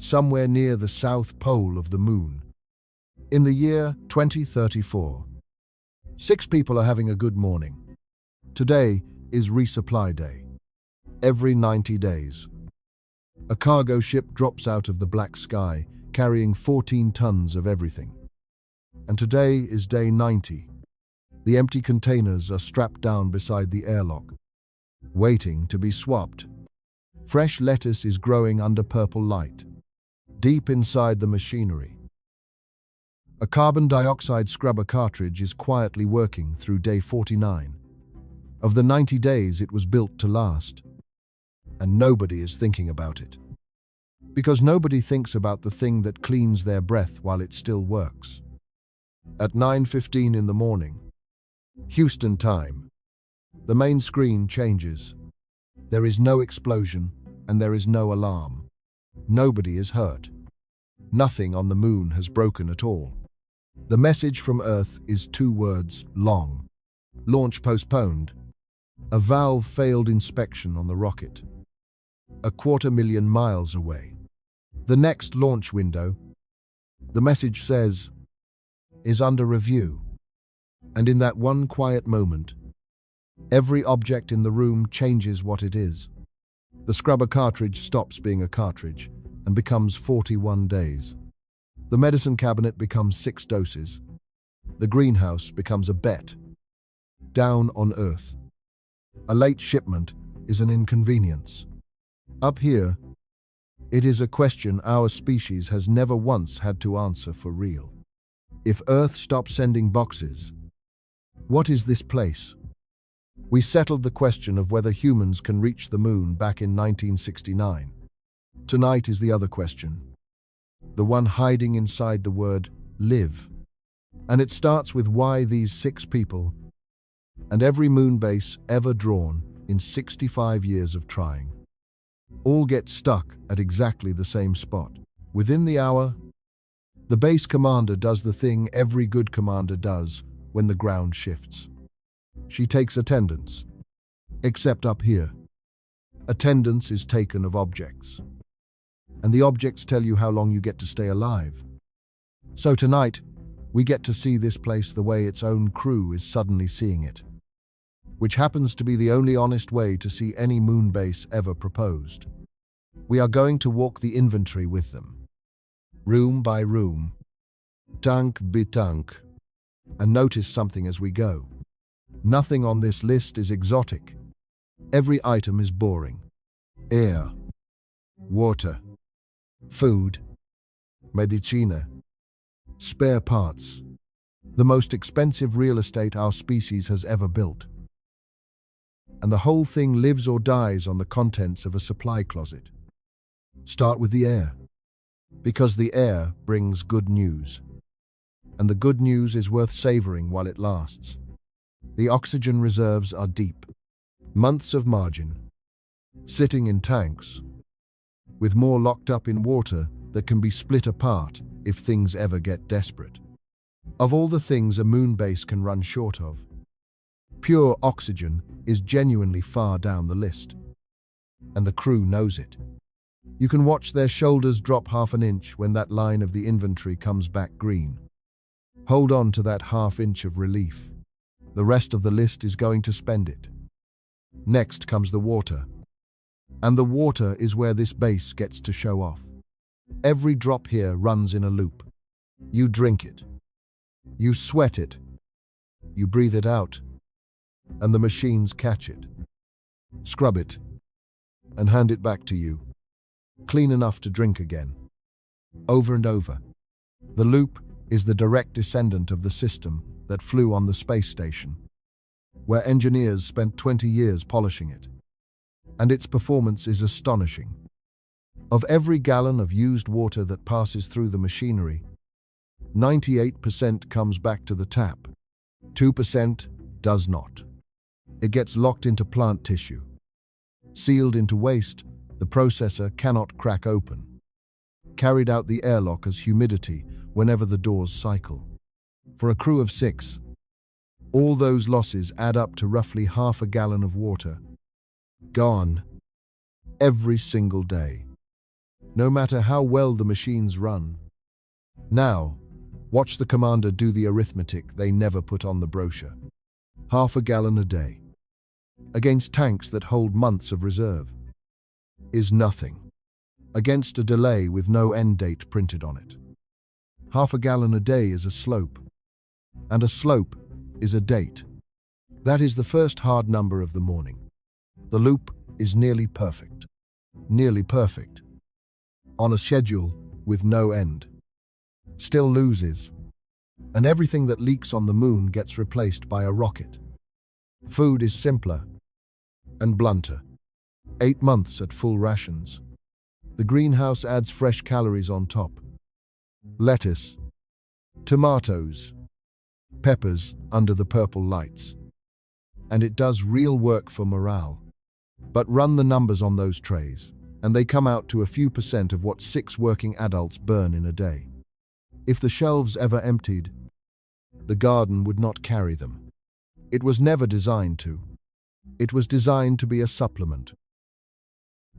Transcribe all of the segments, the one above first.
somewhere near the south pole of the moon. In the year 2034, 6 people are having a good morning. Today is resupply day. Every 90 days, a cargo ship drops out of the black sky, carrying 14 tons of everything. And today is day 90. The empty containers are strapped down beside the airlock, waiting to be swapped. Fresh lettuce is growing under purple light, deep inside the machinery. A carbon dioxide scrubber cartridge is quietly working through day 49. Of the 90 days it was built to last. And nobody is thinking about it. Because nobody thinks about the thing that cleans their breath while it still works. At 9:15 in the morning, Houston time, the main screen changes. There is no explosion and there is no alarm. Nobody is hurt. Nothing on the moon has broken at all. The message from Earth is 2 words long. Launch postponed. A valve failed inspection on the rocket. 250,000 miles away. The next launch window, the message says, is under review. And in that one quiet moment, every object in the room changes what it is. The scrubber cartridge stops being a cartridge and becomes 41 days. The medicine cabinet becomes 6 doses. The greenhouse becomes a bet. Down on Earth, a late shipment is an inconvenience. Up here, it is a question our species has never once had to answer for real. If Earth stops sending boxes, what is this place? We settled the question of whether humans can reach the moon back in 1969. Tonight is the other question. The one hiding inside the word live. And it starts with why these 6 people and every moon base ever drawn in 65 years of trying all get stuck at exactly the same spot. Within the hour, the base commander does the thing every good commander does when the ground shifts. She takes attendance. Except up here, attendance is taken of objects. And the objects tell you how long you get to stay alive. So tonight, we get to see this place the way its own crew is suddenly seeing it, which happens to be the only honest way to see any moon base ever proposed. We are going to walk the inventory with them, room by room, tank by tank, and notice something as we go. Nothing on this list is exotic. Every item is boring. Air, water, food, medicina, spare parts, the most expensive real estate our species has ever built. And the whole thing lives or dies on the contents of a supply closet. Start with the air, because the air brings good news. And the good news is worth savoring while it lasts. The oxygen reserves are deep, months of margin, sitting in tanks, with more locked up in water that can be split apart if things ever get desperate. Of all the things a moon base can run short of, pure oxygen is genuinely far down the list. And the crew knows it. You can watch their shoulders drop half an inch when that line of the inventory comes back green. Hold on to that half inch of relief. The rest of the list is going to spend it. Next comes the water. And the water is where this base gets to show off. Every drop here runs in a loop. You drink it. You sweat it. You breathe it out. And the machines catch it, scrub it, and hand it back to you, clean enough to drink again. Over and over. The loop is the direct descendant of the system that flew on the space station, where engineers spent 20 years polishing it. And its performance is astonishing. Of every gallon of used water that passes through the machinery, 98% comes back to the tap. 2% does not. It gets locked into plant tissue. Sealed into waste, the processor cannot crack open. Carried out the airlock as humidity whenever the doors cycle. For a crew of 6, all those losses add up to roughly half a gallon of water. Gone. Every single day. no matter how well the machines run. Now, watch the commander do the arithmetic they never put on the brochure. Half a gallon a day, against tanks that hold months of reserve, is nothing, against a delay with no end date printed on it. Half a gallon a day is a slope, and a slope is a date. That is the first hard number of the morning. The loop is nearly perfect. Nearly perfect. On a schedule with no end. Still loses. And everything that leaks on the moon gets replaced by a rocket. Food is simpler and blunter. 8 months at full rations. The greenhouse adds fresh calories on top. Lettuce, tomatoes, peppers under the purple lights. And it does real work for morale. But run the numbers on those trays, and they come out to a few % of what 6 working adults burn in a day. If the shelves ever emptied, the garden would not carry them. It was never designed to. It was designed to be a supplement.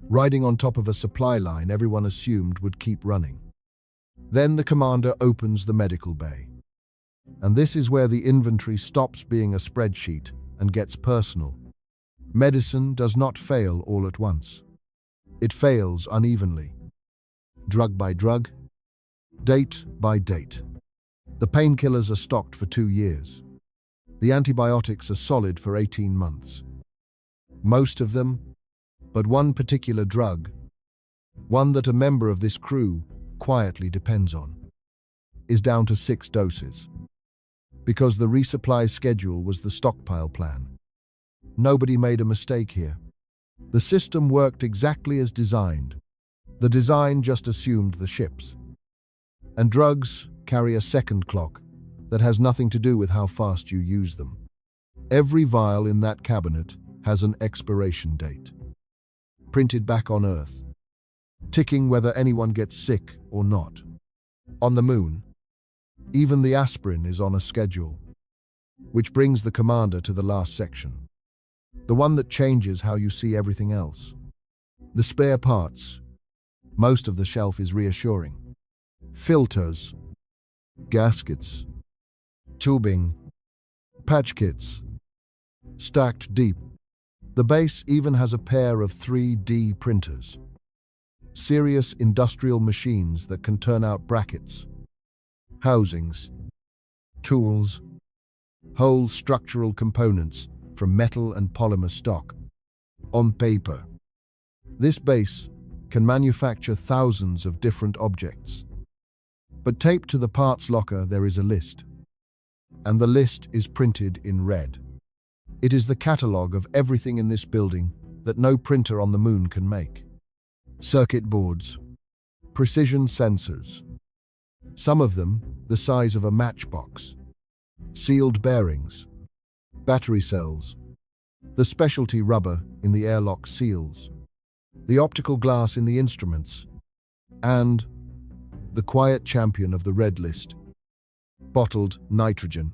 Riding on top of a supply line everyone assumed would keep running. Then the commander opens the medical bay. And this is where the inventory stops being a spreadsheet and gets personal. Medicine does not fail all at once. It fails unevenly. Drug by drug, date by date. The painkillers are stocked for 2 years. The antibiotics are solid for 18 months. Most of them, but one particular drug, one that a member of this crew quietly depends on, is down to 6 doses. Because the resupply schedule was the stockpile plan. Nobody made a mistake here. The system worked exactly as designed. The design just assumed the ships. And drugs carry a second clock that has nothing to do with how fast you use them. Every vial in that cabinet has an expiration date, printed back on Earth, ticking whether anyone gets sick or not. On the moon, even the aspirin is on a schedule, which brings the commander to the last section, the one that changes how you see everything else. The spare parts. Most of the shelf is reassuring. Filters, gaskets, tubing, patch kits, stacked deep. The base even has a pair of 3D printers. Serious industrial machines that can turn out brackets, housings, tools, whole structural components from metal and polymer stock. On paper, this base can manufacture thousands of different objects. But taped to the parts locker there is a list. And the list is printed in red. It is the catalogue of everything in this building that no printer on the moon can make. Circuit boards, precision sensors, some of them the size of a matchbox, sealed bearings, battery cells, the specialty rubber in the airlock seals, the optical glass in the instruments, and the quiet champion of the red list, bottled nitrogen,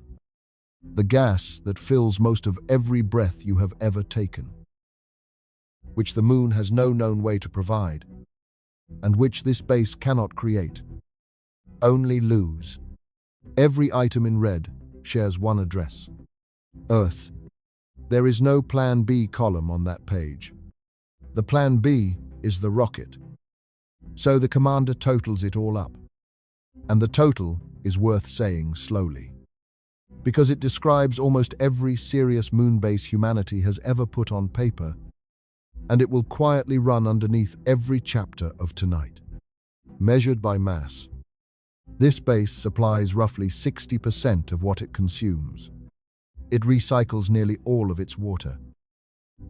the gas that fills most of every breath you have ever taken, which the moon has no known way to provide, and which this base cannot create, only lose. Every item in red shares one address. Earth. There is no Plan B column on that page. The Plan B is the rocket. So the commander totals it all up. And the total is worth saying slowly, because it describes almost every serious moon base humanity has ever put on paper, and it will quietly run underneath every chapter of tonight. Measured by mass, this base supplies roughly 60% of what it consumes. It recycles nearly all of its water,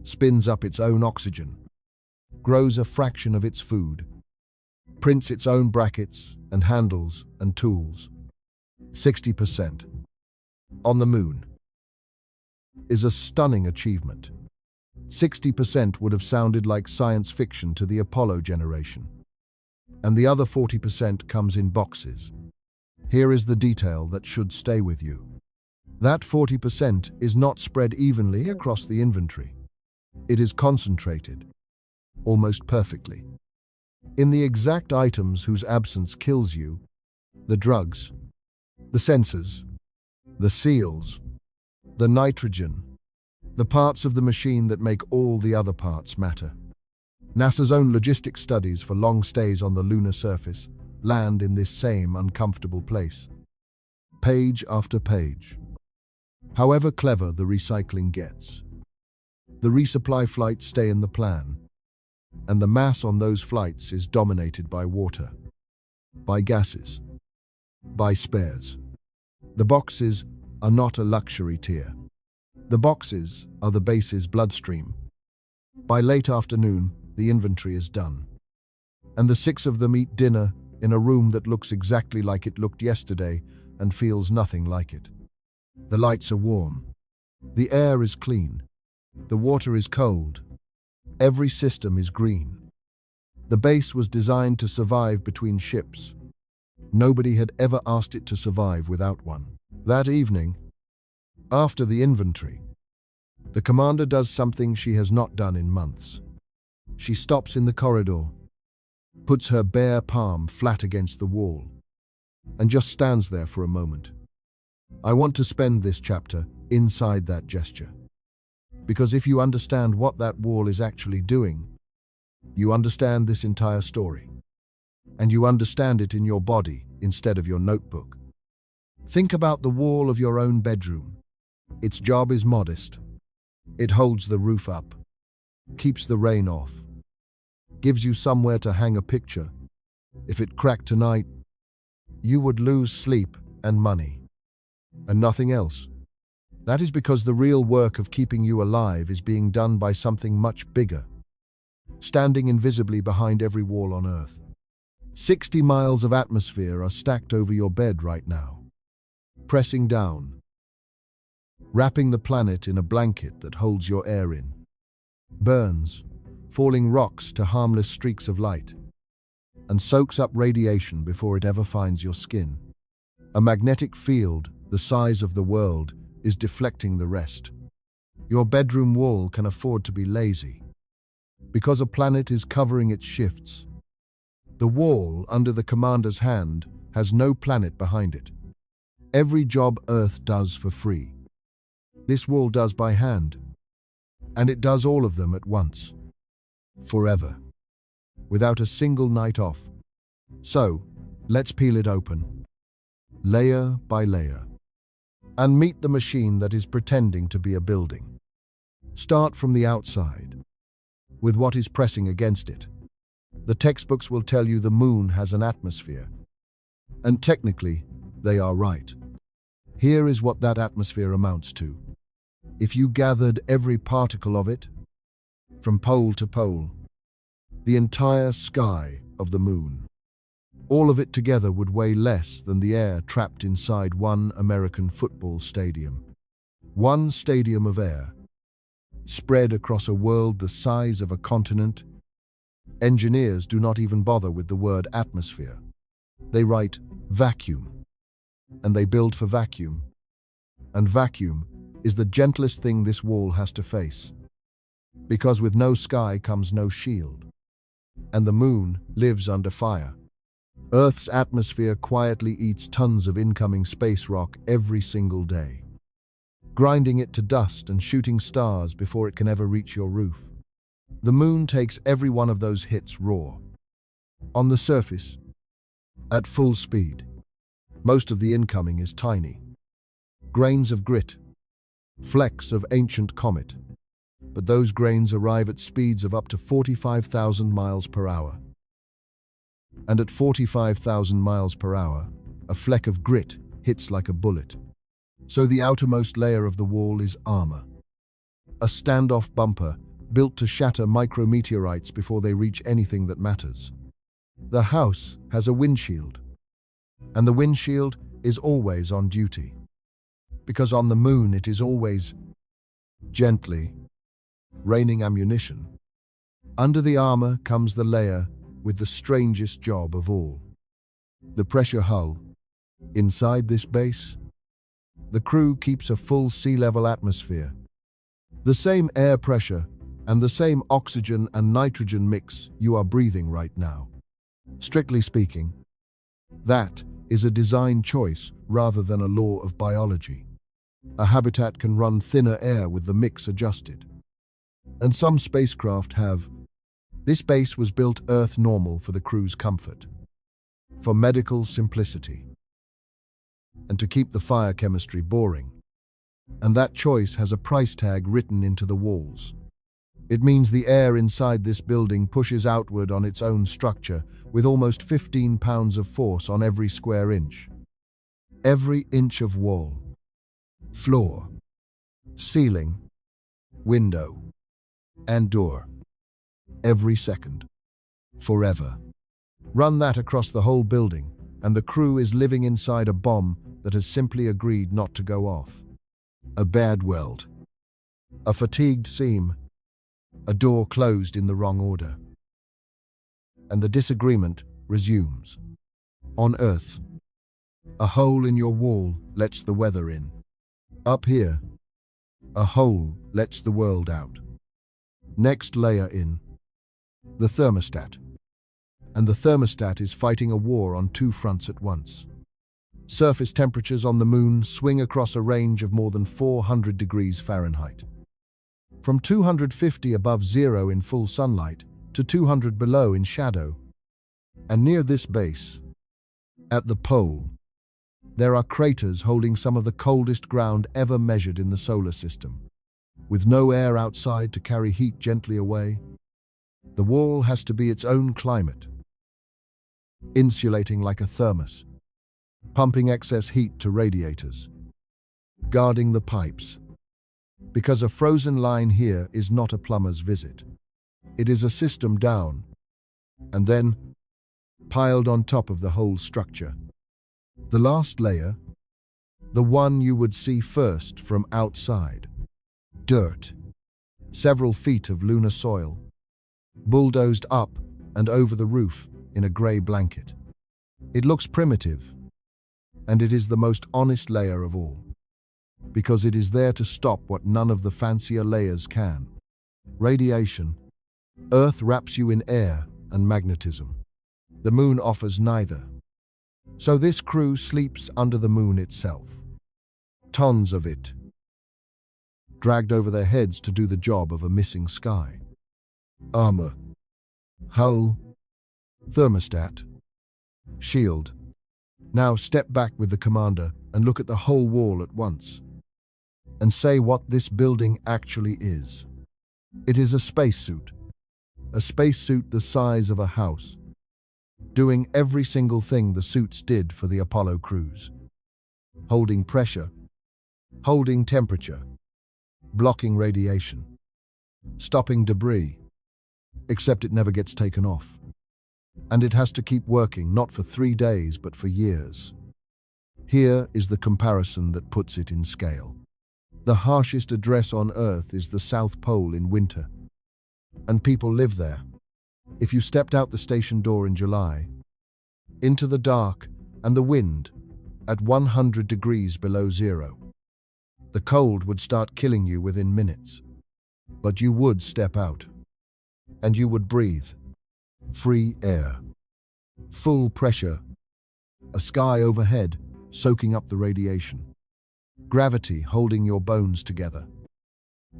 spins up its own oxygen, grows a fraction of its food, prints its own brackets and handles and tools. 60%. On the moon is a stunning achievement. 60% would have sounded like science fiction to the Apollo generation. And the other 40% comes in boxes. Here is the detail that should stay with you. That 40% is not spread evenly across the inventory. It is concentrated, almost perfectly. in the exact items whose absence kills you: the drugs, the sensors, the seals, the nitrogen, the parts of the machine that make all the other parts matter. NASA's own logistics studies for long stays on the lunar surface land in this same uncomfortable place. Page after page. However clever the recycling gets, the resupply flights stay in the plan, and the mass on those flights is dominated by water, by gases, by spares. The boxes are not a luxury tier. The boxes are the base's bloodstream. By late afternoon, the inventory is done, and the 6 of them eat dinner in a room that looks exactly like it looked yesterday and feels nothing like it. The lights are warm. The air is clean. The water is cold. Every system is green. The base was designed to survive between ships. Nobody had ever asked it to survive without one. That evening, after the inventory, the commander does something she has not done in months. She stops in the corridor, puts her bare palm flat against the wall, and just stands there for a moment. I want to spend this chapter inside that gesture, because if you understand what that wall is actually doing, you understand this entire story, and you understand it in your body instead of your notebook. Think about the wall of your own bedroom. Its job is modest. It holds the roof up, keeps the rain off, gives you somewhere to hang a picture. If it cracked tonight, you would lose sleep and money, and nothing else. That is because the real work of keeping you alive is being done by something much bigger, standing invisibly behind every wall on Earth. 60 miles of atmosphere are stacked over your bed right now, pressing down, wrapping the planet in a blanket that holds your air in. Burns, falling rocks to harmless streaks of light, and soaks up radiation before it ever finds your skin. A magnetic field the size of the world is deflecting the rest. Your bedroom wall can afford to be lazy, because a planet is covering its shifts. The wall under the commander's hand has no planet behind it. Every job Earth does for free, this wall does by hand, and it does all of them at once, forever, without a single night off. So, let's peel it open, layer by layer, and meet the machine that is pretending to be a building. Start from the outside, with what is pressing against it. The textbooks will tell you the moon has an atmosphere, and technically, they are right. Here is what that atmosphere amounts to. If you gathered every particle of it, from pole to pole, the entire sky of the moon, all of it together would weigh less than the air trapped inside one American football stadium. One stadium of air, spread across a world the size of a continent. Engineers do not even bother with the word atmosphere. They write vacuum, and they build for vacuum. And vacuum is the gentlest thing this wall has to face, because with no sky comes no shield, and the moon lives under fire. Earth's atmosphere quietly eats tons of incoming space rock every single day, grinding it to dust and shooting stars before it can ever reach your roof. The moon takes every one of those hits raw, on the surface, at full speed. Most of the incoming is tiny, grains of grit, flecks of ancient comet, but those grains arrive at speeds of up to 45,000 miles per hour. And at 45,000 miles per hour, a fleck of grit hits like a bullet. So the outermost layer of the wall is armor, a standoff bumper built to shatter micrometeorites before they reach anything that matters. The house has a windshield, and the windshield is always on duty, because on the moon it is always gently raining ammunition. Under the armor comes the layer with the strangest job of all, the pressure hull. Inside this base, the crew keeps a full sea-level atmosphere, the same air pressure and the same oxygen and nitrogen mix you are breathing right now. Strictly speaking, that is a design choice rather than a law of biology. A habitat can run thinner air with the mix adjusted. And some spacecraft have. This base was built Earth normal for the crew's comfort, for medical simplicity, and to keep the fire chemistry boring. And that choice has a price tag written into the walls. It means the air inside this building pushes outward on its own structure with almost 15 pounds of force on every square inch. Every inch of wall, floor, ceiling, window, and door. Every second. Forever. Run that across the whole building, and the crew is living inside a bomb that has simply agreed not to go off. A bad weld. A fatigued seam. A door closed in the wrong order. And the disagreement resumes. On Earth, a hole in your wall lets the weather in. Up here, a hole lets the world out. Next layer in, the thermostat. And the thermostat is fighting a war on two fronts at once. Surface temperatures on the moon swing across a range of more than 400 degrees Fahrenheit. From 250 above zero in full sunlight to 200 below in shadow. And near this base, at the pole, there are craters holding some of the coldest ground ever measured in the solar system. With no air outside to carry heat gently away, the wall has to be its own climate, insulating like a thermos, pumping excess heat to radiators, guarding the pipes. Because a frozen line here is not a plumber's visit. It is a system down, and then piled on top of the whole structure. The last layer, the one you would see first from outside. Dirt. Several feet of lunar soil, bulldozed up and over the roof in a grey blanket. It looks primitive, and it is the most honest layer of all, because it is there to stop what none of the fancier layers can. Radiation. Earth wraps you in air and magnetism. The moon offers neither. So this crew sleeps under the moon itself. Tons of it, dragged over their heads to do the job of a missing sky. Armor, hull, thermostat, shield. Now step back with the commander and look at the whole wall at once, and say what this building actually is. It is a spacesuit the size of a house, doing every single thing the suits did for the Apollo crews. Holding pressure, holding temperature, blocking radiation, stopping debris, except it never gets taken off. And it has to keep working not for 3 days but for years. Here is the comparison that puts it in scale. The harshest address on Earth is the South Pole in winter, and people live there. If you stepped out the station door in July, into the dark and the wind, at 100 degrees below zero, the cold would start killing you within minutes. But you would step out, and you would breathe. Free air, full pressure, a sky overhead soaking up the radiation, gravity holding your bones together,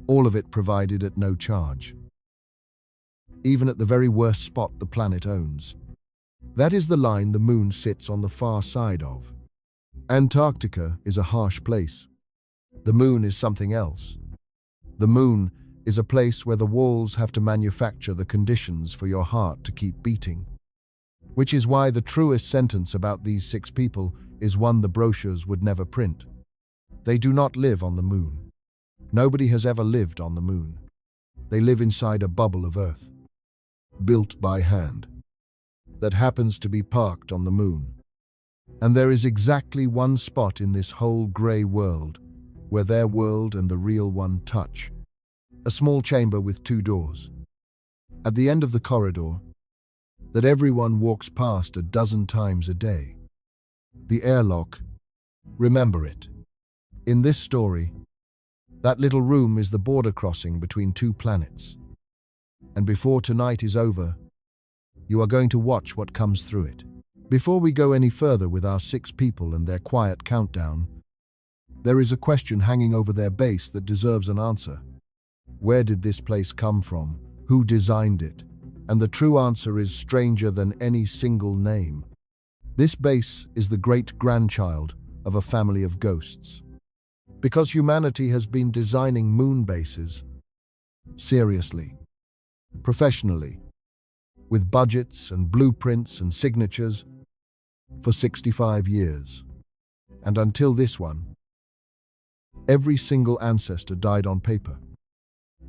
all of it provided at no charge. Even at the very worst spot the planet owns. That is the line the moon sits on the far side of. Antarctica is a harsh place. The moon is something else. The moon is a place where the walls have to manufacture the conditions for your heart to keep beating. Which is why the truest sentence about these 6 people is one the brochures would never print. They do not live on the moon. Nobody has ever lived on the moon. They live inside a bubble of Earth, built by hand, that happens to be parked on the moon. And there is exactly one spot in this whole grey world where their world and the real one touch. A small chamber with 2 doors. At the end of the corridor, that everyone walks past a dozen times a day. The airlock. Remember it. In this story, that little room is the border crossing between 2 planets. And before tonight is over, You are going to watch what comes through it. Before we go any further with our 6 people and their quiet countdown, there is a question hanging over their base that deserves an answer. Where did this place come from? Who designed it? And the true answer is stranger than any single name. This base is the great-grandchild of a family of ghosts. Because humanity has been designing moon bases seriously, professionally, with budgets and blueprints and signatures for 65 years. And until this one, every single ancestor died on paper.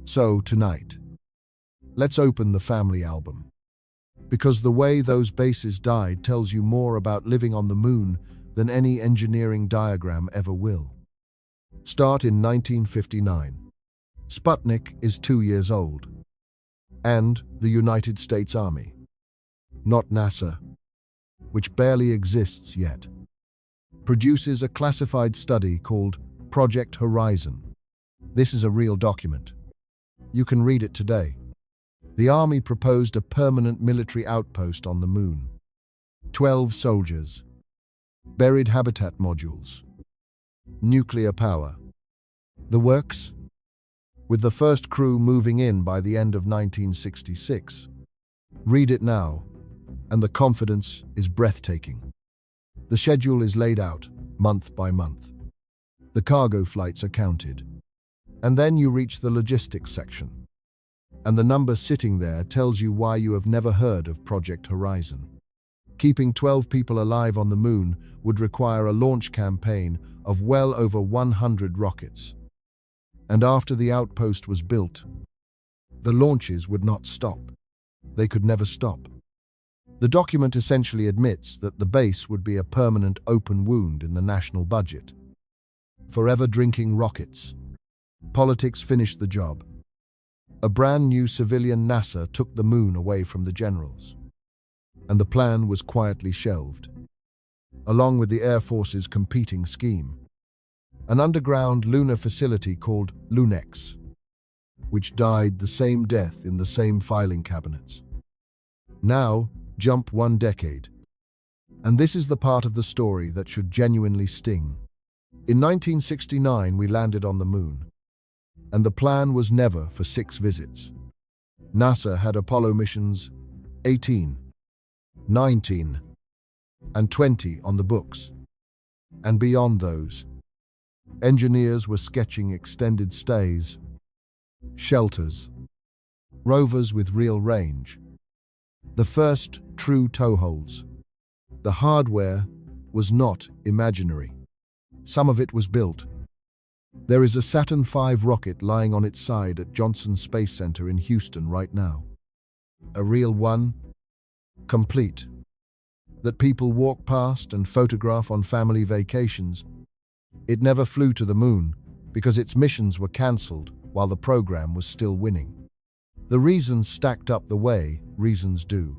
So tonight, let's open the family album. Because the way those bases died tells you more about living on the moon than any engineering diagram ever will. Start in 1959. Sputnik is 2 years old. And the United States Army, not NASA, which barely exists yet, produces a classified study called Project Horizon. This is a real document. You can read it today. The Army proposed a permanent military outpost on the moon. 12 soldiers, buried habitat modules, nuclear power. The works? With the first crew moving in by the end of 1966. Read it now, and the confidence is breathtaking. The schedule is laid out, month by month. The cargo flights are counted. And then you reach the logistics section. And the number sitting there tells you why you have never heard of Project Horizon. Keeping 12 people alive on the moon would require a launch campaign of well over 100 rockets. And after the outpost was built, the launches would not stop. They could never stop. The document essentially admits that the base would be a permanent open wound in the national budget. Forever drinking rockets. Politics finished the job. A brand new civilian NASA took the moon away from the generals. And the plan was quietly shelved, along with the Air Force's competing scheme. An underground lunar facility called Lunex, which died the same death in the same filing cabinets. Now, jump 1 decade. And this is the part of the story that should genuinely sting. In 1969, we landed on the moon. And the plan was never for 6 visits. NASA had Apollo missions 18, 19, and 20 on the books. And beyond those, engineers were sketching extended stays, shelters, rovers with real range, the first true toeholds. The hardware was not imaginary. Some of it was built. There is a Saturn V rocket lying on its side at Johnson Space Center in Houston right now. A real one, complete, that people walk past and photograph on family vacations. It never flew to the moon because its missions were cancelled while the program was still winning. The reasons stacked up the way reasons do.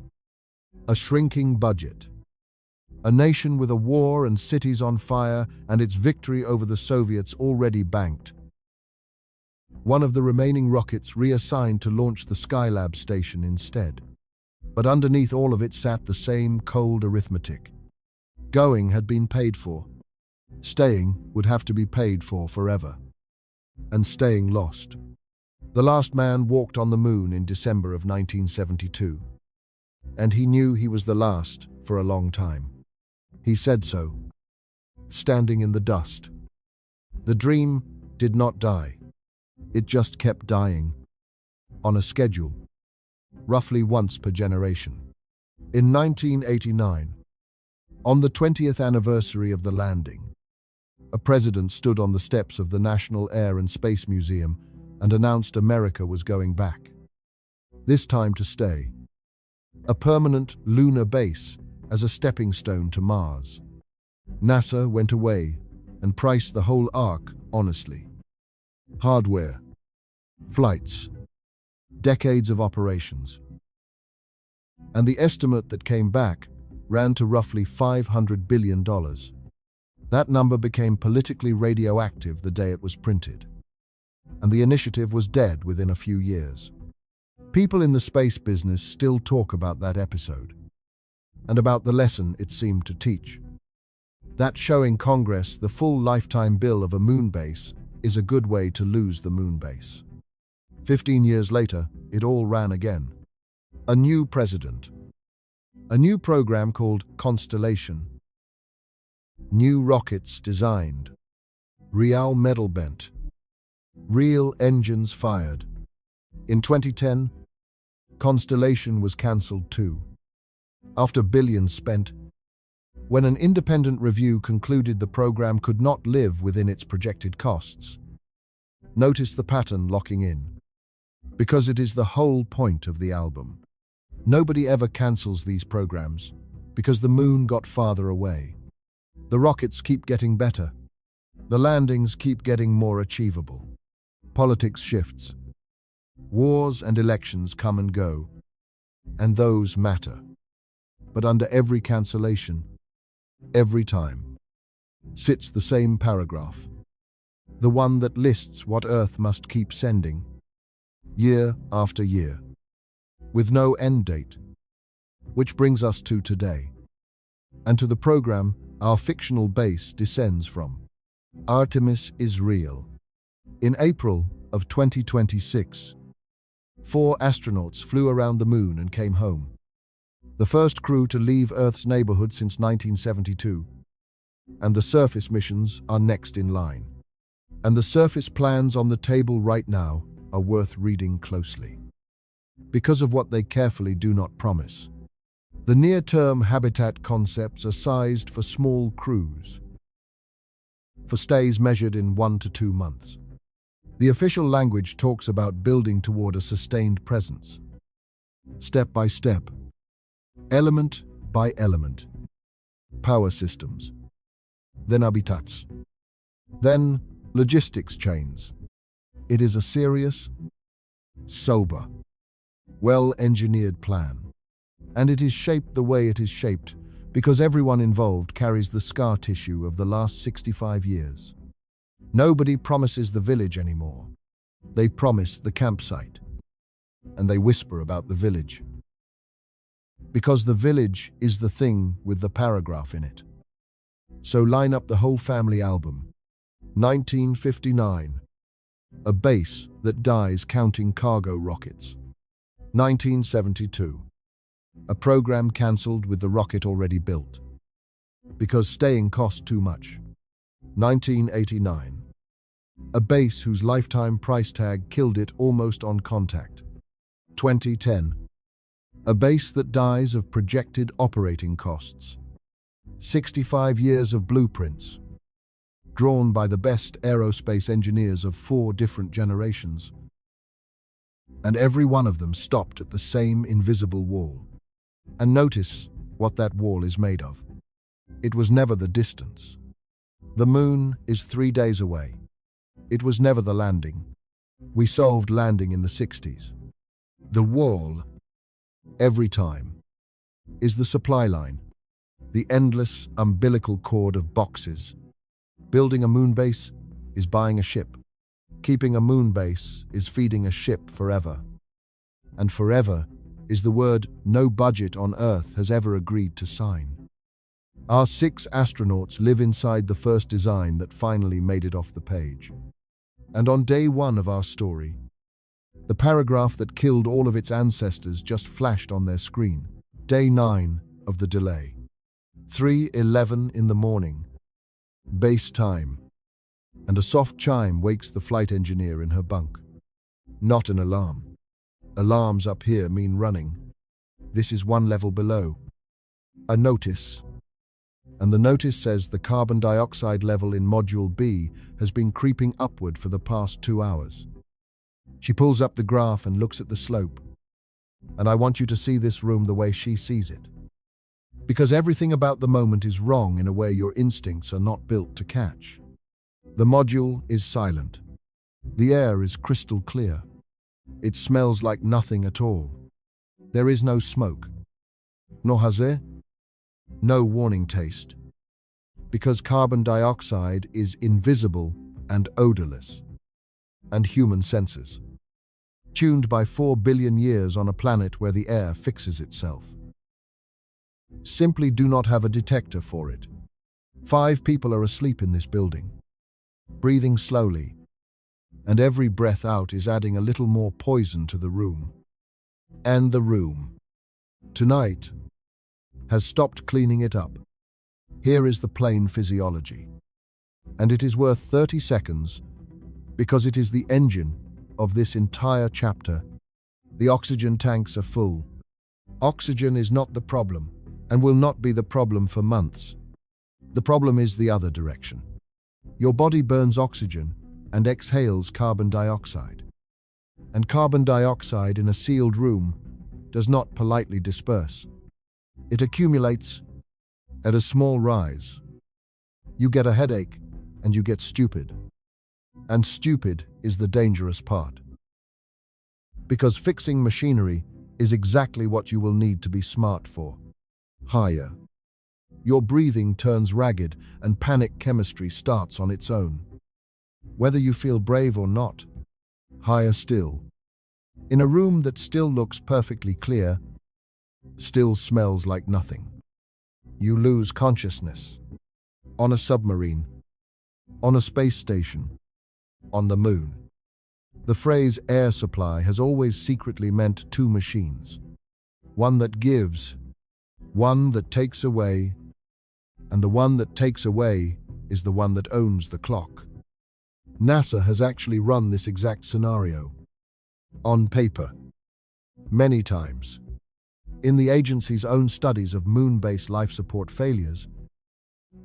A shrinking budget. A nation with a war and cities on fire and its victory over the Soviets already banked. One of the remaining rockets reassigned to launch the Skylab station instead. But underneath all of it sat the same cold arithmetic. Going had been paid for. Staying would have to be paid for forever. And staying lost. The last man walked on the moon in December of 1972. And he knew he was the last for a long time. He said so, standing in the dust. The dream did not die. It just kept dying, on a schedule, roughly once per generation. In 1989, on the 20th anniversary of the landing, a president stood on the steps of the National Air and Space Museum and announced America was going back. This time to stay. A permanent lunar base as a stepping stone to Mars. NASA went away and priced the whole arc honestly. Hardware, flights, decades of operations. And the estimate that came back ran to roughly $500 billion. That number became politically radioactive the day it was printed. And the initiative was dead within a few years. People in the space business still talk about that episode, and about the lesson it seemed to teach. That showing Congress the full lifetime bill of a moon base is a good way to lose the moon base. 15 years later, it all ran again. A new president. A new program called Constellation. New rockets designed. Real metal bent. Real engines fired. In 2010, Constellation was cancelled too. After billions spent, when an independent review concluded the program could not live within its projected costs. Notice the pattern locking in. Because it is the whole point of the album. Nobody ever cancels these programs, because the moon got farther away. The rockets keep getting better. The landings keep getting more achievable. Politics shifts. Wars and elections come and go, and those matter. But under every cancellation, every time, sits the same paragraph, the one that lists what Earth must keep sending, year after year, with no end date. Which brings us to today, and to the program our fictional base descends from. Artemis is real. In April of 2026, 4 astronauts flew around the moon and came home. The first crew to leave Earth's neighborhood since 1972. And the surface missions are next in line. And the surface plans on the table right now are worth reading closely, because of what they carefully do not promise. The near-term habitat concepts are sized for small crews, for stays measured in 1 to 2 months. The official language talks about building toward a sustained presence, step by step, element by element, power systems, then habitats, then logistics chains. It is a serious, sober, well-engineered plan. And it is shaped the way it is shaped because everyone involved carries the scar tissue of the last 65 years. Nobody promises the village anymore. They promise the campsite. And they whisper about the village. Because the village is the thing with the paragraph in it. So line up the whole family album. 1959. A base that dies counting cargo rockets. 1972. A program cancelled with the rocket already built. Because staying cost too much. 1989. A base whose lifetime price tag killed it almost on contact. 2010. A base that dies of projected operating costs. 65 years of blueprints, drawn by the best aerospace engineers of 4 different generations. And every one of them stopped at the same invisible wall. And notice what that wall is made of. It was never the distance. The moon is 3 days away. It was never the landing. We solved landing in the 60s. The wall, every time, is the supply line, the endless umbilical cord of boxes. Building a moon base is buying a ship. Keeping a moon base is feeding a ship forever. And forever is the word no budget on Earth has ever agreed to sign. Our 6 astronauts live inside the first design that finally made it off the page. And on day 1 of our story, the paragraph that killed all of its ancestors just flashed on their screen. Day 9 of the delay. 3:11 in the morning. Base time. And a soft chime wakes the flight engineer in her bunk. Not an alarm. Alarms up here mean running. This is 1 level below. A notice. And the notice says the carbon dioxide level in Module B has been creeping upward for the past 2 hours. She pulls up the graph and looks at the slope. And I want you to see this room the way she sees it. Because everything about the moment is wrong in a way your instincts are not built to catch. The module is silent. The air is crystal clear. It smells like nothing at all. There is no smoke. No haze. No warning taste. Because carbon dioxide is invisible and odorless. And human senses. tuned by 4 billion years on a planet where the air fixes itself. Simply do not have a detector for it. 5 people are asleep in this building, breathing slowly, and every breath out is adding a little more poison to the room. And the room, tonight, has stopped cleaning it up. Here is the plain physiology. And it is worth 30 seconds because it is the engine of this entire chapter. The oxygen tanks are full. Oxygen is not the problem and will not be the problem for months. The problem is the other direction. Your body burns oxygen and exhales carbon dioxide. And carbon dioxide in a sealed room does not politely disperse. It accumulates at a small rise. You get a headache and you get stupid. And stupid is the dangerous part. Because fixing machinery is exactly what you will need to be smart for. Higher. Your breathing turns ragged and panic chemistry starts on its own. Whether you feel brave or not, higher still. In a room that still looks perfectly clear, still smells like nothing. You lose consciousness. On a submarine, on a space station, on the moon. The phrase air supply has always secretly meant 2 machines. One that gives, one that takes away, and the one that takes away is the one that owns the clock. NASA has actually run this exact scenario. On paper. Many times. In the agency's own studies of moon-based life support failures,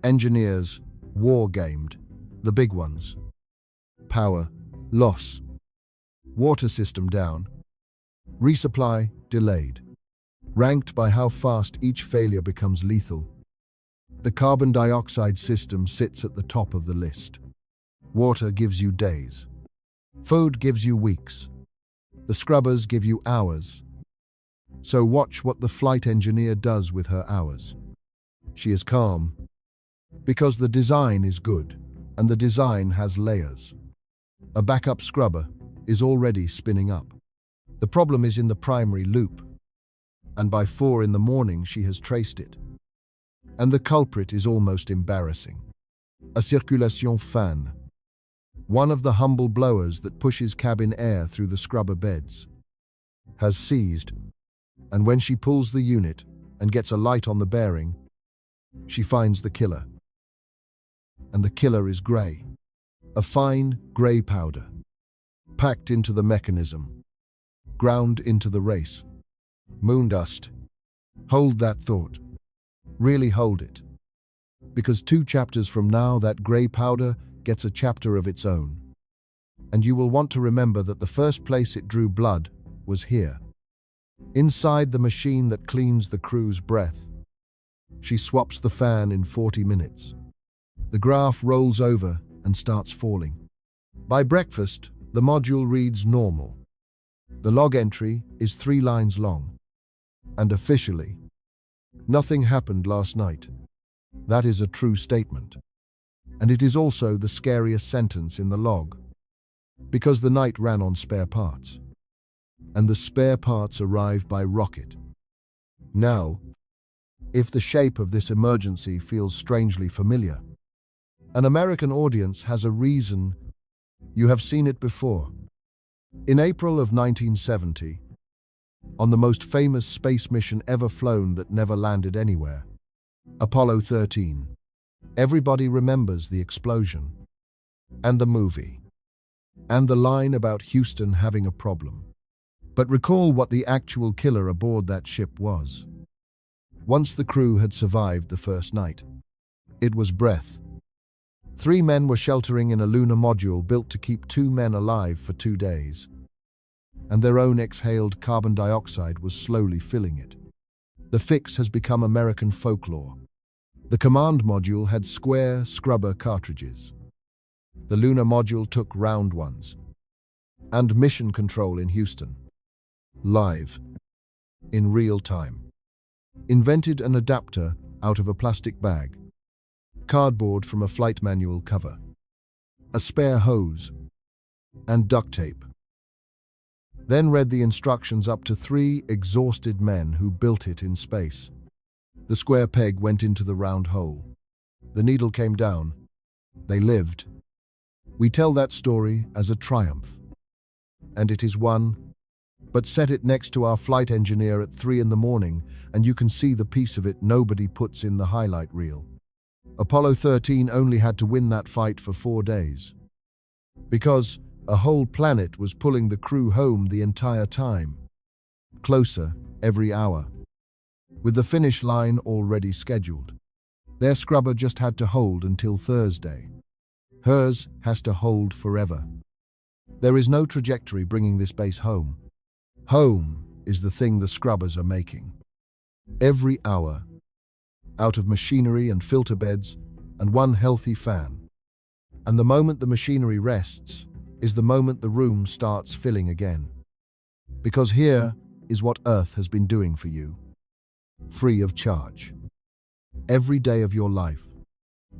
engineers war-gamed the big ones. Power, loss. Water system down. Resupply, delayed. Ranked by how fast each failure becomes lethal. The carbon dioxide system sits at the top of the list. Water gives you days. Food gives you weeks. The scrubbers give you hours. So watch what the flight engineer does with her hours. She is calm, because the design is good, and the design has layers. A backup scrubber is already spinning up. The problem is in the primary loop, and by 4 in the morning she has traced it. And the culprit is almost embarrassing. A circulation fan. One of the humble blowers that pushes cabin air through the scrubber beds. Has seized, and when she pulls the unit and gets a light on the bearing, she finds the killer. And the killer is grey. A fine grey powder. Packed into the mechanism. Ground into the race. Moon dust. Hold that thought. Really hold it. Because 2 chapters from now, that grey powder gets a chapter of its own. And you will want to remember that the first place it drew blood was here. Inside the machine that cleans the crew's breath. She swaps the fan in 40 minutes. The graph rolls over and starts falling. By breakfast, the module reads normal. The log entry is 3 lines long. And officially, nothing happened last night. That is a true statement. And it is also the scariest sentence in the log. Because the night ran on spare parts. And the spare parts arrive by rocket. Now, if the shape of this emergency feels strangely familiar, an American audience has a reason. You have seen it before. In April of 1970, on the most famous space mission ever flown that never landed anywhere, Apollo 13. Everybody remembers the explosion, and the movie, and the line about Houston having a problem. But recall what the actual killer aboard that ship was. Once the crew had survived the first night, it was breath. 3 men were sheltering in a lunar module built to keep 2 men alive for 2 days. And their own exhaled carbon dioxide was slowly filling it. The fix has become American folklore. The command module had square scrubber cartridges. The lunar module took round ones. And mission control in Houston. Live. In real time. Invented an adapter out of a plastic bag. Cardboard from a flight manual cover. A spare hose. And duct tape. then read the instructions up to 3 exhausted men who built it in space. The square peg went into the round hole. The needle came down. They lived. We tell that story as a triumph. And it is one. But set it next to our flight engineer at 3 in the morning, and you can see the piece of it nobody puts in the highlight reel. Apollo 13 only had to win that fight for 4 days. Because a whole planet was pulling the crew home the entire time. Closer every hour. With the finish line already scheduled. Their scrubber just had to hold until Thursday. Hers has to hold forever. There is no trajectory bringing this base home. Home is the thing the scrubbers are making. Every hour, out of machinery and filter beds and one healthy fan. And the moment the machinery rests is the moment the room starts filling again. Because here is what Earth has been doing for you. Free of charge. Every day of your life.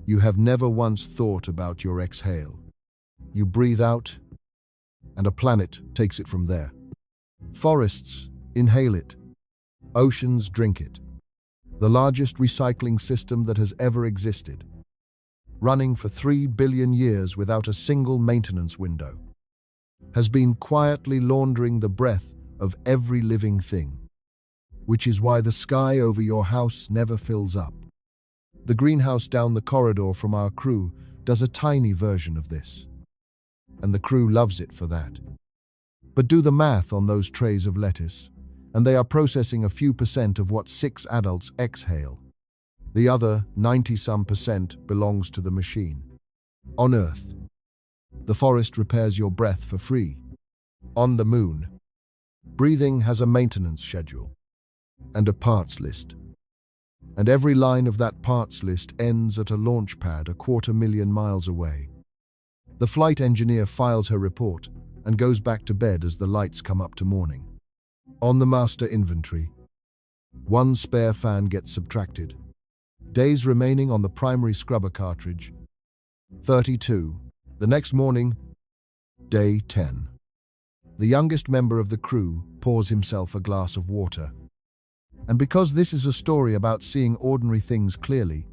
You have never once thought about your exhale. You breathe out, and a planet takes it from there. Forests inhale it. Oceans drink it. The largest recycling system that has ever existed. Running for 3 billion years without a single maintenance window. Has been quietly laundering the breath of every living thing. Which is why the sky over your house never fills up. The greenhouse down the corridor from our crew does a tiny version of this. And the crew loves it for that. But do the math on those trays of lettuce, and they are processing a few percent of what 6 adults exhale. The other 90-some% belongs to the machine. On Earth, the forest repairs your breath for free. On the moon, breathing has a maintenance schedule and a parts list. And every line of that parts list ends at a launch pad 250,000 miles away. The flight engineer files her report and goes back to bed as the lights come up to morning. On the master inventory, 1 spare fan gets subtracted. Days remaining on the primary scrubber cartridge, 32. The next morning, day 10. The youngest member of the crew pours himself a glass of water. And because this is a story about seeing ordinary things clearly,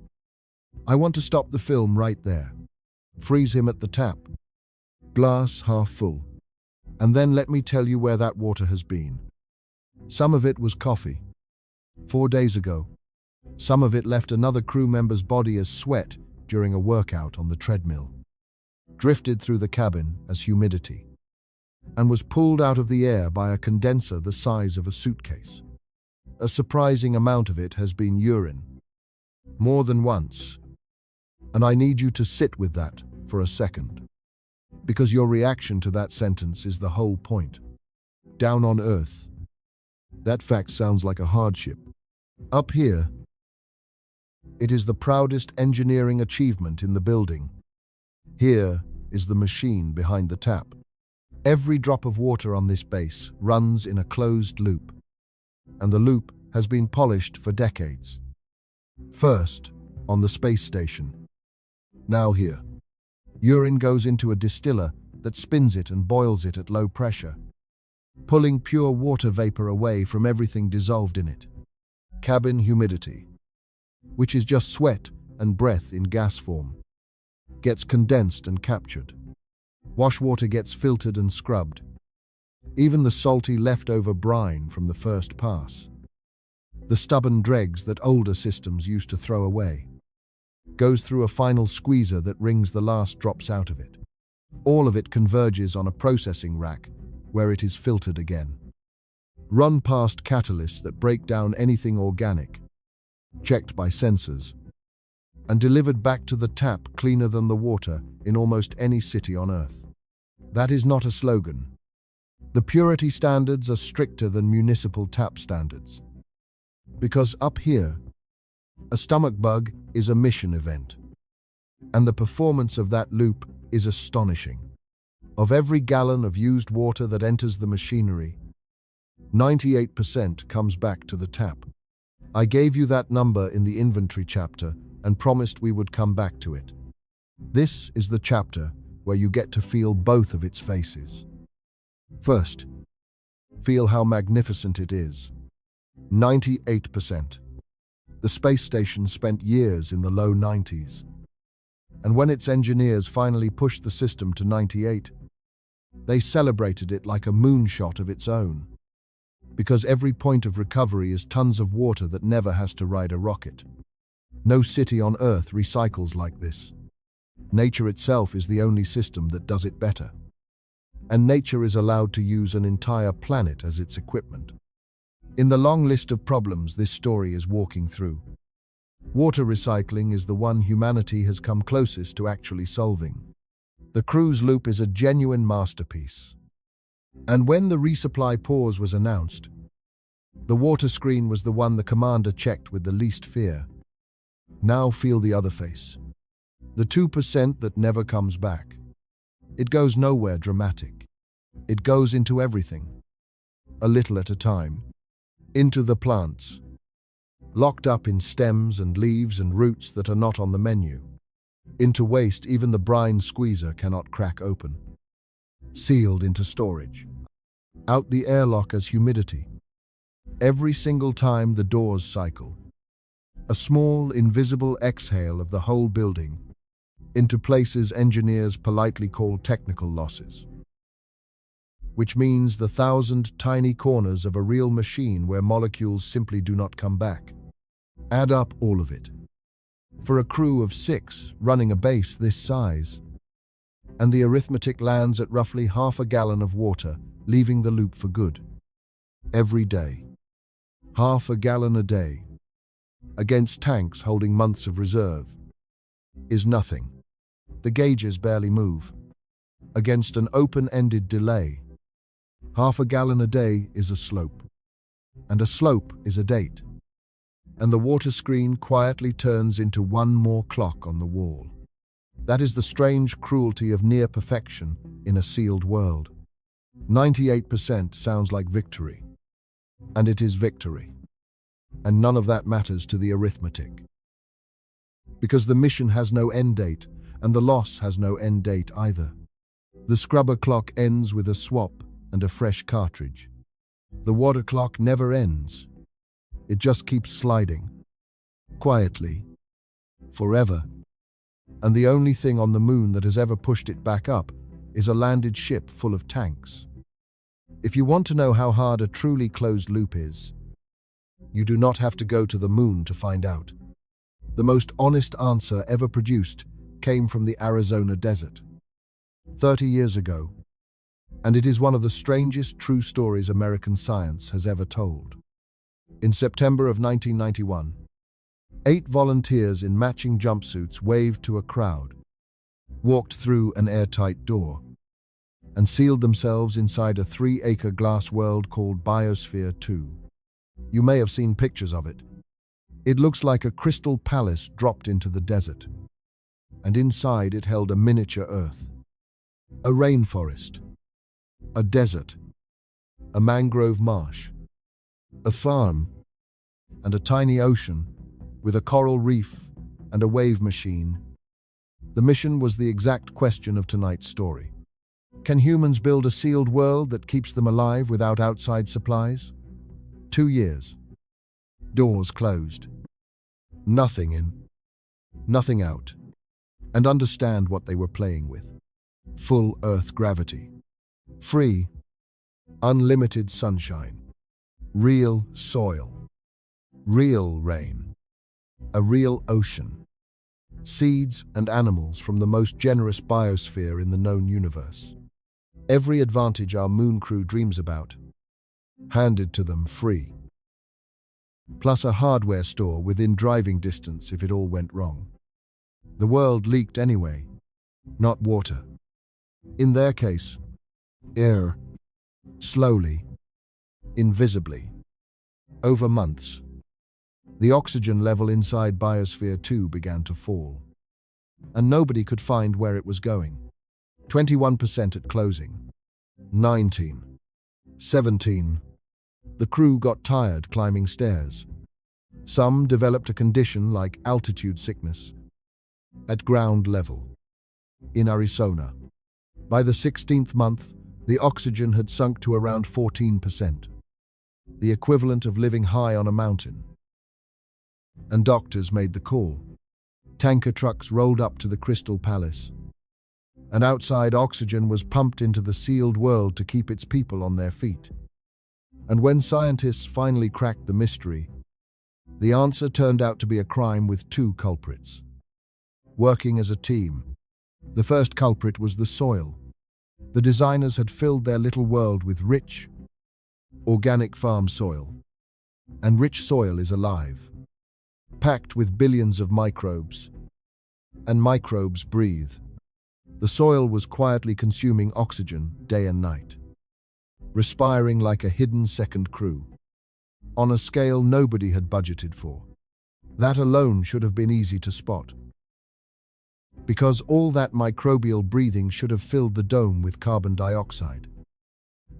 I want to stop the film right there. Freeze him at the tap. Glass half full. And then let me tell you where that water has been. Some of it was coffee. 4 days ago. Some of it left another crew member's body as sweat during a workout on the treadmill. Drifted through the cabin as humidity. And was pulled out of the air by a condenser the size of a suitcase. A surprising amount of it has been urine. More than once. And I need you to sit with that for a second. Because your reaction to that sentence is the whole point. Down on Earth. That fact sounds like a hardship. Up here, it is the proudest engineering achievement in the building. Here is the machine behind the tap. Every drop of water on this base runs in a closed loop. And the loop has been polished for decades. First, on the space station. Now here. Urine goes into a distiller that spins it and boils it at low pressure, pulling pure water vapor away from everything dissolved in it. Cabin humidity, which is just sweat and breath in gas form, gets condensed and captured. Wash water gets filtered and scrubbed. Even the salty leftover brine from the first pass. The stubborn dregs that older systems used to throw away. Goes through a final squeezer that wrings the last drops out of it. All of it converges on a processing rack where it is filtered again. Run past catalysts that break down anything organic, checked by sensors, and delivered back to the tap cleaner than the water in almost any city on Earth. That is not a slogan. The purity standards are stricter than municipal tap standards. Because up here, a stomach bug is a mission event. And the performance of that loop is astonishing. Of every gallon of used water that enters the machinery, 98% comes back to the tap. I gave you that number in the inventory chapter and promised we would come back to it. This is the chapter where you get to feel both of its faces. First, Feel how magnificent it is. 98%. The space station spent years in the low 90s. And when its engineers finally pushed the system to 98, they celebrated it like a moonshot of its own. Because every point of recovery is tons of water that never has to ride a rocket. No city on Earth recycles like this. Nature itself is the only system that does it better. And nature is allowed to use an entire planet as its equipment. In the long list of problems this story is walking through, water recycling is the one humanity has come closest to actually solving. The cruise loop is a genuine masterpiece. And when the resupply pause was announced, the water screen was the one the commander checked with the least fear. Now feel the other face. The 2% that never comes back. It goes nowhere dramatic. It goes into everything. A little at a time. Into the plants. Locked up in stems and leaves and roots that are not on the menu. Into waste even the brine squeezer cannot crack open. Sealed into storage. Out the airlock as humidity. Every single time the doors cycle. A small, invisible exhale of the whole building into places engineers politely call technical losses. Which means the 1,000 tiny corners of a real machine where molecules simply do not come back. Add up all of it. For a crew of 6 running a base this size, and the arithmetic lands at roughly half a gallon of water, leaving the loop for good. Every day. Half a gallon a day. Against tanks holding months of reserve. Is nothing. The gauges barely move. Against an open-ended delay. Half a gallon a day is a slope. And a slope is a date. And the water screen quietly turns into one more clock on the wall. That is the strange cruelty of near perfection in a sealed world. 98% sounds like victory. And it is victory. And none of that matters to the arithmetic. Because the mission has no end date, and the loss has no end date either. The scrubber clock ends with a swap and a fresh cartridge. The water clock never ends. It just keeps sliding. Quietly. Forever. And the only thing on the moon that has ever pushed it back up is a landed ship full of tanks. If you want to know how hard a truly closed loop is, you do not have to go to the moon to find out. The most honest answer ever produced came from the Arizona desert. 30 years ago, and it is one of the strangest true stories American science has ever told. In September of 1991, 8 volunteers in matching jumpsuits waved to a crowd, walked through an airtight door, and sealed themselves inside a 3-acre glass world called Biosphere 2. You may have seen pictures of it. It looks like a crystal palace dropped into the desert, and inside it held a miniature Earth, a rainforest, a desert, a mangrove marsh, a farm, and a tiny ocean with a coral reef and a wave machine. The mission was the exact question of tonight's story. Can humans build a sealed world that keeps them alive without outside supplies? 2 years. Doors closed. Nothing in, nothing out. And understand what they were playing with. Full Earth gravity. Free, unlimited sunshine. Real soil. Real rain. A real ocean. Seeds and animals from the most generous biosphere in the known universe. Every advantage our moon crew dreams about, handed to them free. Plus a hardware store within driving distance if it all went wrong. The world leaked anyway, not water. In their case, air. Slowly, invisibly, over months. The oxygen level inside Biosphere 2 began to fall, and nobody could find where it was going. 21% at closing. 19. 17. The crew got tired climbing stairs. Some developed a condition like altitude sickness. At ground level. In Arizona. By the 16th month, The oxygen had sunk to around 14%, the equivalent of living high on a mountain. And doctors made the call. Tanker trucks rolled up to the Crystal Palace, and outside oxygen was pumped into the sealed world to keep its people on their feet. And when scientists finally cracked the mystery, the answer turned out to be a crime with two culprits. Working as a team, the first culprit was the soil. The designers had filled their little world with rich, organic farm soil. And rich soil is alive, packed with billions of microbes. And microbes breathe. The soil was quietly consuming oxygen day and night, respiring like a hidden second crew, on a scale nobody had budgeted for. That alone should have been easy to spot, because all that microbial breathing should have filled the dome with carbon dioxide,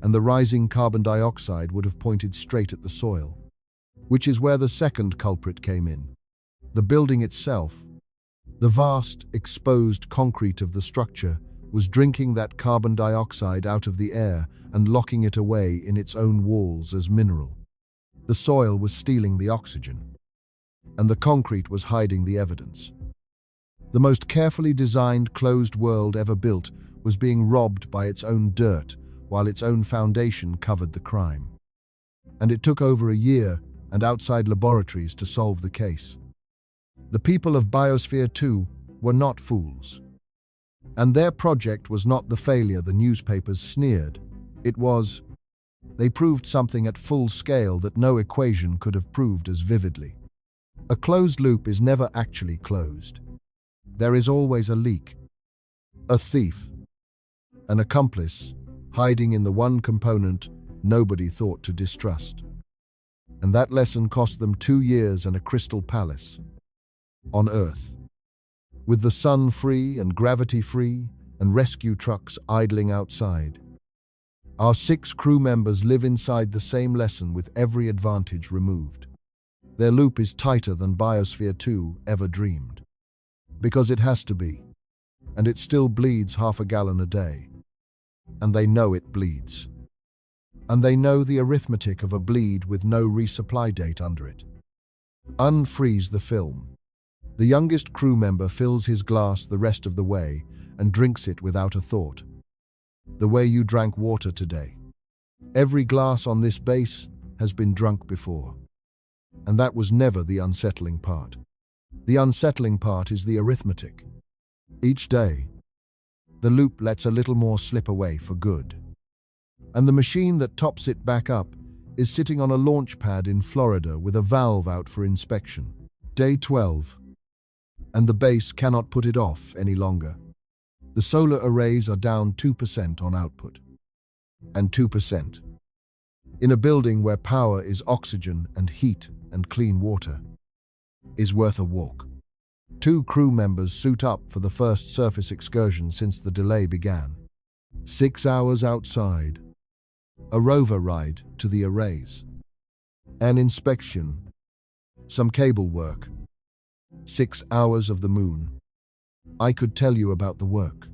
and the rising carbon dioxide would have pointed straight at the soil, which is where the second culprit came in. The building itself, the vast, exposed concrete of the structure, was drinking that carbon dioxide out of the air and locking it away in its own walls as mineral. The soil was stealing the oxygen, and the concrete was hiding the evidence. The most carefully designed closed world ever built was being robbed by its own dirt, while its own foundation covered the crime. And it took over a year and outside laboratories to solve the case. The people of Biosphere 2 were not fools. And their project was not the failure the newspapers sneered. It was, they proved something at full scale that no equation could have proved as vividly. A closed loop is never actually closed. There is always a leak, a thief, an accomplice hiding in the one component nobody thought to distrust. And that lesson cost them 2 years and a crystal palace. On Earth, with the sun free and gravity free and rescue trucks idling outside, our 6 crew members live inside the same lesson with every advantage removed. Their loop is tighter than Biosphere 2 ever dreamed. Because it has to be, and it still bleeds half a gallon a day. And they know it bleeds. And they know the arithmetic of a bleed with no resupply date under it. Unfreeze the film. The youngest crew member fills his glass the rest of the way and drinks it without a thought. The way you drank water today. Every glass on this base has been drunk before. And that was never the unsettling part. The unsettling part is the arithmetic. Each day, the loop lets a little more slip away for good. And the machine that tops it back up is sitting on a launch pad in Florida with a valve out for inspection. Day 12. And the base cannot put it off any longer. The solar arrays are down 2% on output. And 2%. In a building where power is oxygen and heat and clean water, is worth a walk. 2 crew members suit up for the first surface excursion since the delay began. 6 hours outside. A rover ride to the arrays. An inspection. Some cable work. 6 hours of the moon. I could tell you about the work.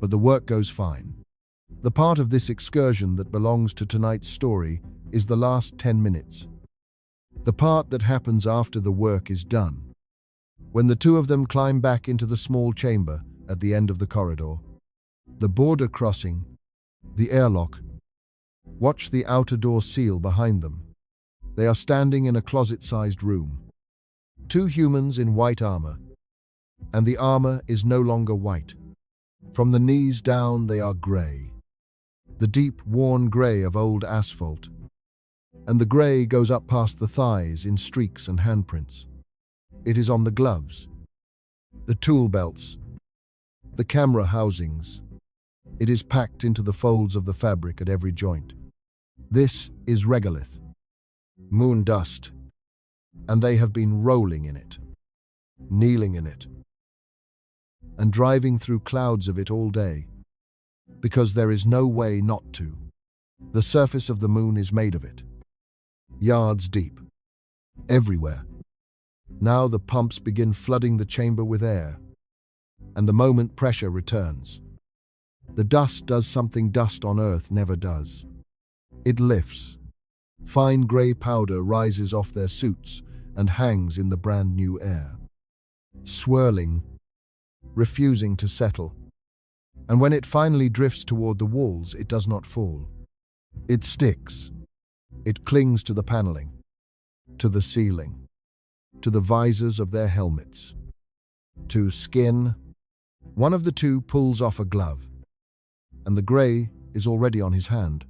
But the work goes fine. The part of this excursion that belongs to tonight's story is the last 10 minutes. The part that happens after the work is done. When the 2 of them climb back into the small chamber at the end of the corridor. The border crossing. The airlock. Watch the outer door seal behind them. They are standing in a closet-sized room. 2 humans in white armor. And the armor is no longer white. From the knees down they are gray. The deep, worn gray of old asphalt. And the gray goes up past the thighs in streaks and handprints. It is on the gloves, the tool belts, the camera housings. It is packed into the folds of the fabric at every joint. This is regolith, moon dust, and they have been rolling in it, kneeling in it, and driving through clouds of it all day, because there is no way not to. The surface of the moon is made of it, yards deep, everywhere. Now the pumps begin flooding the chamber with air, and the moment pressure returns, The dust does something dust on Earth never does. It lifts. Fine grey powder rises off their suits and hangs in the brand new air, swirling, refusing to settle. And when it finally drifts toward the walls, it does not fall. It sticks. It clings to the paneling, to the ceiling, to the visors of their helmets, to skin. One of the two pulls off a glove, and the grey is already on his hand,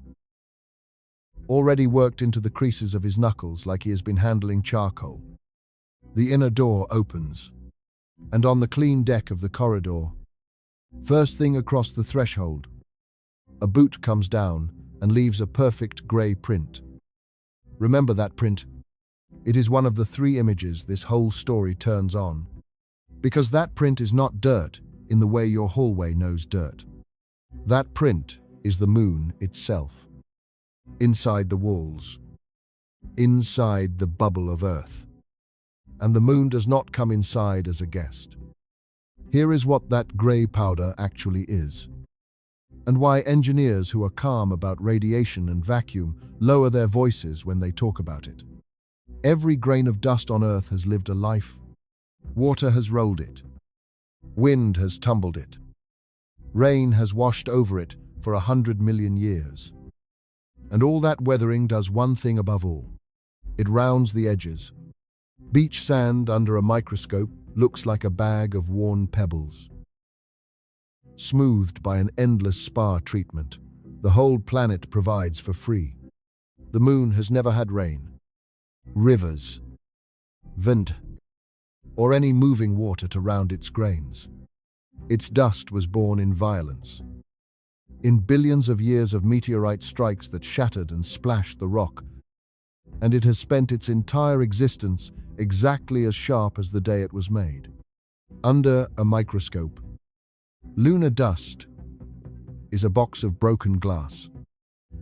already worked into the creases of his knuckles like he has been handling charcoal. The inner door opens, and on the clean deck of the corridor, first thing across the threshold, a boot comes down and leaves a perfect grey print. Remember that print? It is one of the 3 images this whole story turns on, because that print is not dirt in the way your hallway knows dirt. That print is the moon itself, inside the walls, inside the bubble of Earth. And the moon does not come inside as a guest. Here is what that grey powder actually is, and why engineers who are calm about radiation and vacuum lower their voices when they talk about it. Every grain of dust on Earth has lived a life. Water has rolled it. Wind has tumbled it. Rain has washed over it for 100 million years. And all that weathering does one thing above all. It rounds the edges. Beach sand under a microscope looks like a bag of worn pebbles. Smoothed by an endless spa treatment, the whole planet provides for free. The moon has never had rain, rivers, wind, or any moving water to round its grains. Its dust was born in violence. In billions of years of meteorite strikes that shattered and splashed the rock, and it has spent its entire existence exactly as sharp as the day it was made. Under a microscope, lunar dust is a box of broken glass,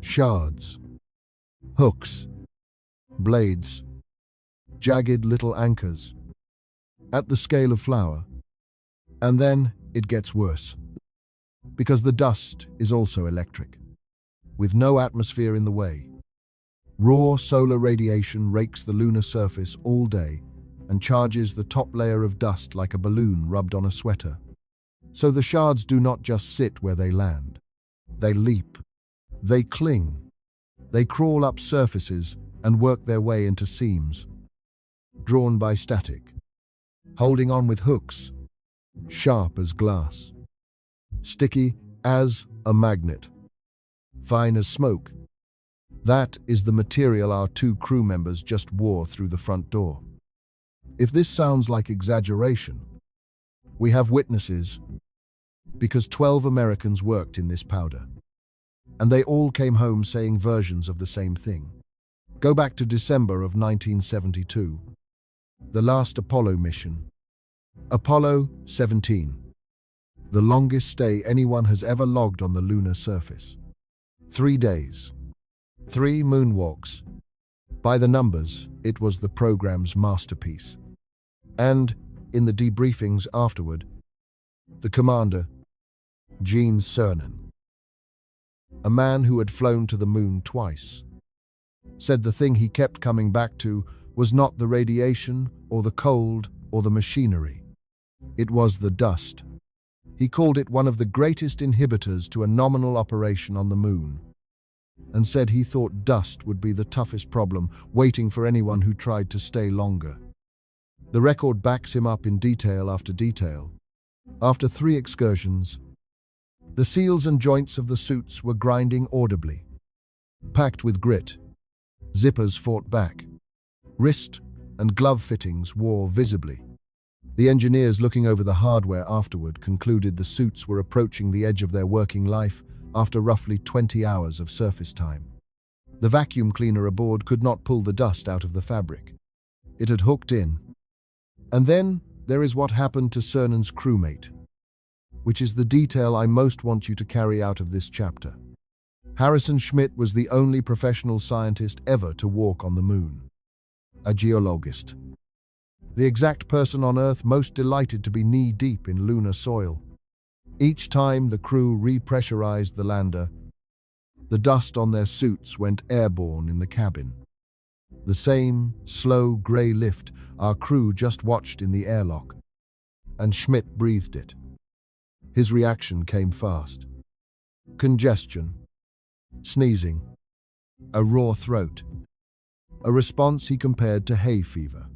shards, hooks, blades, jagged little anchors, at the scale of flour. And then it gets worse, because the dust is also electric, with no atmosphere in the way. Raw solar radiation rakes the lunar surface all day and charges the top layer of dust like a balloon rubbed on a sweater. So the shards do not just sit where they land. They leap. They cling. They crawl up surfaces and work their way into seams, drawn by static, holding on with hooks, sharp as glass, sticky as a magnet, fine as smoke. That is the material our 2 crew members just wore through the front door. If this sounds like exaggeration, we have witnesses, because 12 Americans worked in this powder, and they all came home saying versions of the same thing. Go back to December of 1972, the last Apollo mission. Apollo 17, the longest stay anyone has ever logged on the lunar surface. 3 days, 3 moonwalks. By the numbers, it was the program's masterpiece. And, in the debriefings afterward, the commander, Gene Cernan, a man who had flown to the moon twice, said the thing he kept coming back to was not the radiation or the cold or the machinery. It was the dust. He called it one of the greatest inhibitors to a nominal operation on the moon, and said he thought dust would be the toughest problem, waiting for anyone who tried to stay longer. The record backs him up in detail after detail. After 3 excursions, the seals and joints of the suits were grinding audibly. Packed with grit, zippers fought back. Wrist and glove fittings wore visibly. The engineers looking over the hardware afterward concluded the suits were approaching the edge of their working life after roughly 20 hours of surface time. The vacuum cleaner aboard could not pull the dust out of the fabric. It had hooked in. And then there is what happened to Cernan's crewmate, which is the detail I most want you to carry out of this chapter. Harrison Schmitt was the only professional scientist ever to walk on the moon, a geologist. The exact person on Earth most delighted to be knee-deep in lunar soil. Each time the crew repressurized the lander, the dust on their suits went airborne in the cabin. The same slow grey lift our crew just watched in the airlock, and Schmidt breathed it. His reaction came fast. Congestion, sneezing, a raw throat, a response he compared to hay fever.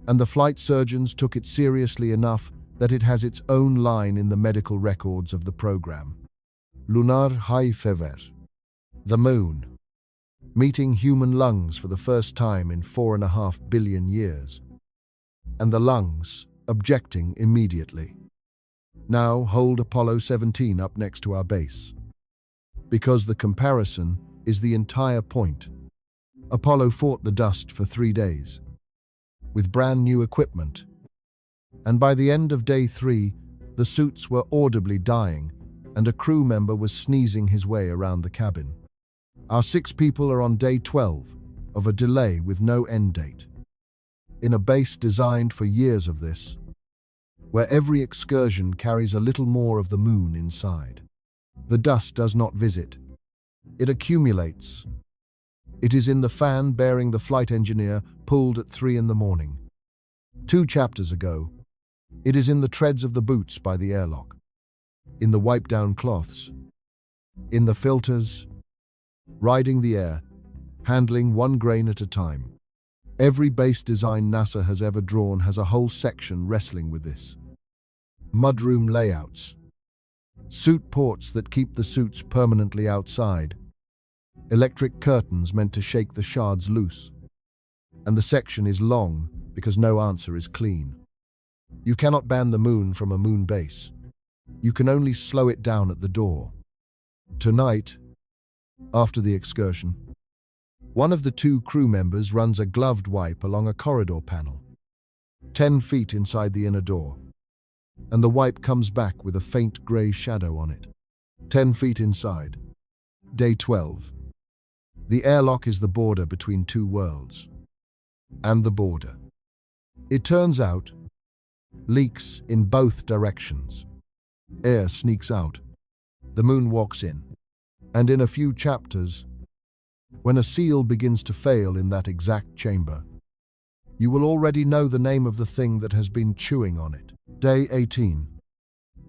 And the flight surgeons took it seriously enough that it has its own line in the medical records of the program. Lunar high fever. The moon. Meeting human lungs for the first time in 4.5 billion years. And the lungs objecting immediately. Now hold Apollo 17 up next to our base. Because the comparison is the entire point. Apollo fought the dust for 3 days. With brand new equipment. And by the end of day 3, the suits were audibly dying, and a crew member was sneezing his way around the cabin. Our 6 people are on day 12 of a delay with no end date. In a base designed for years of this, where every excursion carries a little more of the moon inside. The dust does not visit. It accumulates. It is in the fan bearing the flight engineer pulled at 3 in the morning. 2 chapters ago, it is in the treads of the boots by the airlock, in the wipe-down cloths, in the filters, riding the air, handling 1 grain at a time. Every base design NASA has ever drawn has a whole section wrestling with this. Mudroom layouts, suit ports that keep the suits permanently outside, electric curtains meant to shake the shards loose. And the section is long because no answer is clean. You cannot ban the moon from a moon base. You can only slow it down at the door. Tonight, after the excursion, one of the 2 crew members runs a gloved wipe along a corridor panel, 10 feet inside the inner door, and the wipe comes back with a faint grey shadow on it. 10 feet inside. Day 12. The airlock is the border between 2 worlds. And the border. It turns out, leaks in both directions. Air sneaks out. The moon walks in. And in a few chapters, when a seal begins to fail in that exact chamber, you will already know the name of the thing that has been chewing on it. Day 18.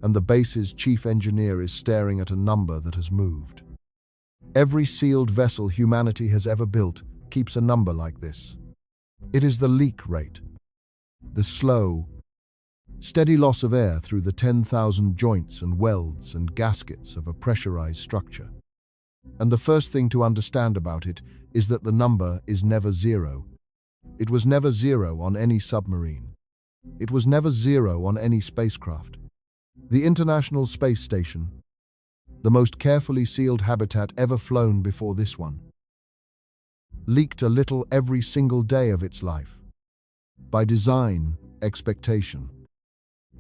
And the base's chief engineer is staring at a number that has moved. Every sealed vessel humanity has ever built keeps a number like this. It is the leak rate. The slow, steady loss of air through the 10,000 joints and welds and gaskets of a pressurized structure. And the first thing to understand about it is that the number is never 0. It was never 0 on any submarine. It was never 0 on any spacecraft. The International Space Station, the most carefully sealed habitat ever flown before this one, leaked a little every single day of its life. By design, expectation.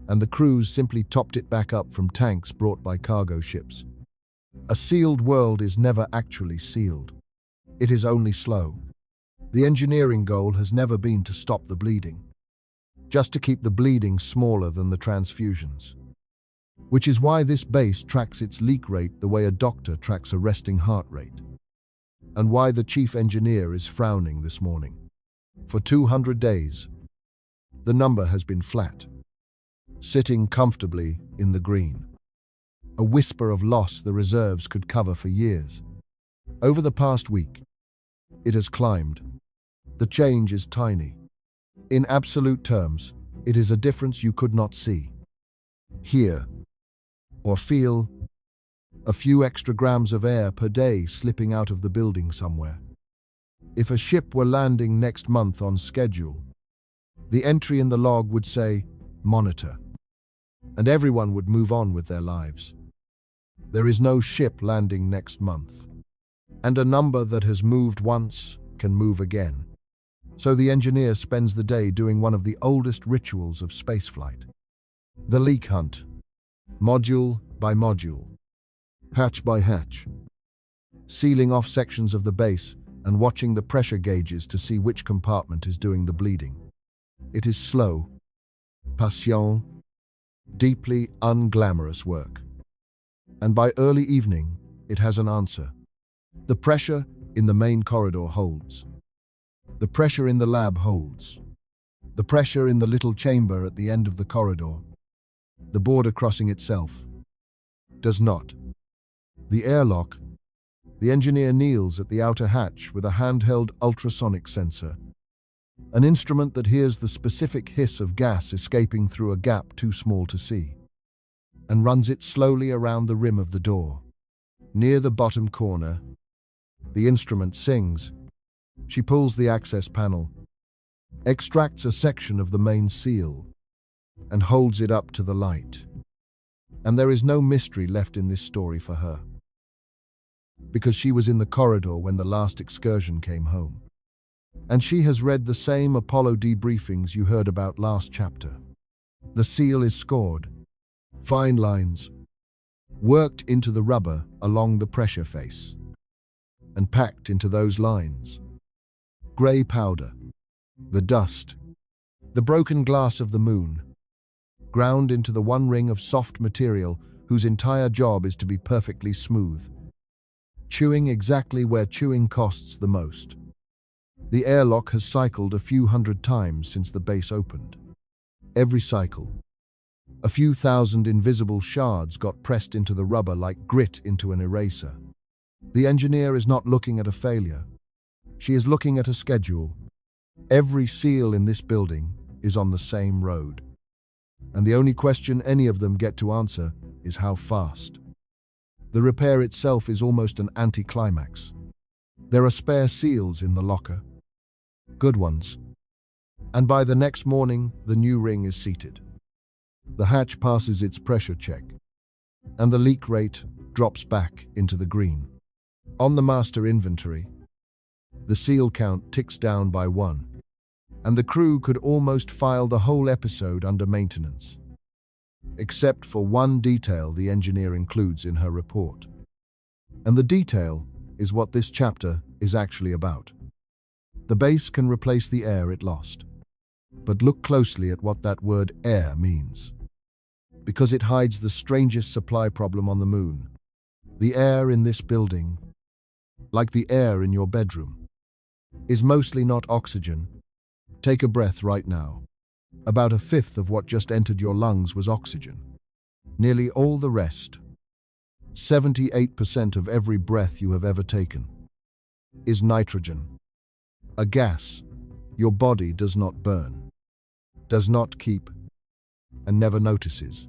And the crews simply topped it back up from tanks brought by cargo ships. A sealed world is never actually sealed. It is only slow. The engineering goal has never been to stop the bleeding, just to keep the bleeding smaller than the transfusions. Which is why this base tracks its leak rate the way a doctor tracks a resting heart rate. And why the chief engineer is frowning this morning. For 200 days, the number has been flat, sitting comfortably in the green. A whisper of loss the reserves could cover for years. Over the past week, it has climbed. The change is tiny. In absolute terms, it is a difference you could not see, hear, or feel. A few extra grams of air per day slipping out of the building somewhere. If a ship were landing next month on schedule, the entry in the log would say, "Monitor," and everyone would move on with their lives. There is no ship landing next month, and a number that has moved once can move again. So the engineer spends the day doing one of the oldest rituals of spaceflight. The leak hunt, module by module, hatch by hatch, sealing off sections of the base and watching the pressure gauges to see which compartment is doing the bleeding. It is slow, patient, deeply unglamorous work. And by early evening, it has an answer. The pressure in the main corridor holds. The pressure in the lab holds. The pressure in the little chamber at the end of the corridor, the border crossing itself, does not. The airlock. The engineer kneels at the outer hatch with a handheld ultrasonic sensor, an instrument that hears the specific hiss of gas escaping through a gap too small to see, and runs it slowly around the rim of the door. Near the bottom corner, the instrument sings. She pulls the access panel, extracts a section of the main seal, and holds it up to the light. And there is no mystery left in this story for her, because she was in the corridor when the last excursion came home. And she has read the same Apollo debriefings you heard about last chapter. The seal is scored, fine lines, worked into the rubber along the pressure face, and packed into those lines. Grey powder, the dust, the broken glass of the moon, ground into the one ring of soft material whose entire job is to be perfectly smooth, chewing exactly where chewing costs the most. The airlock has cycled a few hundred times since the base opened. Every cycle, a few thousand invisible shards got pressed into the rubber like grit into an eraser. The engineer is not looking at a failure. She is looking at a schedule. Every seal in this building is on the same road. And the only question any of them get to answer is how fast. The repair itself is almost an anticlimax. There are spare seals in the locker, good ones, and by the next morning the new ring is seated. The hatch passes its pressure check, and the leak rate drops back into the green. On the master inventory, the seal count ticks down by 1, and the crew could almost file the whole episode under maintenance, except for one detail the engineer includes in her report. And the detail is what this chapter is actually about. The base can replace the air it lost. But look closely at what that word air means, because it hides the strangest supply problem on the moon. The air in this building, like the air in your bedroom, is mostly not oxygen. Take a breath right now. About a fifth of what just entered your lungs was oxygen. Nearly all the rest, 78% of every breath you have ever taken, is nitrogen, a gas your body does not burn, does not keep, and never notices.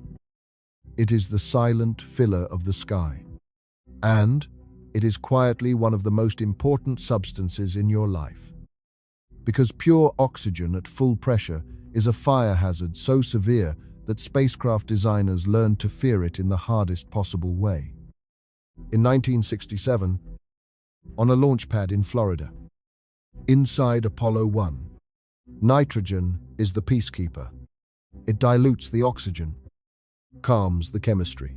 It is the silent filler of the sky, and it is quietly one of the most important substances in your life. Because pure oxygen at full pressure is a fire hazard so severe that spacecraft designers learned to fear it in the hardest possible way. In 1967, on a launch pad in Florida, inside Apollo 1, nitrogen is the peacekeeper. It dilutes the oxygen, calms the chemistry,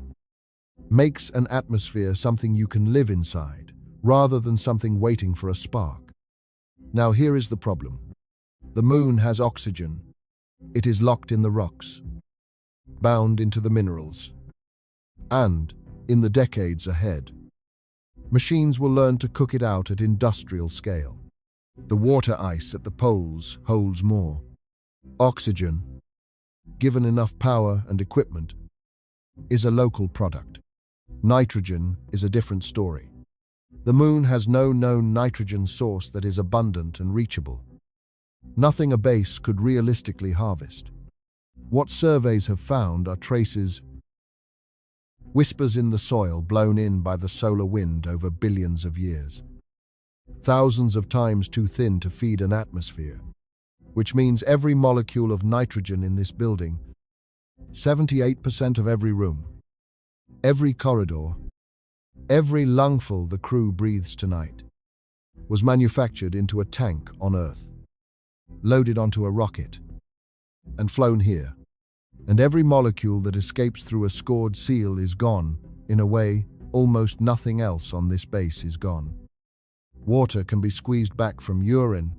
makes an atmosphere something you can live inside, rather than something waiting for a spark. Now here is the problem. The moon has oxygen. It is locked in the rocks, bound into the minerals. And, in the decades ahead, machines will learn to cook it out at industrial scale. The water ice at the poles holds more. Oxygen, given enough power and equipment, is a local product. Nitrogen is a different story. The moon has no known nitrogen source that is abundant and reachable. Nothing a base could realistically harvest. What surveys have found are traces, whispers in the soil blown in by the solar wind over billions of years. Thousands of times too thin to feed an atmosphere, which means every molecule of nitrogen in this building, 78% of every room, every corridor, every lungful the crew breathes tonight, was manufactured into a tank on Earth, loaded onto a rocket, and flown here. And every molecule that escapes through a scored seal is gone, in a way almost nothing else on this base is gone. Water can be squeezed back from urine.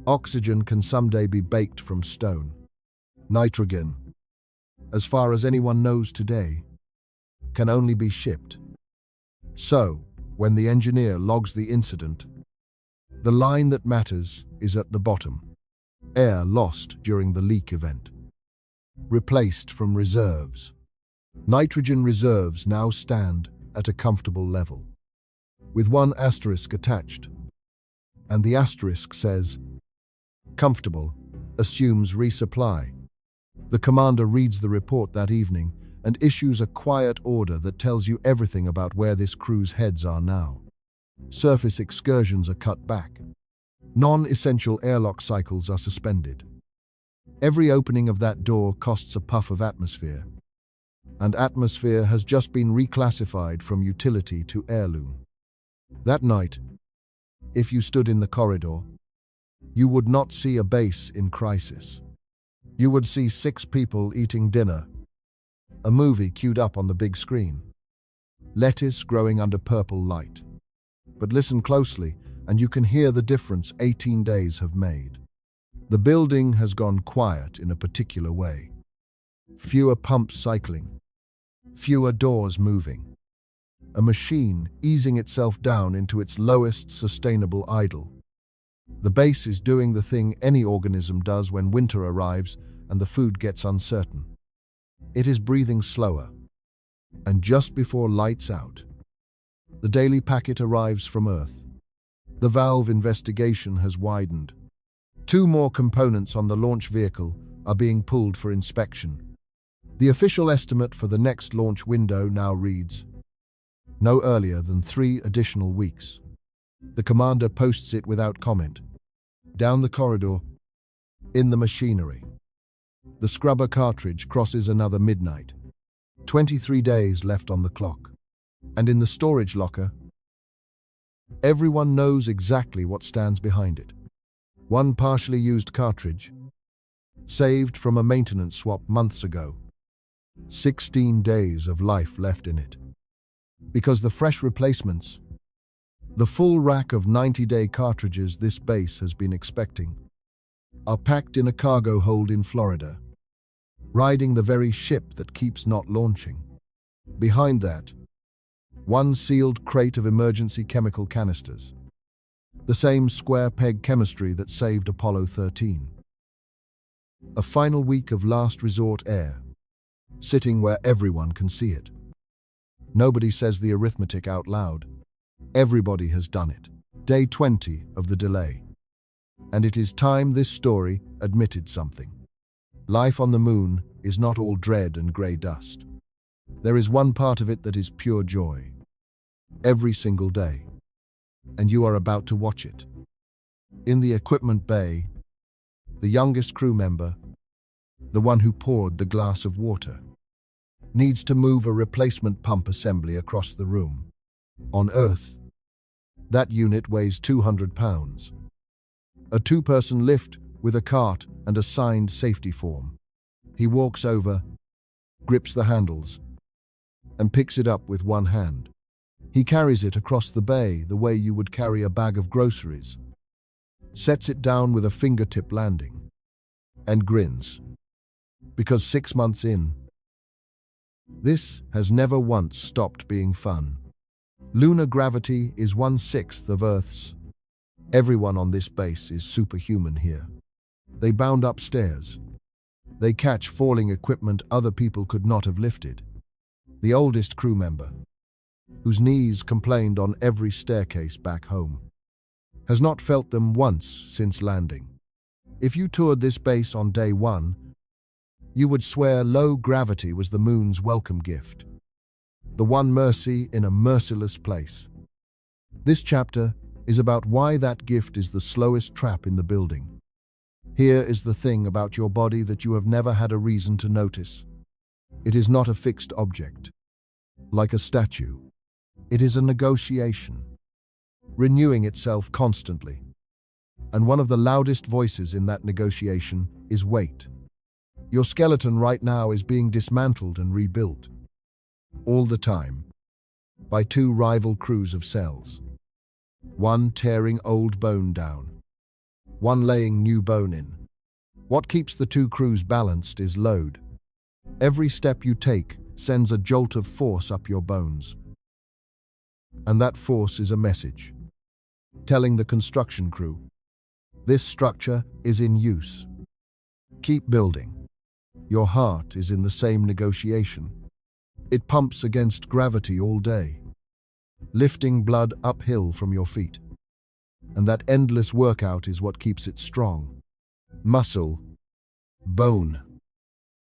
Oxygen can someday be baked from stone. Nitrogen, as far as anyone knows today, can only be shipped. So, when the engineer logs the incident, the line that matters is at the bottom. Air lost during the leak event. Replaced from reserves. Nitrogen reserves now stand at a comfortable level, with one asterisk attached. And the asterisk says, comfortable, assumes resupply. The commander reads the report that evening and issues a quiet order that tells you everything about where this crew's heads are now. Surface excursions are cut back. Non-essential airlock cycles are suspended. Every opening of that door costs a puff of atmosphere, and atmosphere has just been reclassified from utility to heirloom. That night, if you stood in the corridor, you would not see a base in crisis. You would see 6 people eating dinner, a movie queued up on the big screen, lettuce growing under purple light. But listen closely, and you can hear the difference 18 days have made. The building has gone quiet in a particular way. Fewer pumps cycling, fewer doors moving. A machine easing itself down into its lowest sustainable idle. The base is doing the thing any organism does when winter arrives and the food gets uncertain. It is breathing slower. And just before lights out, the daily packet arrives from Earth. The valve investigation has widened. 2 more components on the launch vehicle are being pulled for inspection. The official estimate for the next launch window now reads, no earlier than 3 additional weeks. The commander posts it without comment. Down the corridor, in the machinery. The scrubber cartridge crosses another midnight. 23 days left on the clock. And in the storage locker, everyone knows exactly what stands behind it. 1 partially used cartridge, saved from a maintenance swap months ago. 16 days of life left in it. Because the fresh replacements, the full rack of 90-day cartridges this base has been expecting, are packed in a cargo hold in Florida, riding the very ship that keeps not launching. Behind that, 1 sealed crate of emergency chemical canisters, the same square peg chemistry that saved Apollo 13. A final week of last resort air, sitting where everyone can see it. Nobody says the arithmetic out loud. Everybody has done it. Day 20 of the delay. And it is time this story admitted something. Life on the moon is not all dread and grey dust. There is one part of it that is pure joy. Every single day. And you are about to watch it. In the equipment bay, the youngest crew member, the one who poured the glass of water, needs to move a replacement pump assembly across the room. On Earth, that unit weighs 200 pounds. A 2-person lift with a cart and a signed safety form. He walks over, grips the handles, and picks it up with 1 hand. He carries it across the bay the way you would carry a bag of groceries, sets it down with a fingertip landing, and grins. Because 6 months in, this has never once stopped being fun. Lunar gravity is 1/6 of Earth's. Everyone on this base is superhuman here. They bound upstairs. They catch falling equipment other people could not have lifted. The oldest crew member, whose knees complained on every staircase back home, has not felt them once since landing. If you toured this base on day 1, you would swear low gravity was the moon's welcome gift. The one mercy in a merciless place. This chapter is about why that gift is the slowest trap in the building. Here is the thing about your body that you have never had a reason to notice. It is not a fixed object, like a statue. It is a negotiation, renewing itself constantly. And one of the loudest voices in that negotiation is weight. Your skeleton right now is being dismantled and rebuilt, all the time, by 2 rival crews of cells. One tearing old bone down, one laying new bone in. What keeps the 2 crews balanced is load. Every step you take sends a jolt of force up your bones. And that force is a message, telling the construction crew, this structure is in use. Keep building. Your heart is in the same negotiation. It pumps against gravity all day, lifting blood uphill from your feet. And that endless workout is what keeps it strong. Muscle, bone,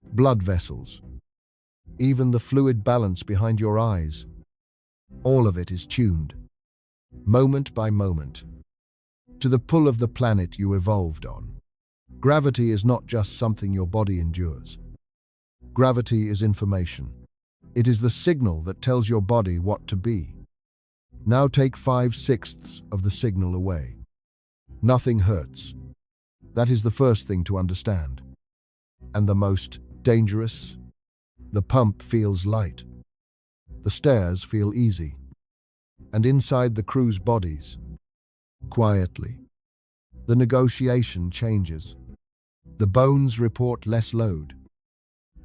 blood vessels, even the fluid balance behind your eyes. All of it is tuned, moment by moment, to the pull of the planet you evolved on. Gravity is not just something your body endures. Gravity is information. It is the signal that tells your body what to be. Now take 5/6 of the signal away. Nothing hurts. That is the first thing to understand. And the most dangerous? The pump feels light. The stairs feel easy. And inside the crew's bodies, quietly, the negotiation changes. The bones report less load,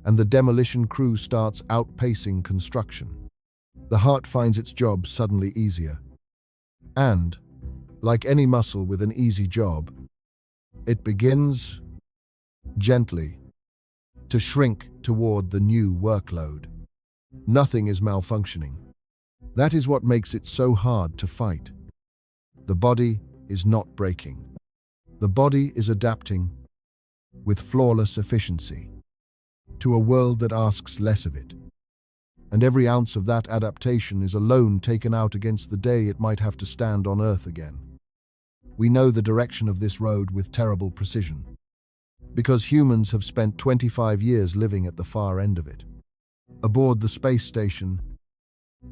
and the demolition crew starts outpacing construction. The heart finds its job suddenly easier. And, like any muscle with an easy job, it begins, gently, to shrink toward the new workload. Nothing is malfunctioning. That is what makes it so hard to fight. The body is not breaking. The body is adapting, with flawless efficiency, to a world that asks less of it. And every ounce of that adaptation is a loan taken out against the day it might have to stand on Earth again. We know the direction of this road with terrible precision, because humans have spent 25 years living at the far end of it, aboard the space station,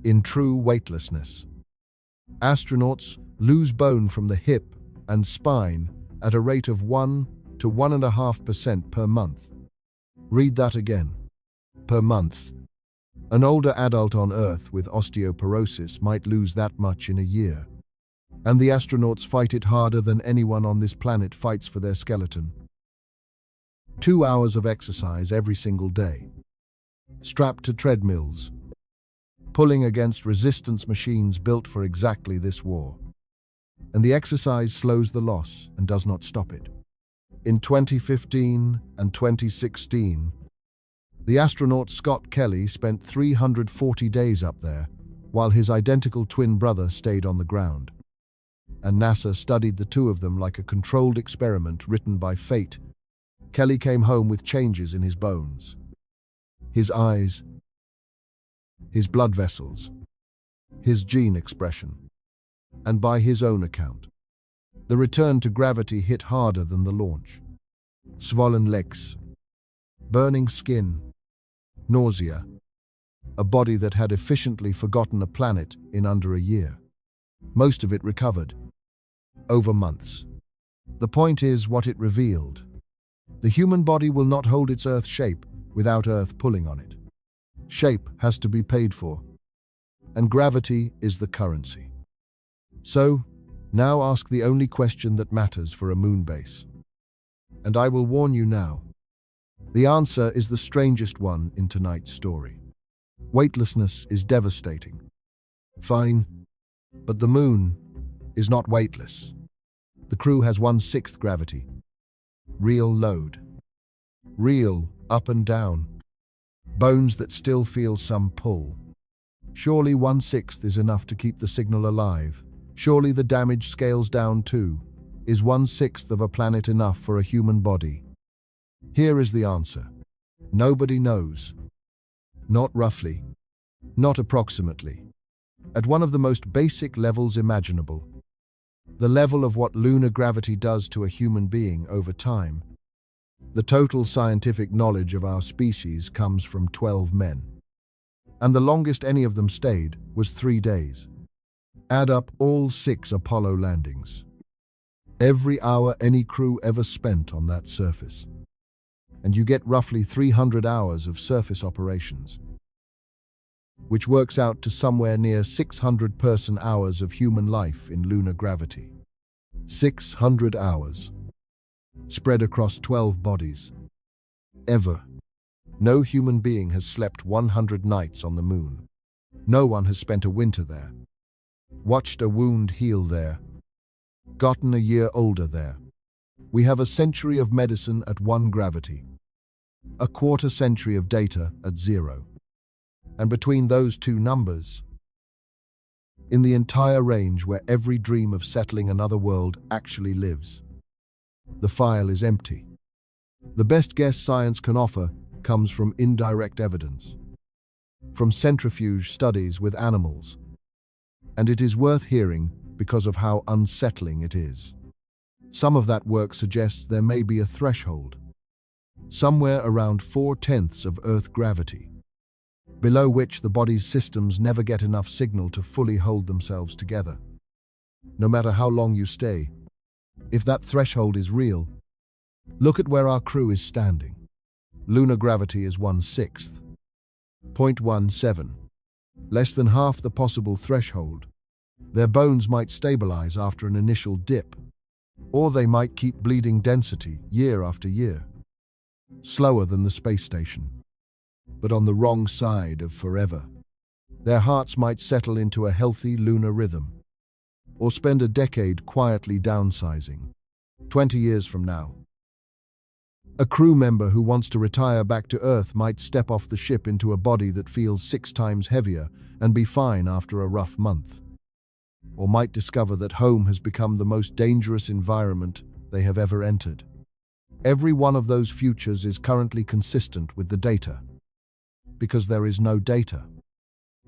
in true weightlessness. Astronauts lose bone from the hip and spine at a rate of 1 to 1.5% per month. Read that again. Per month. An older adult on Earth with osteoporosis might lose that much in a year. And the astronauts fight it harder than anyone on this planet fights for their skeleton. 2 hours of exercise every single day, strapped to treadmills, pulling against resistance machines built for exactly this war. And the exercise slows the loss and does not stop it. In 2015 and 2016, the astronaut Scott Kelly spent 340 days up there, while his identical twin brother stayed on the ground. And NASA studied the two of them like a controlled experiment written by fate. Kelly came home with changes in his bones, his eyes, his blood vessels, his gene expression. And by his own account, the return to gravity hit harder than the launch. Swollen legs, burning skin, nausea, a body that had efficiently forgotten a planet in under a year. Most of it recovered, over months. The point is what it revealed. The human body will not hold its Earth shape without Earth pulling on it. Shape has to be paid for, and gravity is the currency. So, now ask the only question that matters for a moon base. And I will warn you now. The answer is the strangest one in tonight's story. Weightlessness is devastating. Fine, but the moon is not weightless. The crew has 1/6 gravity. Real load. Real up and down. Bones that still feel some pull. Surely 1/6 is enough to keep the signal alive. Surely the damage scales down too. Is 1/6 of a planet enough for a human body? Here is the answer. Nobody knows. Not roughly. Not approximately. At one of the most basic levels imaginable. The level of what lunar gravity does to a human being over time. The total scientific knowledge of our species comes from 12 men. And the longest any of them stayed was 3 days. Add up all 6 Apollo landings. Every hour any crew ever spent on that surface. And you get roughly 300 hours of surface operations, which works out to somewhere near 600 person-hours of human life in lunar gravity. 600 hours, spread across 12 bodies. Ever. No human being has slept 100 nights on the moon. No one has spent a winter there, watched a wound heal there, gotten a year older there. We have a century of medicine at 1 gravity, a quarter century of data at 0. And between those two numbers, in the entire range where every dream of settling another world actually lives, the file is empty. The best guess science can offer comes from indirect evidence, from centrifuge studies with animals, and it is worth hearing because of how unsettling it is. Some of that work suggests there may be a threshold, somewhere around 4/10 of Earth gravity, below which the body's systems never get enough signal to fully hold themselves together. No matter how long you stay, if that threshold is real, look at where our crew is standing. Lunar gravity is 1/6, 0.17, less than half the possible threshold. Their bones might stabilize after an initial dip, or they might keep bleeding density year after year, slower than the space station, but on the wrong side of forever. Their hearts might settle into a healthy lunar rhythm, or spend a decade quietly downsizing. 20 years from now, a crew member who wants to retire back to Earth might step off the ship into a body that feels 6 times heavier and be fine after a rough month. Or might discover that home has become the most dangerous environment they have ever entered. Every one of those futures is currently consistent with the data, because there is no data.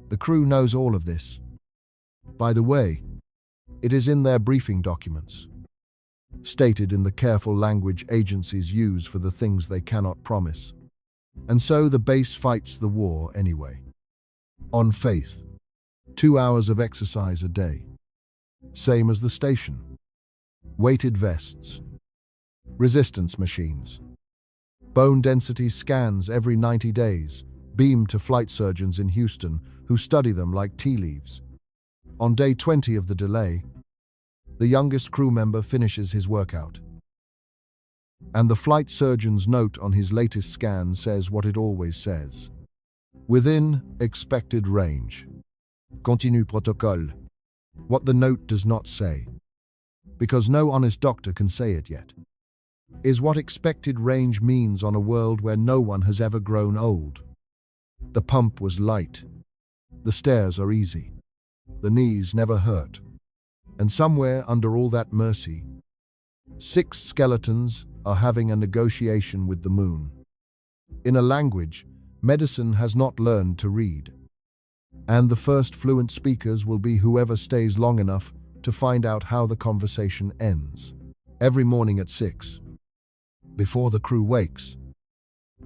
The crew knows all of this. By the way, it is in their briefing documents, stated in the careful language agencies use for the things they cannot promise. And so the base fights the war anyway. On faith. 2 hours of exercise a day. Same as the station. Weighted vests. Resistance machines. Bone density scans every 90 days, beamed to flight surgeons in Houston who study them like tea leaves. On day 20 of the delay, the youngest crew member finishes his workout. And the flight surgeon's note on his latest scan says what it always says. Within expected range. Continue protocole. What the note does not say, because no honest doctor can say it yet, is what expected range means on a world where no one has ever grown old. The pump was light. The stairs are easy. The knees never hurt. And somewhere under all that mercy, 6 skeletons are having a negotiation with the moon. In a language medicine has not learned to read. And the first fluent speakers will be whoever stays long enough to find out how the conversation ends. Every morning at 6, before the crew wakes,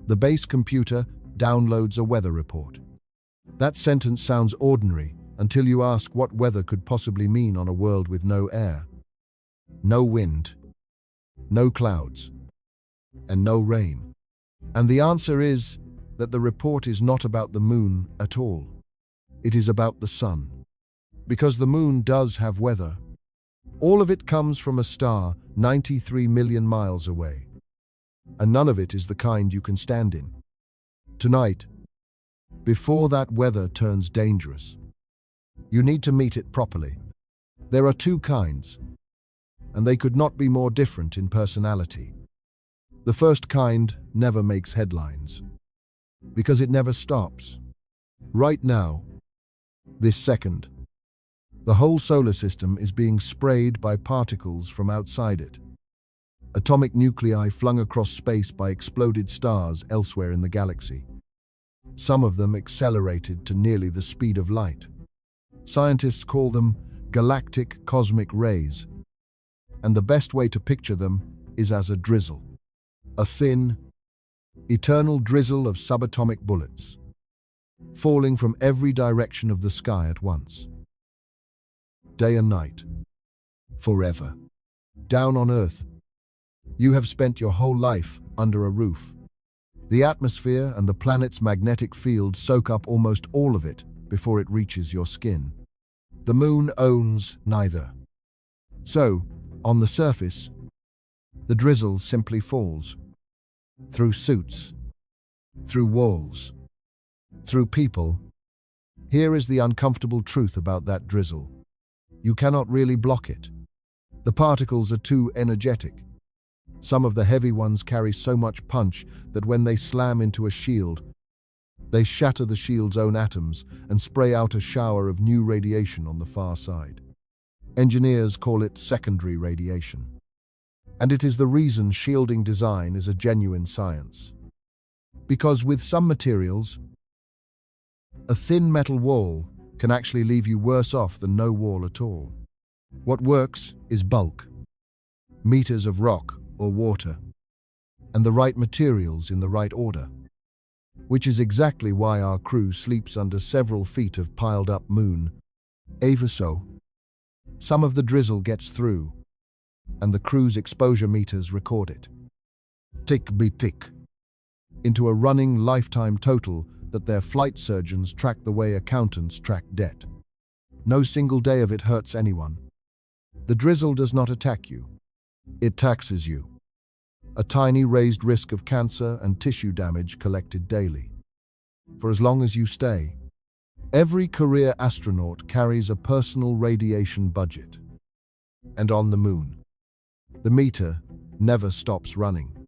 the base computer downloads a weather report. That sentence sounds ordinary until you ask what weather could possibly mean on a world with no air, no wind, no clouds, and no rain. And the answer is that the report is not about the moon at all. It is about the sun. Because the moon does have weather. All of it comes from a star 93 million miles away. And none of it is the kind you can stand in. Tonight, before that weather turns dangerous, you need to meet it properly. There are 2 kinds, and they could not be more different in personality. The first kind never makes headlines, because it never stops. Right now, this second, the whole solar system is being sprayed by particles from outside it. Atomic nuclei flung across space by exploded stars elsewhere in the galaxy. Some of them accelerated to nearly the speed of light. Scientists call them galactic cosmic rays, and the best way to picture them is as a drizzle. A thin, eternal drizzle of subatomic bullets, falling from every direction of the sky at once. Day and night. Forever. Down on Earth, you have spent your whole life under a roof. The atmosphere and the planet's magnetic field soak up almost all of it before it reaches your skin. The moon owns neither. So, on the surface, the drizzle simply falls. Through suits, through walls, through people. Here is the uncomfortable truth about that drizzle. You cannot really block it. The particles are too energetic. Some of the heavy ones carry so much punch that when they slam into a shield, they shatter the shield's own atoms and spray out a shower of new radiation on the far side. Engineers call it secondary radiation. And it is the reason shielding design is a genuine science. Because with some materials, a thin metal wall can actually leave you worse off than no wall at all. What works is bulk, meters of rock or water, and the right materials in the right order, which is exactly why our crew sleeps under several feet of piled-up moon. Even so, some of the drizzle gets through, and the crew's exposure meters record it, tick by tick, into a running lifetime total that their flight surgeons track the way accountants track debt. No single day of it hurts anyone. The drizzle does not attack you. It taxes you. A tiny raised risk of cancer and tissue damage collected daily. For as long as you stay, every career astronaut carries a personal radiation budget. And on the moon, the meter never stops running.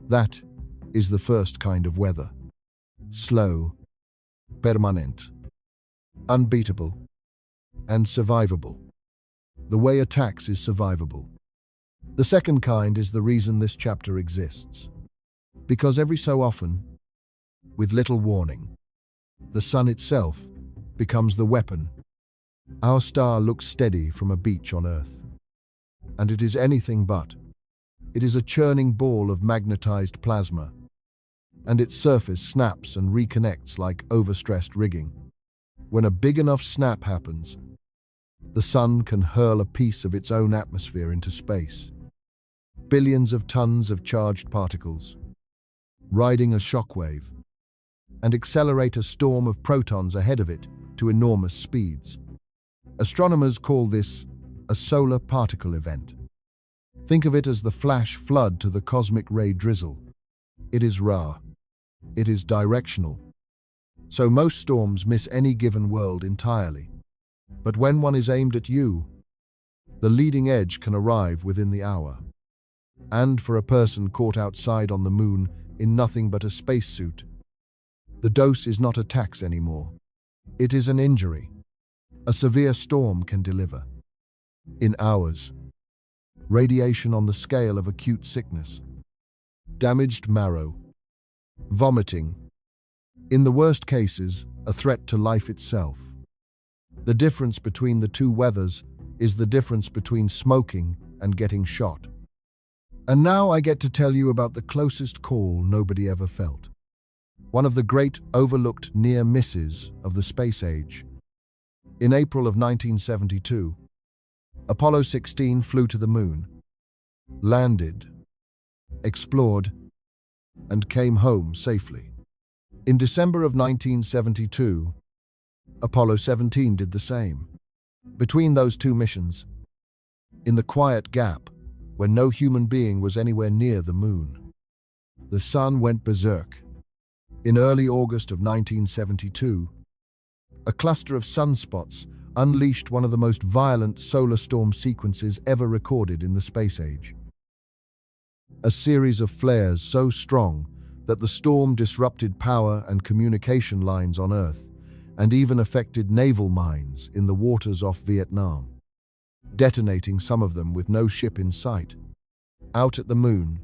That is the first kind of weather. Slow, permanent, unbeatable, and survivable. The way attacks is survivable. The second kind is the reason this chapter exists. Because every so often, with little warning, the sun itself becomes the weapon. Our star looks steady from a beach on Earth. And it is anything but. It is a churning ball of magnetized plasma, and its surface snaps and reconnects like overstressed rigging. When a big enough snap happens, the sun can hurl a piece of its own atmosphere into space. Billions of tons of charged particles, riding a shockwave, and accelerate a storm of protons ahead of it to enormous speeds. Astronomers call this a solar particle event. Think of it as the flash flood to the cosmic ray drizzle. It is rare. It is directional. So most storms miss any given world entirely. But when one is aimed at you, the leading edge can arrive within the hour. And for a person caught outside on the moon in nothing but a spacesuit, the dose is not a tax anymore. It is an injury. A severe storm can deliver. In hours, radiation on the scale of acute sickness, damaged marrow, vomiting, in the worst cases, a threat to life itself. The difference between the two weathers is the difference between smoking and getting shot. And now I get to tell you about the closest call nobody ever felt. One of the great overlooked near misses of the space age. In April of 1972, Apollo 16 flew to the moon, landed, explored, and came home safely. In December of 1972, Apollo 17 did the same. Between those two missions, in the quiet gap when no human being was anywhere near the moon, the sun went berserk. In early August of 1972, a cluster of sunspots unleashed one of the most violent solar storm sequences ever recorded in the space age. A series of flares so strong that the storm disrupted power and communication lines on Earth and even affected naval mines in the waters off Vietnam, detonating some of them with no ship in sight. Out at the moon,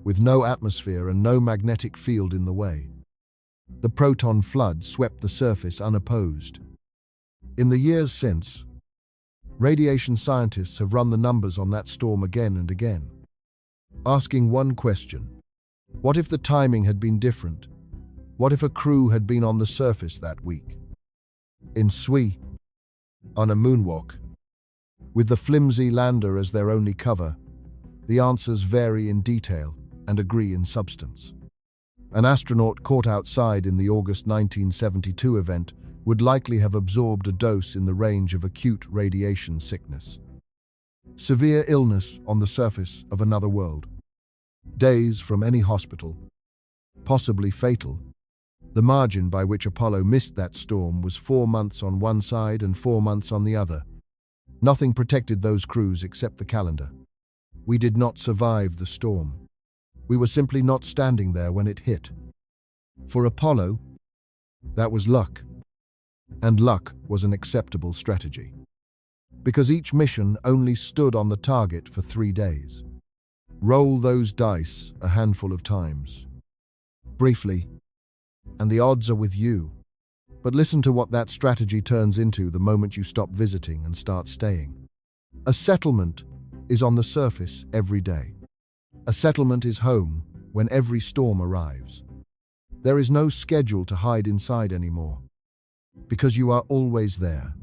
with no atmosphere and no magnetic field in the way, the proton flood swept the surface unopposed. In the years since, radiation scientists have run the numbers on that storm again and again, asking one question: what if the timing had been different? What if a crew had been on the surface that week? In Sui, on a moonwalk, with the flimsy lander as their only cover, the answers vary in detail and agree in substance. An astronaut caught outside in the August 1972 event would likely have absorbed a dose in the range of acute radiation sickness. Severe illness on the surface of another world. Days from any hospital. possibly fatal. The margin by which Apollo missed that storm was 4 months on one side and 4 months on the other. Nothing protected those crews except the calendar. We did not survive the storm. We were simply not standing there when it hit. For Apollo, that was luck. And luck was an acceptable strategy. Because each mission only stood on the target for 3 days. Roll those dice a handful of times. Briefly, and the odds are with you. But listen to what that strategy turns into the moment you stop visiting and start staying. A settlement is on the surface every day. A settlement is home when every storm arrives. There is no schedule to hide inside anymore, because you are always there.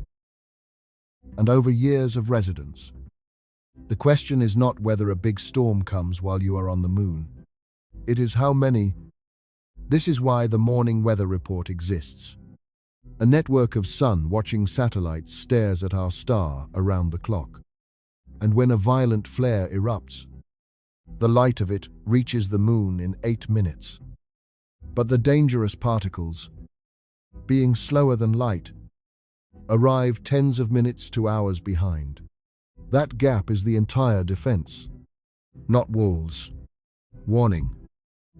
And over years of residence, the question is not whether a big storm comes while you are on the moon. It is how many. This is why the morning weather report exists. A network of sun-watching satellites stares at our star around the clock. And when a violent flare erupts, the light of it reaches the moon in 8 minutes. But the dangerous particles, being slower than light, arrive tens of minutes to hours behind. That gap is the entire defense, not walls. Warning: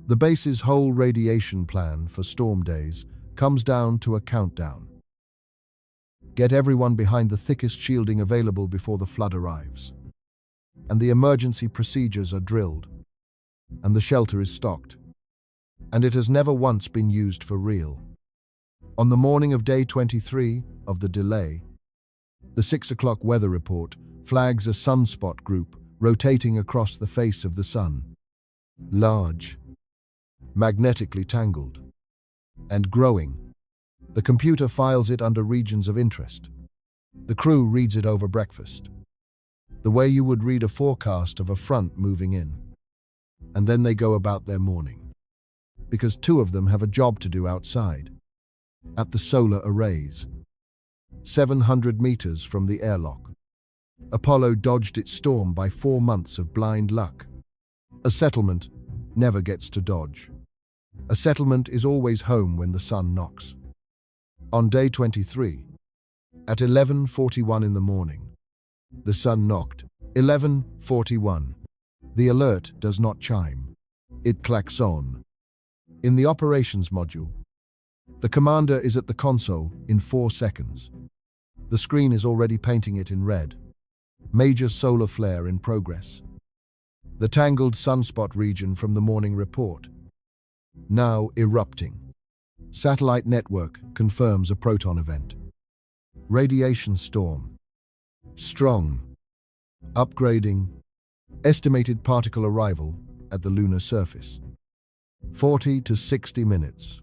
the base's whole radiation plan for storm days comes down to a countdown. Get everyone behind the thickest shielding available before the flood arrives. And the emergency procedures are drilled. And the shelter is stocked. And it has never once been used for real. On the morning of day 23 of the delay, the 6 o'clock weather report flags a sunspot group rotating across the face of the sun. Large, magnetically tangled, and growing. The computer files it under regions of interest. The crew reads it over breakfast, the way you would read a forecast of a front moving in. And then they go about their morning, because 2 of them have a job to do outside, at the solar arrays, 700 meters from the airlock. Apollo dodged its storm by 4 months of blind luck. A settlement never gets to dodge. A settlement is always home when the sun knocks. On day 23, at 11:41 in the morning, the sun knocked. 11:41. The alert does not chime. It clacks on. In the operations module, the commander is at the console in 4 seconds. The screen is already painting it in red. Major solar flare in progress. The tangled sunspot region from the morning report, now erupting. Satellite network confirms a proton event. Radiation storm. Strong. Upgrading. Estimated particle arrival at the lunar surface. 40 to 60 minutes.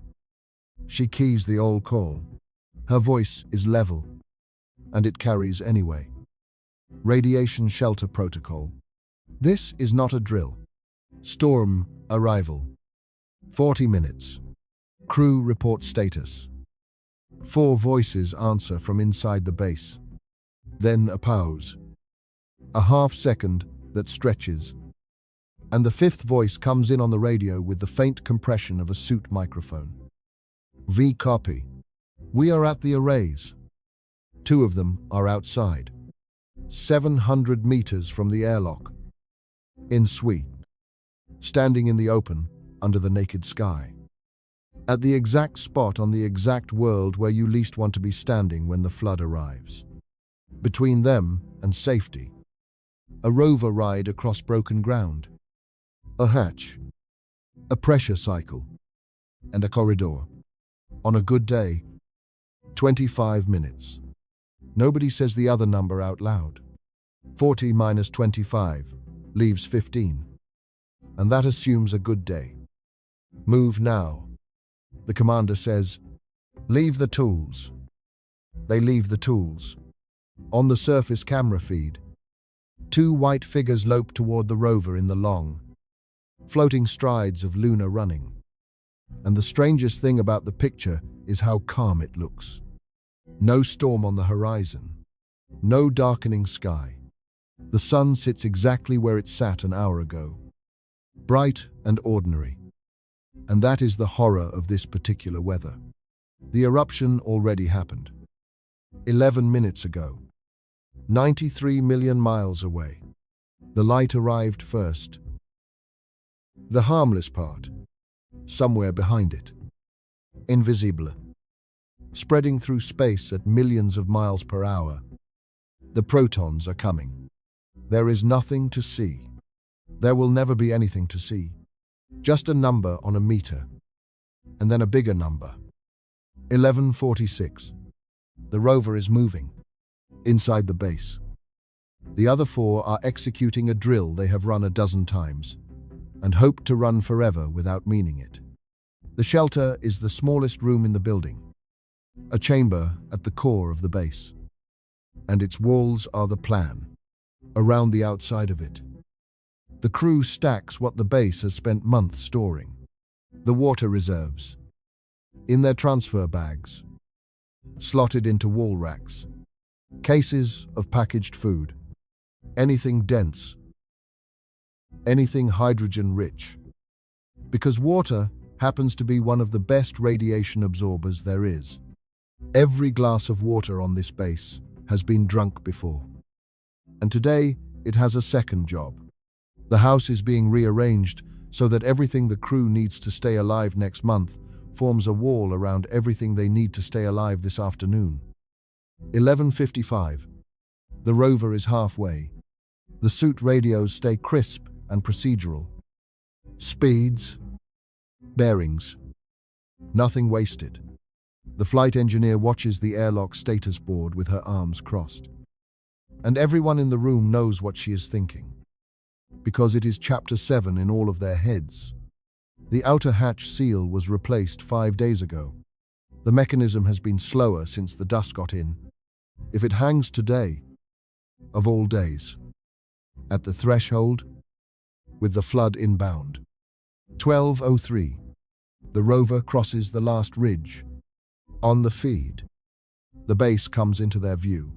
She keys the all call. Her voice is level, and it carries anyway. Radiation shelter protocol. This is not a drill. Storm arrival. 40 minutes. Crew report status. 4 voices answer from inside the base. Then a pause. A half-second that stretches. And the 5th voice comes in on the radio with the faint compression of a suit microphone. V copy. We are at the arrays. 2 of them are outside. 700 meters from the airlock. In suite. Standing in the open, under the naked sky. At the exact spot on the exact world where you least want to be standing when the flood arrives. Between them and safety. A rover ride across broken ground. A hatch. A pressure cycle. And a corridor. On a good day, 25 minutes. Nobody says the other number out loud. 40 minus 25 leaves 15. And that assumes a good day. Move now. The commander says, leave the tools. They leave the tools. On the surface camera feed, 2 white figures lope toward the rover in the long, floating strides of lunar running. And the strangest thing about the picture is how calm it looks. No storm on the horizon. No darkening sky. The sun sits exactly where it sat an hour ago. Bright and ordinary. And that is the horror of this particular weather. The eruption already happened. 11 minutes ago. 93 million miles away. The light arrived first. The harmless part, somewhere behind it. Invisible. Spreading through space at millions of miles per hour. The protons are coming. There is nothing to see. There will never be anything to see. Just a number on a meter. And then a bigger number. 11:46. The rover is moving. Inside the base. The other four are executing a drill they have run a dozen times, and hope to run forever without meaning it. The shelter is the smallest room in the building. A chamber at the core of the base. And its walls are the plan. Around the outside of it. The crew stacks what the base has spent months storing. The water reserves. In their transfer bags. Slotted into wall racks. Cases of packaged food. Anything dense. Anything hydrogen-rich. Because water happens to be one of the best radiation absorbers there is. Every glass of water on this base has been drunk before. And today, it has a second job. The house is being rearranged so that everything the crew needs to stay alive next month forms a wall around everything they need to stay alive this afternoon. 11:55. The rover is halfway. The suit radios stay crisp and procedural. Speeds. Bearings. Nothing wasted. The flight engineer watches the airlock status board with her arms crossed. And everyone in the room knows what she is thinking. Because it is Chapter 7 in all of their heads. The outer hatch seal was replaced 5 days ago. The mechanism has been slower since the dust got in. If it hangs today, of all days, at the threshold, with the flood inbound. 12:03. The rover crosses the last ridge. On the feed. The base comes into their view.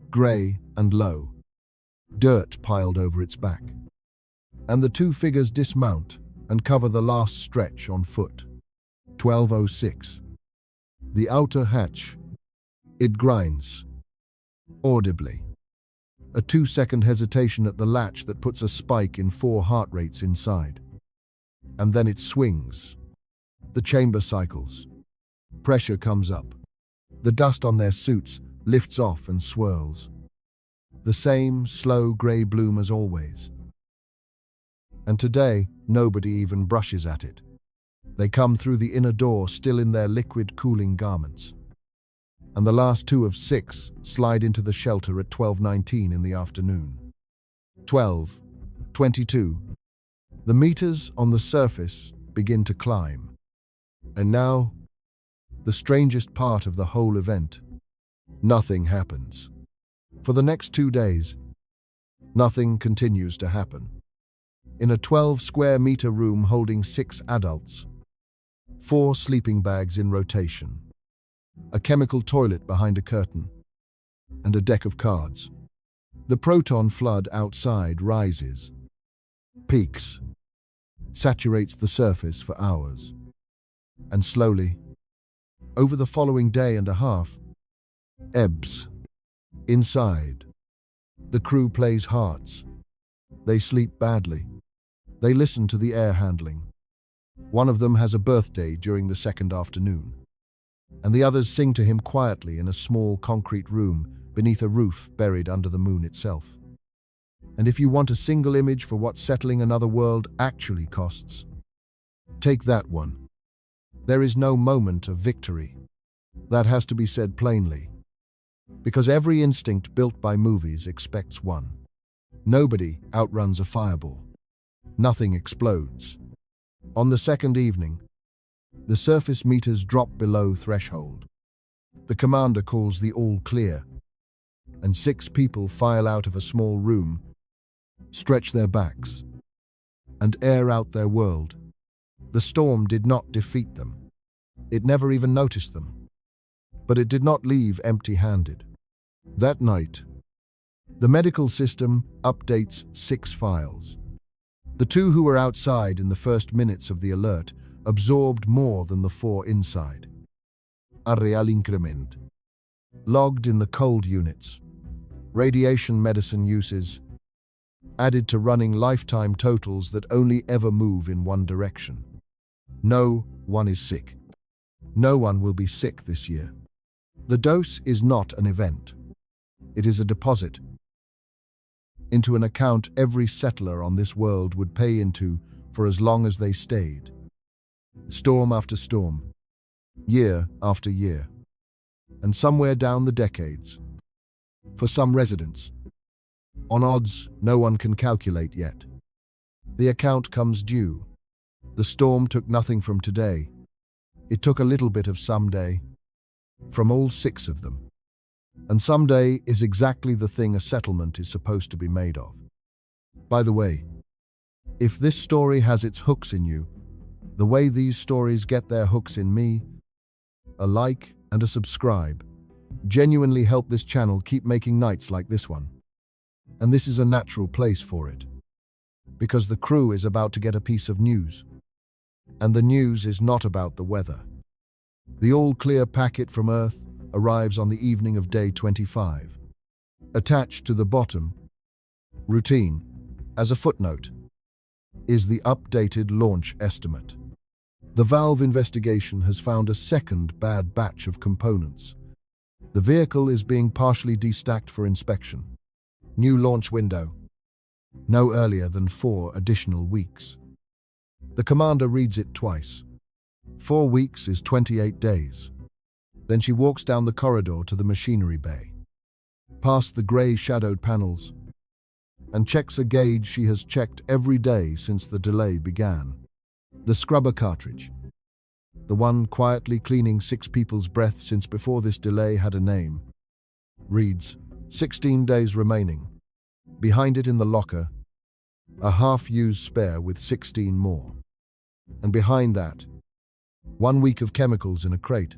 Grey and low. Dirt piled over its back. And the two figures dismount and cover the last stretch on foot. 12:06. The outer hatch. It grinds. Audibly. A 2-second hesitation at the latch that puts a spike in 4 heart rates inside. And then it swings. The chamber cycles. Pressure comes up. The dust on their suits lifts off and swirls. The same slow grey bloom as always. And today, nobody even brushes at it. They come through the inner door still in their liquid cooling garments. And the last 2 of 6 slide into the shelter at 12:19 in the afternoon. 12:22. The meters on the surface begin to climb. And now, the strangest part of the whole event. Nothing happens. For the next 2 days, nothing continues to happen. In a 12-square-meter room holding 6 adults, 4 sleeping bags in rotation, a chemical toilet behind a curtain, and a deck of cards. The proton flood outside rises, peaks, saturates the surface for hours, and slowly, over the following day and a half, ebbs. Inside, the crew plays hearts. They sleep badly. They listen to the air handling. One of them has a birthday during the second afternoon, and the others sing to him quietly in a small concrete room beneath a roof buried under the moon itself. And if you want a single image for what settling another world actually costs, take that one. There is no moment of victory. That has to be said plainly. Because every instinct built by movies expects one. Nobody outruns a fireball. Nothing explodes. On the second evening, the surface meters drop below threshold. The commander calls the all clear, and 6 people file out of a small room, stretch their backs, and air out their world. The storm did not defeat them. It never even noticed them. But it did not leave empty-handed. That night, the medical system updates 6 files. The 2 who were outside in the first minutes of the alert absorbed more than the 4 inside. A real increment. Logged in the cold units. Radiation medicine uses, added to running lifetime totals that only ever move in one direction. No one is sick. No one will be sick this year. The dose is not an event. It is a deposit into an account every settler on this world would pay into for as long as they stayed. Storm after storm, year after year, and somewhere down the decades. For some residents, on odds no one can calculate yet, the account comes due. The storm took nothing from today. It took a little bit of someday, from all 6 of them. And someday is exactly the thing a settlement is supposed to be made of. By the way, if this story has its hooks in you, the way these stories get their hooks in me, a like and a subscribe genuinely help this channel keep making nights like this one. And this is a natural place for it, because the crew is about to get a piece of news. And the news is not about the weather. The all-clear packet from Earth arrives on the evening of day 25. Attached to the bottom, routine, as a footnote, is the updated launch estimate. The valve investigation has found a second bad batch of components. The vehicle is being partially destacked for inspection. New launch window, no earlier than 4 additional weeks. The commander reads it twice. 4 weeks is 28 days. Then she walks down the corridor to the machinery bay, past the grey-shadowed panels, and checks a gauge she has checked every day since the delay began. The scrubber cartridge, the one quietly cleaning 6 people's breath since before this delay had a name, reads 16 days remaining. Behind it in the locker, a half-used spare with 16 more. And behind that, 1 week of chemicals in a crate.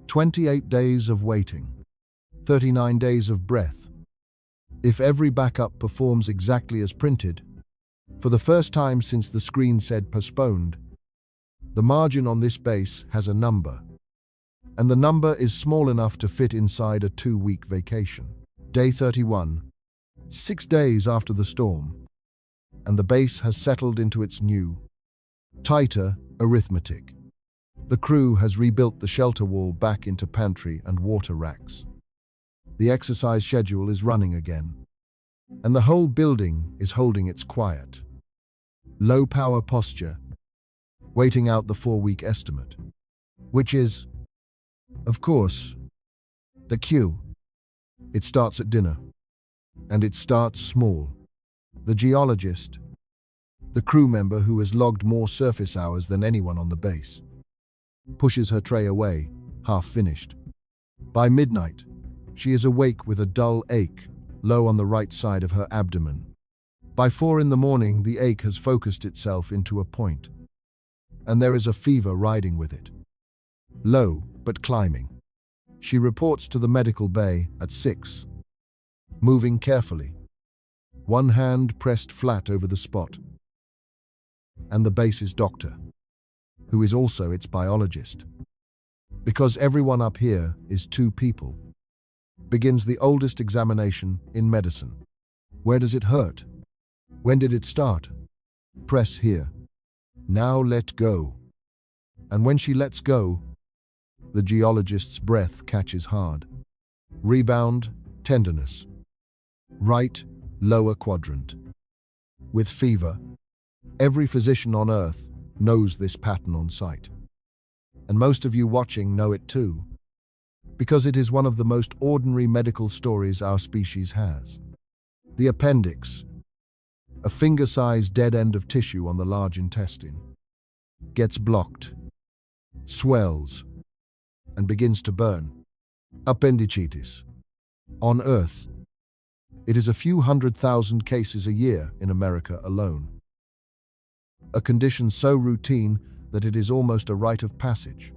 28 days of waiting. 39 days of breath. If every backup performs exactly as printed, for the first time since the screen said postponed, the margin on this base has a number. And the number is small enough to fit inside a 2-week vacation. Day 31. 6 days after the storm, and the base has settled into its new, tighter arithmetic. The crew has rebuilt the shelter wall back into pantry and water racks. The exercise schedule is running again, and the whole building is holding its quiet, low-power posture, waiting out the 4-week estimate, which is, of course, the queue. It starts at dinner. And it starts small. The geologist, the crew member who has logged more surface hours than anyone on the base, pushes her tray away, half finished. By midnight, she is awake with a dull ache, low on the right side of her abdomen. By 4 in the morning, the ache has focused itself into a point, and there is a fever riding with it. Low, but climbing. She reports to the medical bay at 6. Moving carefully, one hand pressed flat over the spot. And the base's doctor, who is also its biologist. Because everyone up here is 2 people, begins the oldest examination in medicine. Where does it hurt? When did it start? Press here. Now let go. And when she lets go, the geologist's breath catches hard. Rebound, tenderness. Right, lower quadrant. With fever, every physician on Earth knows this pattern on sight. And most of you watching know it too, because it is one of the most ordinary medical stories our species has. The appendix, a finger-sized dead end of tissue on the large intestine, gets blocked, swells, and begins to burn. Appendicitis. On Earth, it is a few 100,000 cases a year in America alone. A condition so routine that it is almost a rite of passage.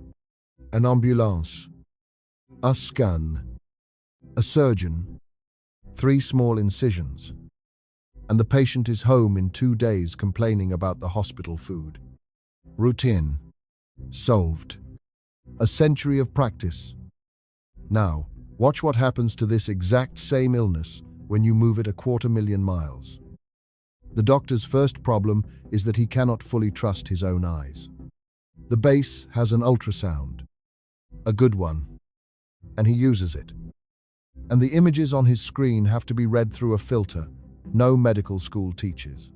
An ambulance, a scan, a surgeon, 3 small incisions, and the patient is home in 2 days complaining about the hospital food. Routine. Solved. A century of practice. Now, watch what happens to this exact same illness when you move it 250,000 miles. The doctor's first problem is that he cannot fully trust his own eyes. The base has an ultrasound, a good one, and he uses it. And the images on his screen have to be read through a filter no medical school teaches.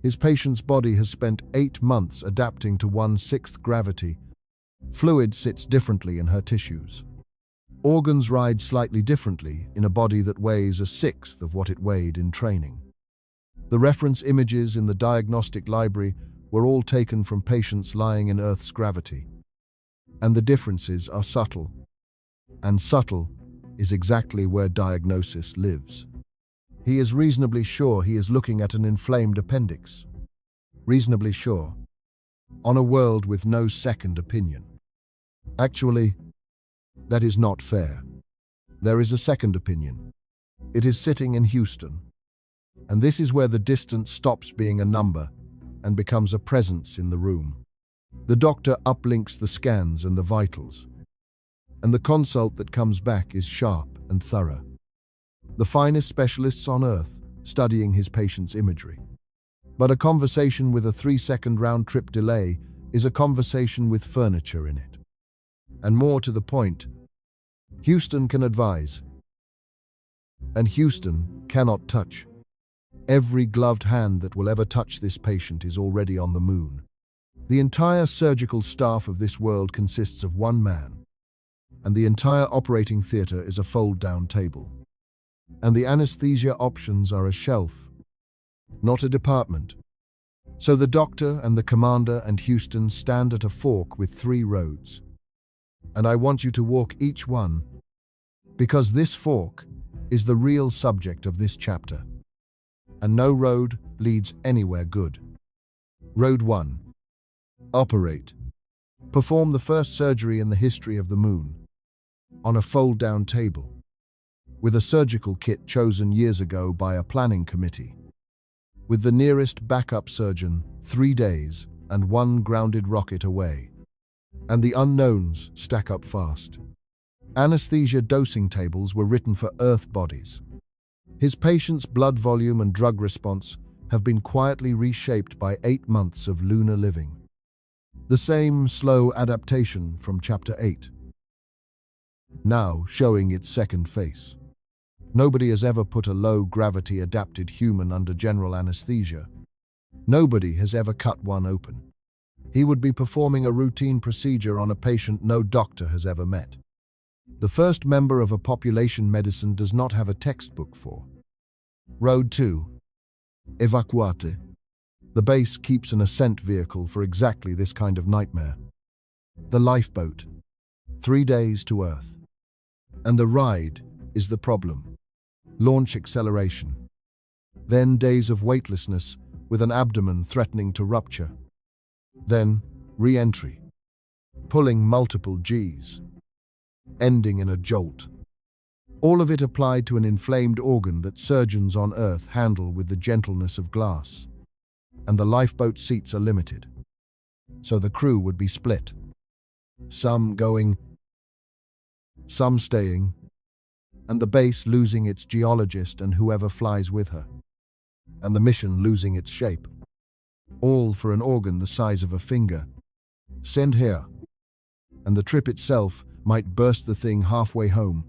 His patient's body has spent 8 months adapting to 1/6 gravity. Fluid sits differently in her tissues. Organs ride slightly differently in a body that weighs 1/6 of what it weighed in training. The reference images in the diagnostic library were all taken from patients lying in Earth's gravity. And the differences are subtle. And subtle is exactly where diagnosis lives. He is reasonably sure he is looking at an inflamed appendix. Reasonably sure. On a world with no second opinion. Actually, that is not fair. There is a second opinion. It is sitting in Houston. And this is where the distance stops being a number and becomes a presence in the room. The doctor uplinks the scans and the vitals. And the consult that comes back is sharp and thorough. The finest specialists on Earth studying his patient's imagery. But a conversation with a 3-second round-trip delay is a conversation with furniture in it. And more to the point, Houston can advise. And Houston cannot touch. Every gloved hand that will ever touch this patient is already on the moon. The entire surgical staff of this world consists of one man. And the entire operating theater is a fold-down table. And the anesthesia options are a shelf, not a department. So the doctor and the commander and Houston stand at a fork with 3 roads. And I want you to walk each one, because this fork is the real subject of this chapter. And no road leads anywhere good. Road 1. Operate. Perform the first surgery in the history of the moon. On a fold-down table. With a surgical kit chosen years ago by a planning committee. With the nearest backup surgeon 3 days and 1 grounded rocket away. And the unknowns stack up fast. Anesthesia dosing tables were written for Earth bodies. His patient's blood volume and drug response have been quietly reshaped by 8 months of lunar living. The same slow adaptation from Chapter 8. Now showing its second face. Nobody has ever put a low-gravity adapted human under general anesthesia. Nobody has ever cut one open. He would be performing a routine procedure on a patient no doctor has ever met. The first member of a population medicine does not have a textbook for. Road 2. Evacuate. The base keeps an ascent vehicle for exactly this kind of nightmare. The lifeboat. 3 days to Earth. And the ride is the problem. Launch acceleration. Then days of weightlessness with an abdomen threatening to rupture. Then re-entry. Pulling multiple Gs. Ending in a jolt. All of it applied to an inflamed organ that surgeons on Earth handle with the gentleness of glass. And the lifeboat seats are limited. So the crew would be split. Some going, some staying, and the base losing its geologist and whoever flies with her, and the mission losing its shape. All for an organ the size of a finger. Send here. And the trip itself might burst the thing halfway home.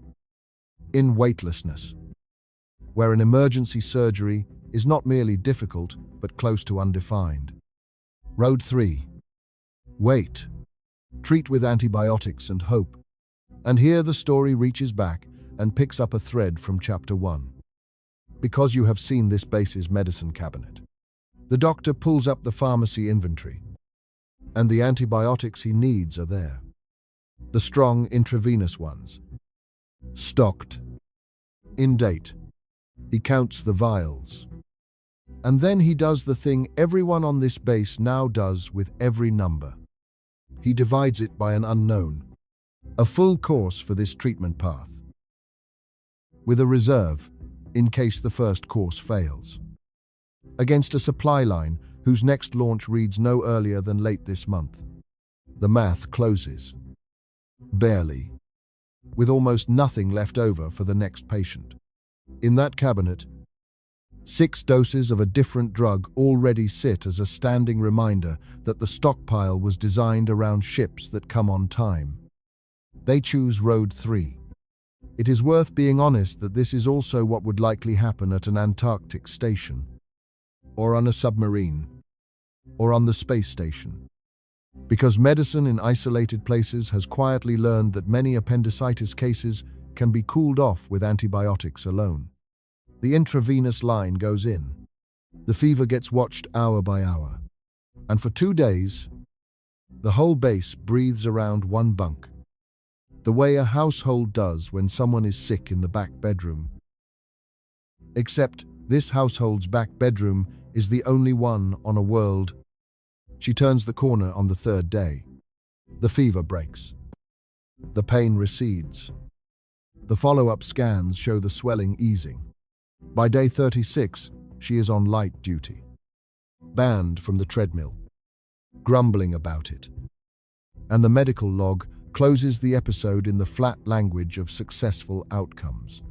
In weightlessness, where an emergency surgery is not merely difficult, but close to undefined. Road 3. Wait. Treat with antibiotics and hope. And here the story reaches back and picks up a thread from Chapter 1. Because you have seen this base's medicine cabinet. The doctor pulls up the pharmacy inventory. And the antibiotics he needs are there. The strong intravenous ones. Stocked. In date. He counts the vials. And then he does the thing everyone on this base now does with every number. He divides it by an unknown. A full course for this treatment path. With a reserve, in case the first course fails. Against a supply line whose next launch reads no earlier than late this month. The math closes. Barely. With almost nothing left over for the next patient. In that cabinet, 6 doses of a different drug already sit as a standing reminder that the stockpile was designed around ships that come on time. They choose Road 3. It is worth being honest that this is also what would likely happen at an Antarctic station, or on a submarine, or on the space station. Because medicine in isolated places has quietly learned that many appendicitis cases can be cooled off with antibiotics alone. The intravenous line goes in. The fever gets watched hour by hour. And for 2 days, the whole base breathes around one bunk. The way a household does when someone is sick in the back bedroom. Except this household's back bedroom is the only one on a world. She turns the corner on the 3rd day. The fever breaks. The pain recedes. The follow-up scans show the swelling easing. By day 36, she is on light duty. Banned from the treadmill. Grumbling about it. And the medical log closes the episode in the flat language of successful outcomes.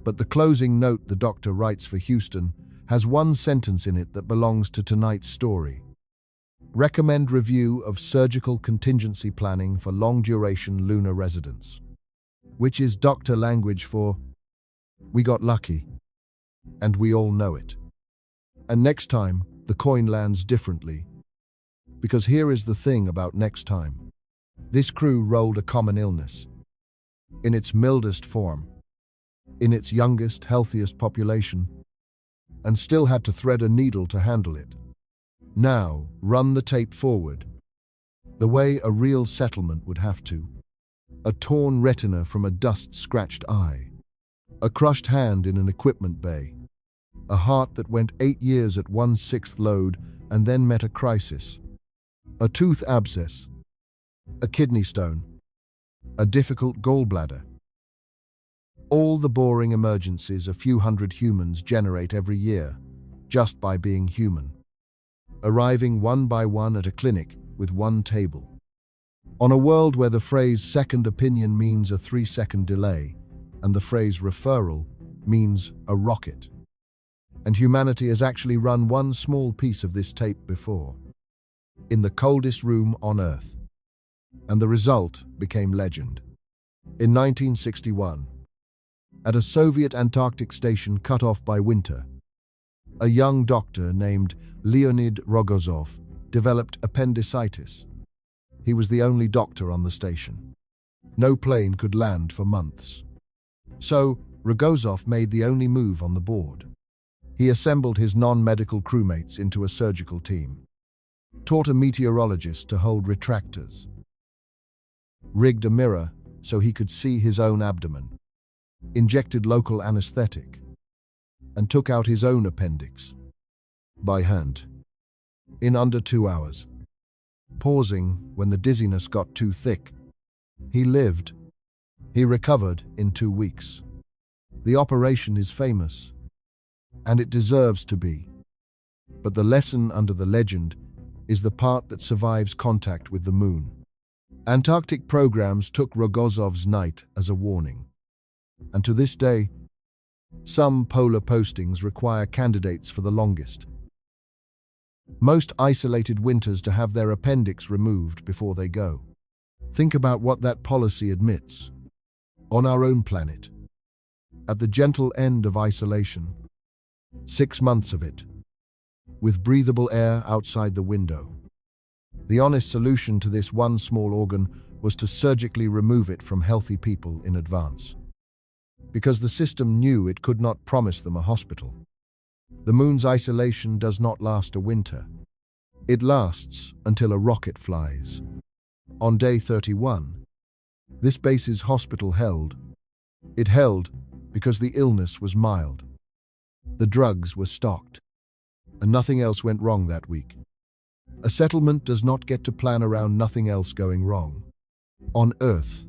But the closing note the doctor writes for Houston has one sentence in it that belongs to tonight's story. Recommend review of surgical contingency planning for long-duration lunar residents. Which is doctor language for, we got lucky. And we all know it. And next time, the coin lands differently. Because here is the thing about next time. This crew rolled a common illness. In its mildest form. In its youngest, healthiest population. And still had to thread a needle to handle it. Now, run the tape forward. The way a real settlement would have to. A torn retina from a dust-scratched eye. A crushed hand in an equipment bay. A heart that went 8 years at 1/6 load and then met a crisis. A tooth abscess. A kidney stone. A difficult gallbladder. All the boring emergencies a few hundred humans generate every year, just by being human. Arriving one by one at a clinic with one table. On a world where the phrase second opinion means a 3-second delay, and the phrase referral means a rocket. And humanity has actually run one small piece of this tape before. In the coldest room on Earth. And the result became legend. In 1961, at a Soviet Antarctic station cut off by winter, a young doctor named Leonid Rogozov developed appendicitis. He was the only doctor on the station. No plane could land for months. So, Rogozov made the only move on the board. He assembled his non-medical crewmates into a surgical team. Taught a meteorologist to hold retractors. Rigged a mirror so he could see his own abdomen. Injected local anesthetic. And took out his own appendix. By hand. In under 2 hours. Pausing when the dizziness got too thick. He lived. He recovered in 2 weeks. The operation is famous. And it deserves to be. But the lesson under the legend is the part that survives contact with the moon. Antarctic programs took Rogozov's night as a warning. And to this day, some polar postings require candidates for the longest. Most isolated winters to have their appendix removed before they go. Think about what that policy admits. On our own planet. At the gentle end of isolation. 6 months of it. With breathable air outside the window. The honest solution to this one small organ was to surgically remove it from healthy people in advance. Because the system knew it could not promise them a hospital. The moon's isolation does not last a winter. It lasts until a rocket flies. On day 31, this base's hospital held. It held because the illness was mild. The drugs were stocked. And nothing else went wrong that week. A settlement does not get to plan around nothing else going wrong. On Earth,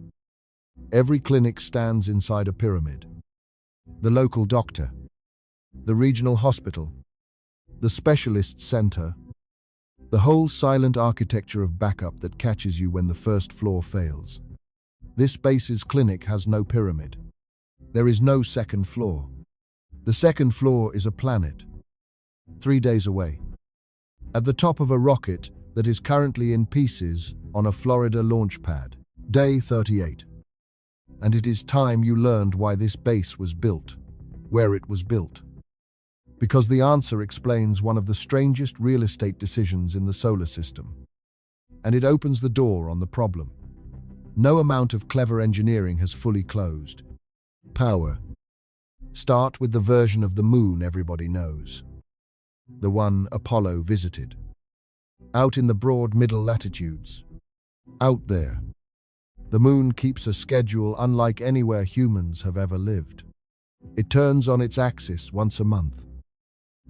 every clinic stands inside a pyramid. The local doctor, the regional hospital, the specialist center, The whole silent architecture of backup that catches you when the first floor fails. This base's clinic has no pyramid. There is no second floor. The second floor is a planet, 3 days away, at the top of a rocket that is currently in pieces on a Florida launch pad. Day 38. And it is time you learned why this base was built, where it was built. Because the answer explains one of the strangest real estate decisions in the solar system. And it opens the door on the problem. No amount of clever engineering has fully closed. Power. Start with the version of the moon everybody knows. The one Apollo visited. Out in the broad middle latitudes. Out there. The moon keeps a schedule unlike anywhere humans have ever lived. It turns on its axis once a month,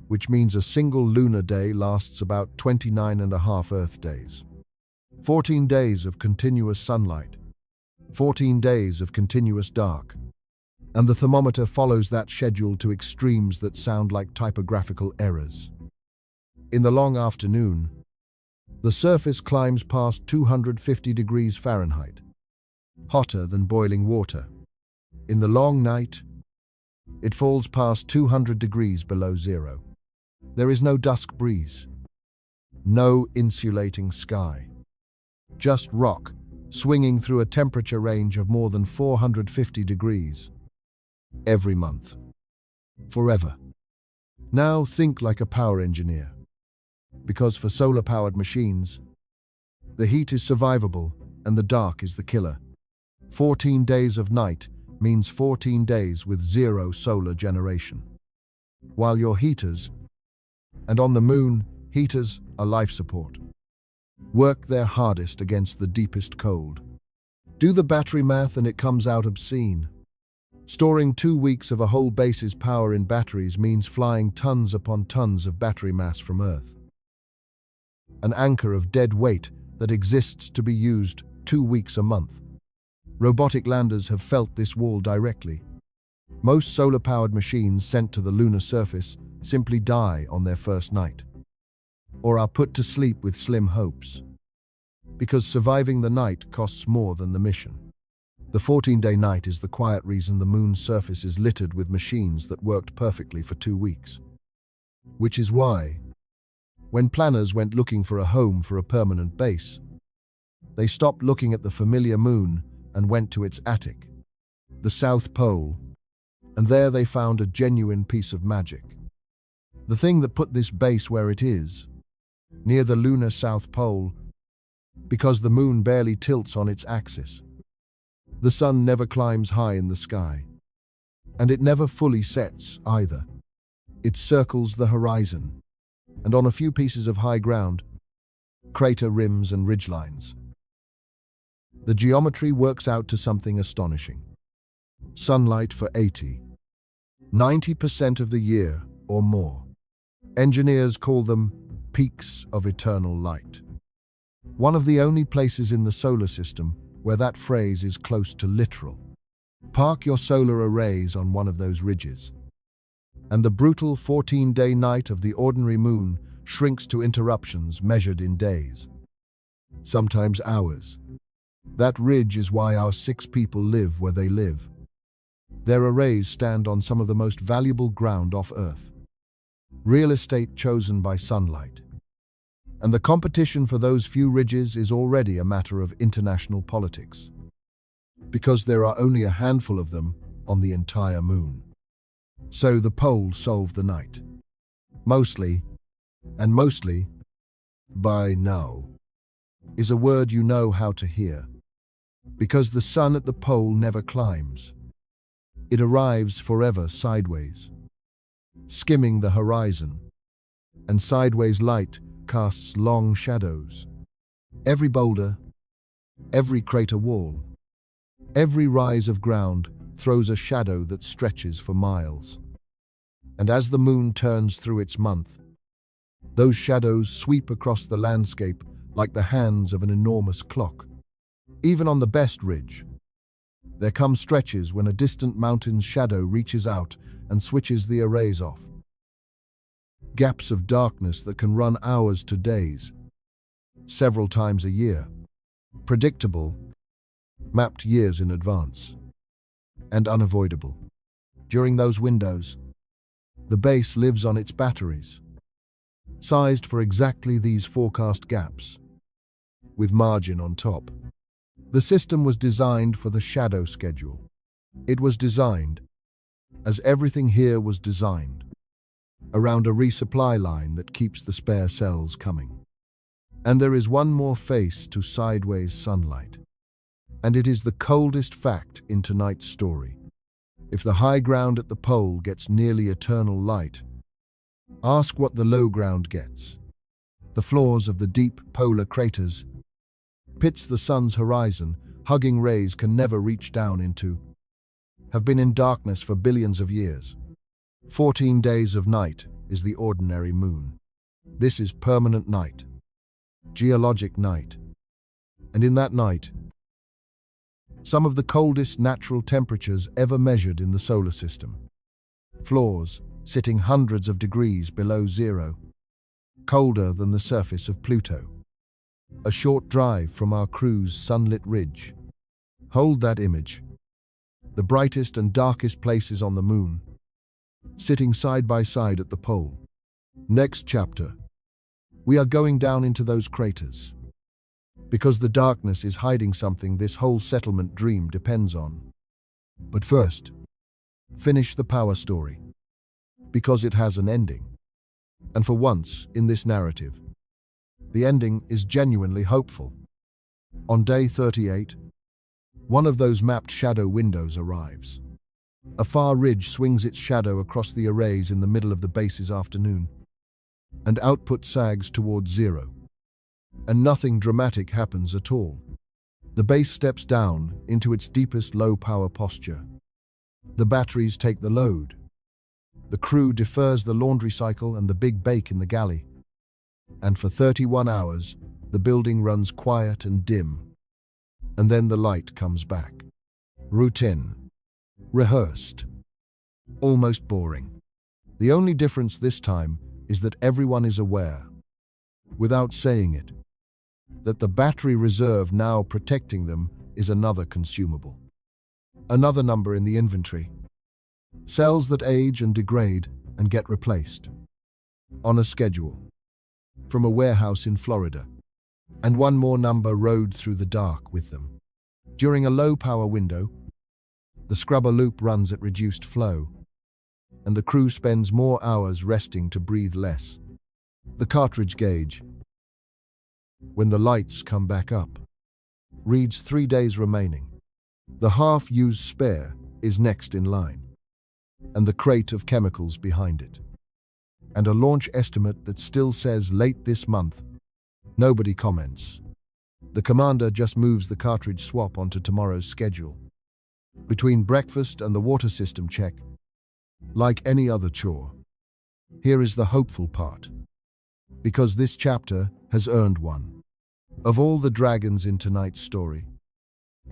which means a single lunar day lasts about 29.5 Earth days. 14 days of continuous sunlight. 14 days of continuous dark. And the thermometer follows that schedule to extremes that sound like typographical errors. In the long afternoon, the surface climbs past 250 degrees Fahrenheit, hotter than boiling water. In the long night, it falls past 200 degrees below zero. There is no dusk breeze, no insulating sky, just rock swinging through a temperature range of more than 450 degrees. Every month. Forever. Now think like a power engineer. Because for solar-powered machines, the heat is survivable and the dark is the killer. 14 days of night means 14 days with zero solar generation. While your heaters, and on the moon, heaters are life support, work their hardest against the deepest cold. Do the battery math and it comes out obscene. Storing 2 weeks of a whole base's power in batteries means flying tons upon tons of battery mass from Earth. An anchor of dead weight that exists to be used 2 weeks a month. Robotic landers have felt this wall directly. Most solar-powered machines sent to the lunar surface simply die on their first night, or are put to sleep with slim hopes, because surviving the night costs more than the mission. The 14-day night is the quiet reason the moon's surface is littered with machines that worked perfectly for 2 weeks. Which is why, when planners went looking for a home for a permanent base, they stopped looking at the familiar moon and went to its attic, the South Pole, and there they found a genuine piece of magic. The thing that put this base where it is, near the lunar South Pole, because the moon barely tilts on its axis. The sun never climbs high in the sky, and it never fully sets either. It circles the horizon, and on a few pieces of high ground, crater rims and ridgelines. The geometry works out to something astonishing. Sunlight for 90% of the year or more. Engineers call them peaks of eternal light. One of the only places in the solar system where that phrase is close to literal. Park your solar arrays on one of those ridges, and the brutal 14-day night of the ordinary moon shrinks to interruptions measured in days, sometimes hours. That ridge is why our 6 people live where they live. Their arrays stand on some of the most valuable ground off Earth. Real estate chosen by sunlight. And the competition for those few ridges is already a matter of international politics, because there are only a handful of them on the entire moon. So the pole solved the night. Mostly, and mostly, by now, is a word you know how to hear, because the sun at the pole never climbs. It arrives forever sideways, skimming the horizon, and sideways light casts long shadows. Every boulder, every crater wall, every rise of ground throws a shadow that stretches for miles. And as the moon turns through its month, those shadows sweep across the landscape like the hands of an enormous clock. Even on the best ridge, there come stretches when a distant mountain's shadow reaches out and switches the arrays off. Gaps of darkness that can run hours to days, several times a year. Predictable, mapped years in advance, and unavoidable. During those windows, the base lives on its batteries, sized for exactly these forecast gaps, with margin on top. The system was designed for the shadow schedule. It was designed, as everything here was designed, around a resupply line that keeps the spare cells coming. And there is one more face to sideways sunlight. And it is the coldest fact in tonight's story. If the high ground at the pole gets nearly eternal light, ask what the low ground gets. The floors of the deep polar craters, pits the sun's horizon, hugging rays can never reach down into, have been in darkness for billions of years. 14 days of night is the ordinary moon. This is permanent night, geologic night. And in that night, some of the coldest natural temperatures ever measured in the solar system. Floors sitting hundreds of degrees below zero, colder than the surface of Pluto. A short drive from our crew's sunlit ridge. Hold that image. The brightest and darkest places on the moon, sitting side by side at the pole. Next chapter, we are going down into those craters, because the darkness is hiding something this whole settlement dream depends on. But first, finish the power story, because it has an ending. And for once in this narrative, the ending is genuinely hopeful. On day 38, one of those mapped shadow windows arrives. A far ridge swings its shadow across the arrays in the middle of the base's afternoon, and output sags towards zero. And nothing dramatic happens at all. The base steps down into its deepest low-power posture. The batteries take the load. The crew defers the laundry cycle and the big bake in the galley. And for 31 hours, the building runs quiet and dim. And then the light comes back. Routine. Rehearsed. Almost boring. The only difference this time is that everyone is aware, without saying it, that the battery reserve now protecting them is another consumable. Another number in the inventory. Cells that age and degrade and get replaced. On a schedule. From a warehouse in Florida. And one more number rode through the dark with them. During a low-power window, the scrubber loop runs at reduced flow, and the crew spends more hours resting to breathe less. The cartridge gauge, when the lights come back up, reads 3 days remaining. The half-used spare is next in line, and the crate of chemicals behind it. And a launch estimate that still says late this month. Nobody comments. The commander just moves the cartridge swap onto tomorrow's schedule. Between breakfast and the water system check, like any other chore. Here is the hopeful part, because this chapter has earned one. Of all the dragons in tonight's story,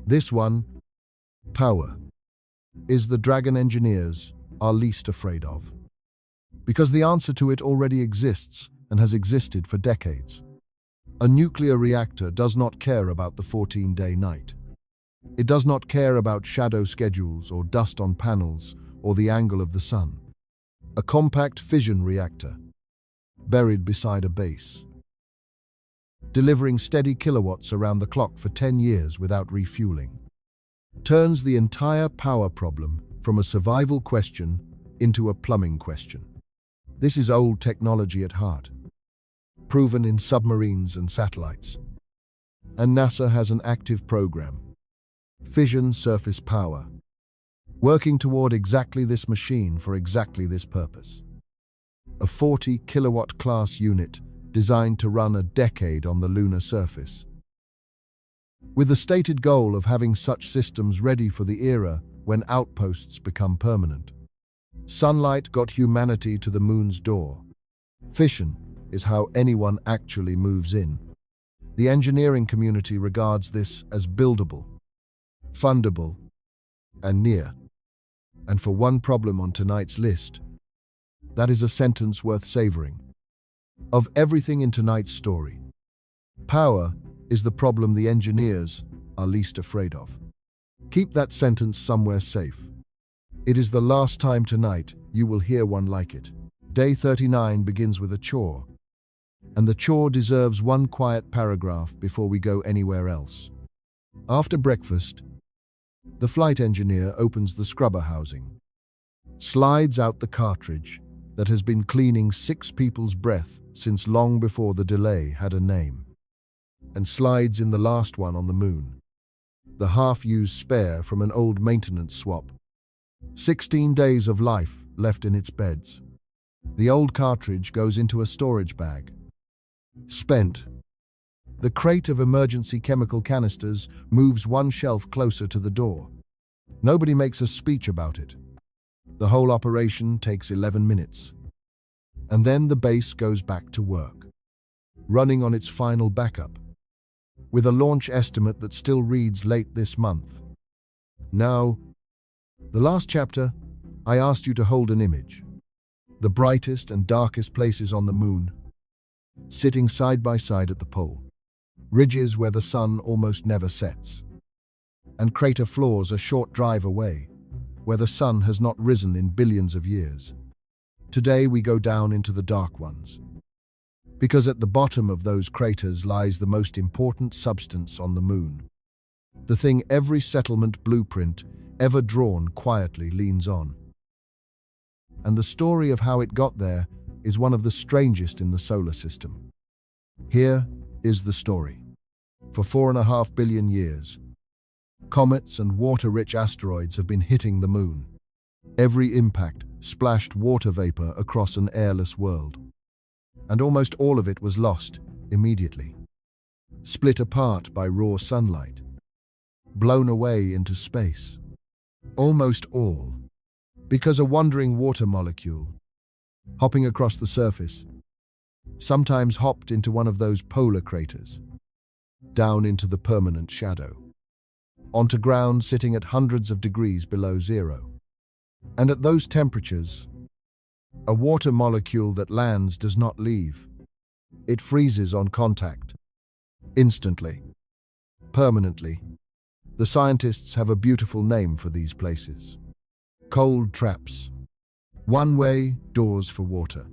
this one, power, is the dragon engineers are least afraid of. Because the answer to it already exists and has existed for decades. A nuclear reactor does not care about the 14-day night. It does not care about shadow schedules or dust on panels or the angle of the sun. A compact fission reactor, buried beside a base, delivering steady kilowatts around the clock for 10 years without refueling, turns the entire power problem from a survival question into a plumbing question. This is old technology at heart, proven in submarines and satellites. And NASA has an active program, Fission Surface Power, working toward exactly this machine for exactly this purpose. A 40-kilowatt class unit designed to run a decade on the lunar surface, with the stated goal of having such systems ready for the era when outposts become permanent. Sunlight got humanity to the moon's door. Fission is how anyone actually moves in. The engineering community regards this as buildable, fundable, and near. And for one problem on tonight's list, that is a sentence worth savoring. Of everything in tonight's story, Power is the problem the engineers are least afraid of. Keep that sentence somewhere safe. It is the last time tonight you will hear one like it. Day 39 begins with a chore, and the chore deserves one quiet paragraph before we go anywhere else. After breakfast, the flight engineer opens the scrubber housing, slides out the cartridge that has been cleaning 6 people's breath since long before the delay had a name, and slides in the last one on the moon, the half-used spare from an old maintenance swap. 16 days of life left in its beds. The old cartridge goes into a storage bag. Spent. The crate of emergency chemical canisters moves one shelf closer to the door. Nobody makes a speech about it. The whole operation takes 11 minutes. And then the base goes back to work, running on its final backup, with a launch estimate that still reads late this month. Now, the last chapter, I asked you to hold an image. The brightest and darkest places on the moon, sitting side by side at the pole. Ridges where the sun almost never sets. And crater floors a short drive away, where the sun has not risen in billions of years. Today we go down into the dark ones, because at the bottom of those craters lies the most important substance on the moon. The thing every settlement blueprint ever drawn quietly leans on. And the story of how it got there is one of the strangest in the solar system. Here is the story. For 4.5 billion years, comets and water-rich asteroids have been hitting the moon. Every impact splashed water vapor across an airless world. And almost all of it was lost immediately, split apart by raw sunlight, blown away into space. Almost all, because a wandering water molecule, hopping across the surface, sometimes hopped into one of those polar craters, down into the permanent shadow, onto ground sitting at hundreds of degrees below zero. And at those temperatures, a water molecule that lands does not leave. It freezes on contact, instantly, permanently. The scientists have a beautiful name for these places. Cold traps. One-way doors for water,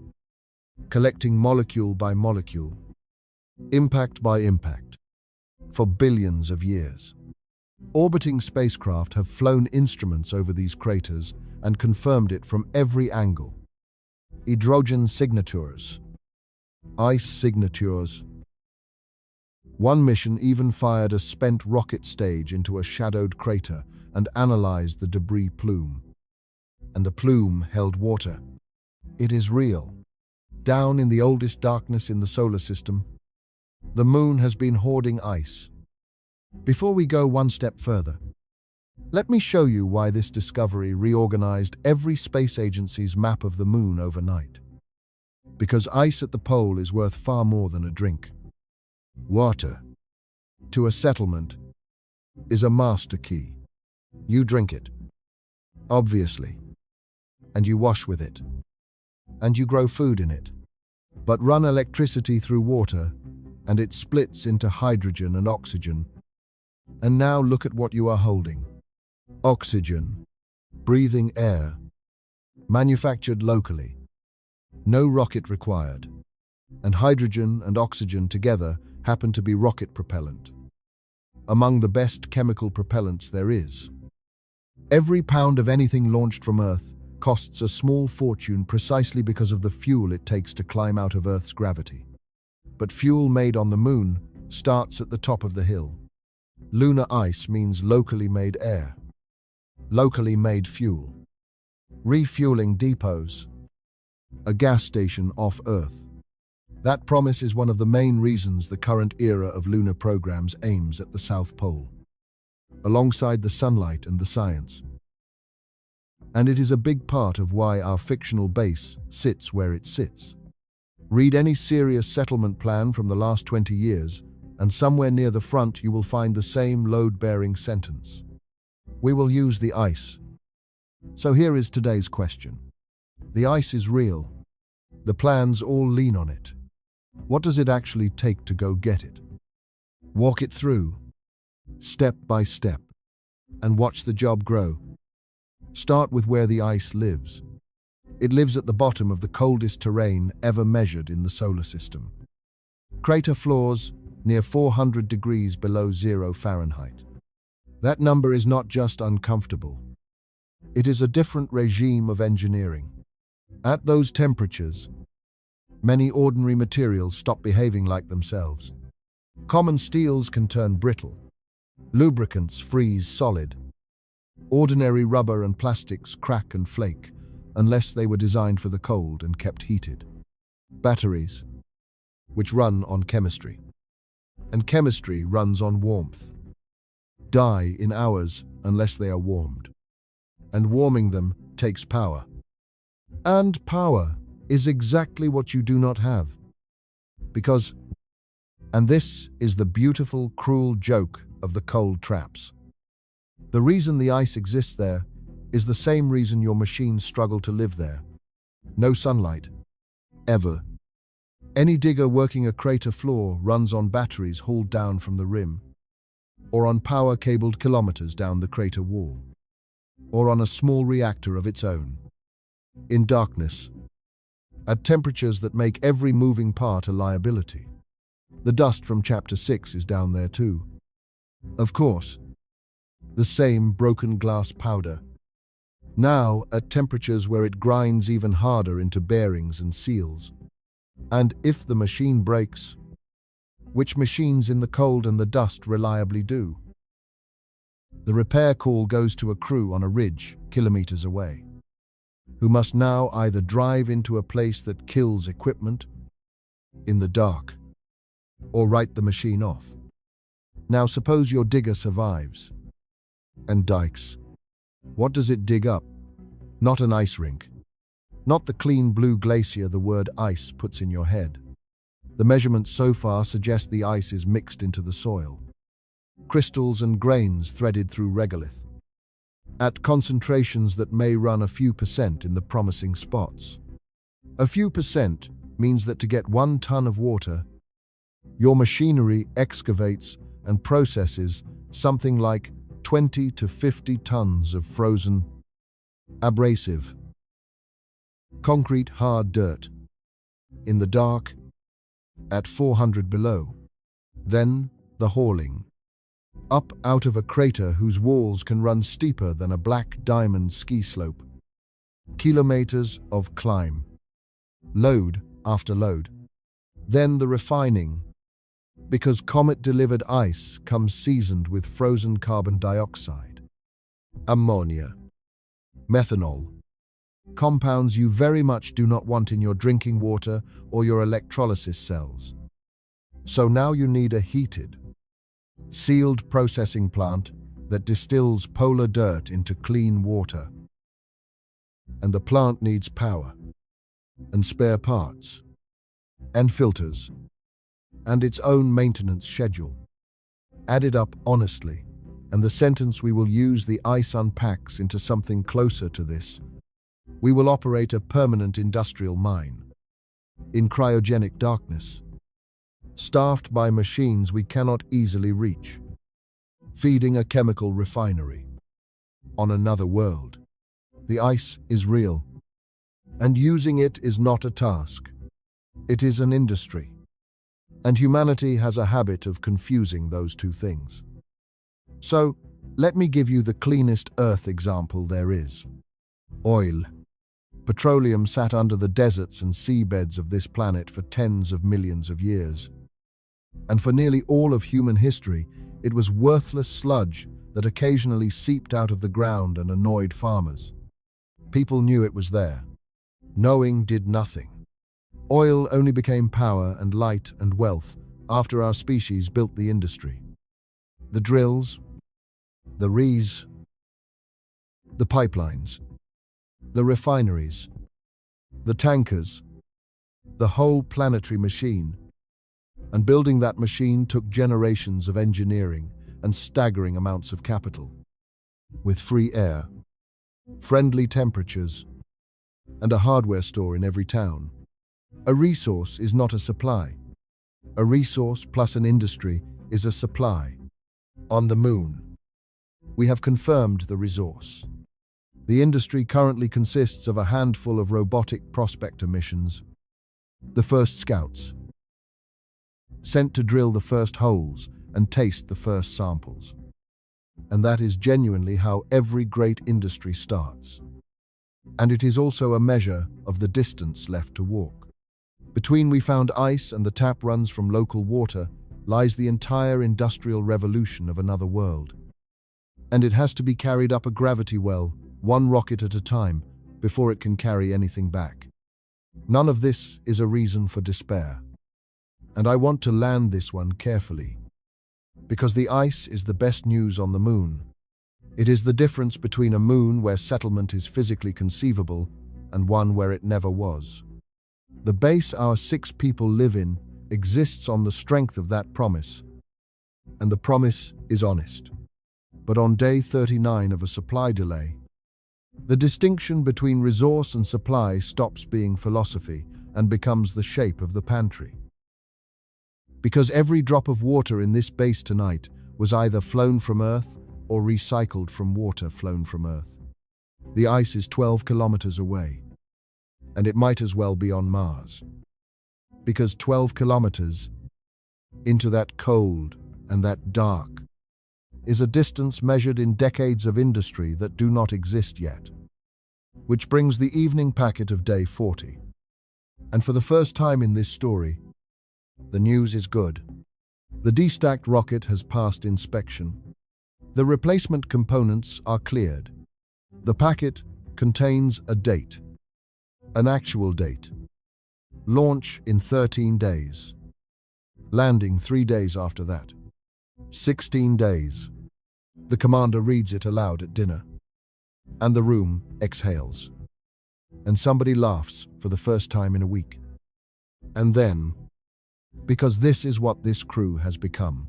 collecting molecule by molecule, impact by impact, for billions of years. Orbiting spacecraft have flown instruments over these craters and confirmed it from every angle. Hydrogen signatures, ice signatures. One mission even fired a spent rocket stage into a shadowed crater and analyzed the debris plume. And the plume held water. It is real. Down in the oldest darkness in the solar system, the moon has been hoarding ice. Before we go one step further, let me show you why this discovery reorganized every space agency's map of the moon overnight. Because ice at the pole is worth far more than a drink. Water, to a settlement, is a master key. You drink it, obviously, and you wash with it, and you grow food in it. But run electricity through water, and it splits into hydrogen and oxygen. And now look at what you are holding. Oxygen, breathing air, manufactured locally, no rocket required. And hydrogen and oxygen together happen to be rocket propellant, among the best chemical propellants there is. Every pound of anything launched from Earth costs a small fortune precisely because of the fuel it takes to climb out of Earth's gravity. But fuel made on the moon starts at the top of the hill. Lunar ice means locally made air, locally made fuel, refueling depots, a gas station off Earth. That promise is one of the main reasons the current era of lunar programs aims at the South Pole, alongside the sunlight and the science. And it is a big part of why our fictional base sits where it sits. Read any serious settlement plan from the last 20 years, and somewhere near the front you will find the same load-bearing sentence. We will use the ice. So here is today's question. The ice is real. The plans all lean on it. What does it actually take to go get it? Walk it through, step by step, and watch the job grow. Start with where the ice lives. It lives at the bottom of the coldest terrain ever measured in the solar system. Crater floors near 400 degrees below 0 Fahrenheit. That number is not just uncomfortable. It is a different regime of engineering. At those temperatures, many ordinary materials stop behaving like themselves. Common steels can turn brittle. Lubricants freeze solid. Ordinary rubber and plastics crack and flake unless they were designed for the cold and kept heated. Batteries, which run on chemistry, and chemistry runs on warmth, die in hours unless they are warmed. And warming them takes power. And power is exactly what you do not have. And this is the beautiful, cruel joke of the cold traps. The reason the ice exists there is the same reason your machines struggle to live there. No sunlight. Ever. Any digger working a crater floor runs on batteries hauled down from the rim, or on power cabled kilometers down the crater wall, or on a small reactor of its own. In darkness, at temperatures that make every moving part a liability. The dust from Chapter 6 is down there too. Of course, the same broken glass powder, now at temperatures where it grinds even harder into bearings and seals. And if the machine breaks, which machines in the cold and the dust reliably do, the repair call goes to a crew on a ridge kilometers away, who must now either drive into a place that kills equipment in the dark or write the machine off. Now suppose your digger survives. And dikes. What does it dig up? Not an ice rink. Not the clean blue glacier the word ice puts in your head. The measurements so far suggest the ice is mixed into the soil. Crystals and grains threaded through regolith. At concentrations that may run a few percent in the promising spots. A few percent means that to get 1 ton of water, your machinery excavates and processes something like 20 to 50 tons of frozen, abrasive, concrete hard dirt, in the dark, at 400 below. Then the hauling, up out of a crater whose walls can run steeper than a black diamond ski slope. Kilometers of climb, load after load. Then the refining, because comet-delivered ice comes seasoned with frozen carbon dioxide, ammonia, methanol, compounds you very much do not want in your drinking water or your electrolysis cells. So now you need a heated, sealed processing plant that distills polar dirt into clean water. And the plant needs power, and spare parts, and filters, and its own maintenance schedule. Add it up honestly, and the sentence we will use the ice unpacks into something closer to this. We will operate a permanent industrial mine, in cryogenic darkness, staffed by machines we cannot easily reach, feeding a chemical refinery. On another world, the ice is real, and using it is not a task. It is an industry. And humanity has a habit of confusing those two things. So, let me give you the cleanest Earth example there is. Oil. Petroleum sat under the deserts and seabeds of this planet for tens of millions of years. And for nearly all of human history, it was worthless sludge that occasionally seeped out of the ground and annoyed farmers. People knew it was there. Knowing did nothing. Oil only became power and light and wealth after our species built the industry. The drills, the the pipelines, the refineries, the tankers, the whole planetary machine. And building that machine took generations of engineering and staggering amounts of capital. With free air, friendly temperatures, and a hardware store in every town. A resource is not a supply. A resource plus an industry is a supply. On the Moon, we have confirmed the resource. The industry currently consists of a handful of robotic prospector missions, the first scouts, sent to drill the first holes and taste the first samples. And that is genuinely how every great industry starts. And it is also a measure of the distance left to walk. Between we found ice and the tap runs from local water lies the entire industrial revolution of another world. And it has to be carried up a gravity well, one rocket at a time, before it can carry anything back. None of this is a reason for despair. And I want to land this one carefully. Because the ice is the best news on the Moon. It is the difference between a moon where settlement is physically conceivable and one where it never was. The base our 6 people live in exists on the strength of that promise. And the promise is honest. But on day 39 of a supply delay, the distinction between resource and supply stops being philosophy and becomes the shape of the pantry. Because every drop of water in this base tonight was either flown from Earth or recycled from water flown from Earth. The ice is 12 kilometers away, and it might as well be on Mars. Because 12 kilometers into that cold and that dark is a distance measured in decades of industry that do not exist yet. Which brings the evening packet of day 40. And for the first time in this story, the news is good. The destacked rocket has passed inspection. The replacement components are cleared. The packet contains a date, an actual date. Launch in 13 days. Landing 3 days after that. 16 days. The commander reads it aloud at dinner. And the room exhales. And somebody laughs for the first time in a week. And then, because this is what this crew has become.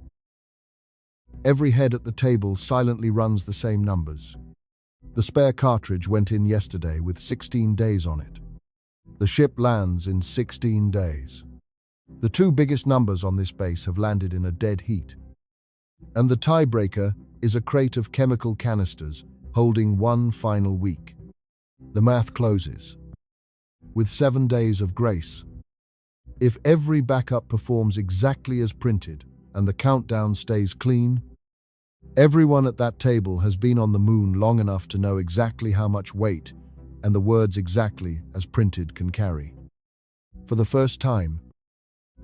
Every head at the table silently runs the same numbers. The spare cartridge went in yesterday with 16 days on it. The ship lands in 16 days. The 2 biggest numbers on this base have landed in a dead heat. And the tiebreaker is a crate of chemical canisters holding 1 final week. The math closes. With 7 days of grace. If every backup performs exactly as printed and the countdown stays clean, everyone at that table has been on the Moon long enough to know exactly how much weight and the words exactly as printed can carry. For the first time,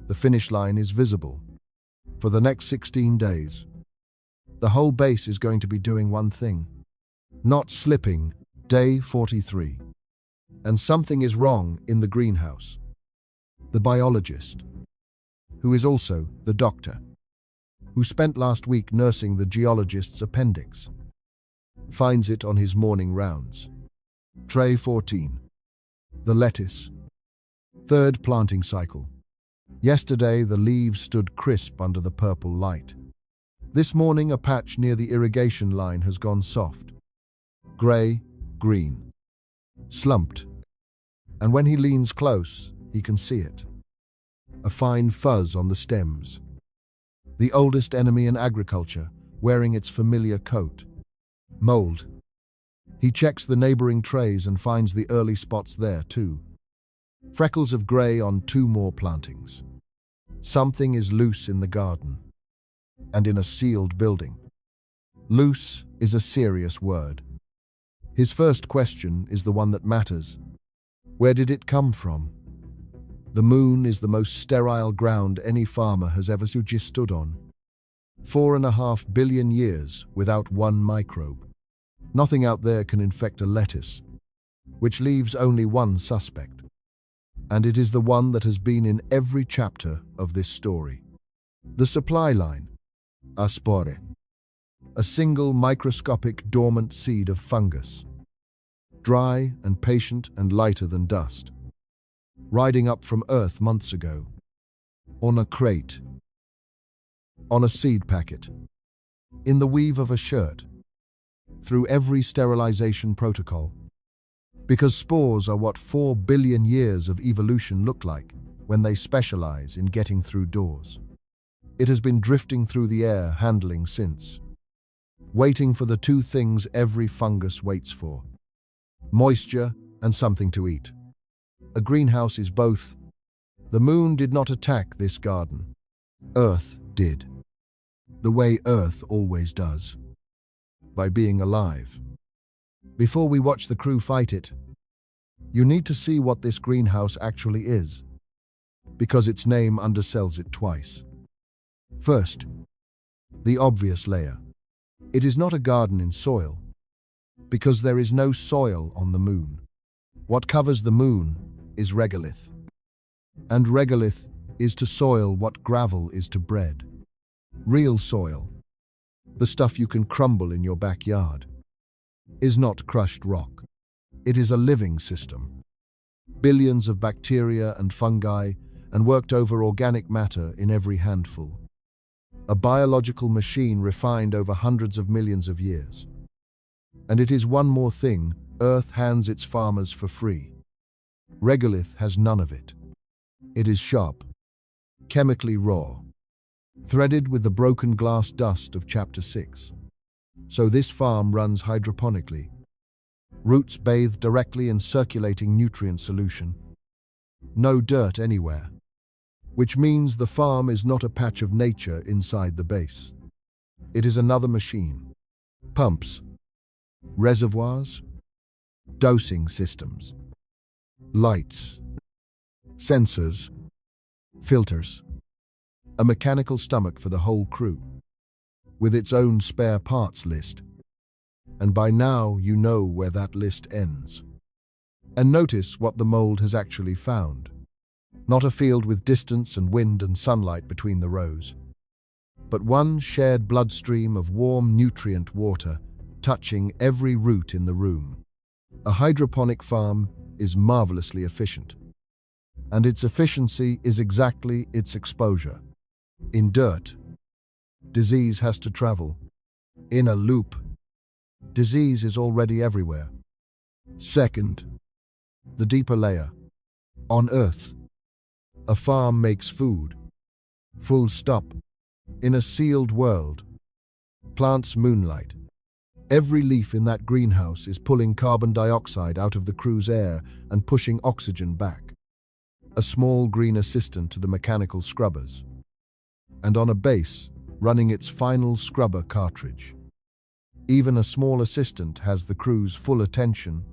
the finish line is visible. For the next 16 days, the whole base is going to be doing one thing. Not slipping, day 43. And something is wrong in the greenhouse. The biologist, who is also the doctor, who spent last week nursing the geologist's appendix, finds it on his morning rounds. Tray 14. The lettuce. 3rd planting cycle. Yesterday the leaves stood crisp under the purple light. This morning a patch near the irrigation line has gone soft. Grey, green. Slumped. And when he leans close, he can see it. A fine fuzz on the stems. The oldest enemy in agriculture, wearing its familiar coat. Mold. He checks the neighboring trays and finds the early spots there too. Freckles of grey on 2 more plantings. Something is loose in the garden. And in a sealed building. Loose is a serious word. His first question is the one that matters. Where did it come from? The Moon is the most sterile ground any farmer has ever stood on. 4.5 billion years without one microbe. Nothing out there can infect a lettuce, which leaves only one suspect. And it is the one that has been in every chapter of this story. The supply line, a spore, a single microscopic dormant seed of fungus, dry and patient and lighter than dust, riding up from Earth months ago, on a crate, on a seed packet, in the weave of a shirt, through every sterilization protocol, because spores are what 4 billion years of evolution look like when they specialize in getting through doors. It has been drifting through the air, handling since, waiting for the two things every fungus waits for: moisture and something to eat. A greenhouse is both. The moon did not attack this garden. Earth did. The way Earth always does. By being alive. Before we watch the crew fight it, you need to see what this greenhouse actually is, because its name undersells it twice. First, the obvious layer. It is not a garden in soil, because there is no soil on the moon. What covers the moon is regolith. And regolith is to soil what gravel is to bread. Real soil, the stuff you can crumble in your backyard, is not crushed rock. It is a living system. Billions of bacteria and fungi, and worked over organic matter in every handful. A biological machine refined over hundreds of millions of years. And it is one more thing Earth hands its farmers for free. Regolith has none of it. It is sharp, chemically raw, threaded with the broken glass dust of Chapter 6. So this farm runs hydroponically. Roots bathe directly in circulating nutrient solution. No dirt anywhere, which means the farm is not a patch of nature inside the base. It is another machine. Pumps, reservoirs, dosing systems, lights, sensors, filters, a mechanical stomach for the whole crew, with its own spare parts list. And by now you know where that list ends. And notice what the mold has actually found. Not a field with distance and wind and sunlight between the rows, but one shared bloodstream of warm nutrient water touching every root in the room. A hydroponic farm is marvelously efficient. And its efficiency is exactly its exposure. In dirt, disease has to travel. In a loop, disease is already everywhere. Second, the deeper layer. On Earth, a farm makes food. Full stop. In a sealed world, plants moonlight. Every leaf in that greenhouse is pulling carbon dioxide out of the crew's air and pushing oxygen back. A small green assistant to the mechanical scrubbers. And on a base, running its final scrubber cartridge. Even a small assistant has the crew's full attention.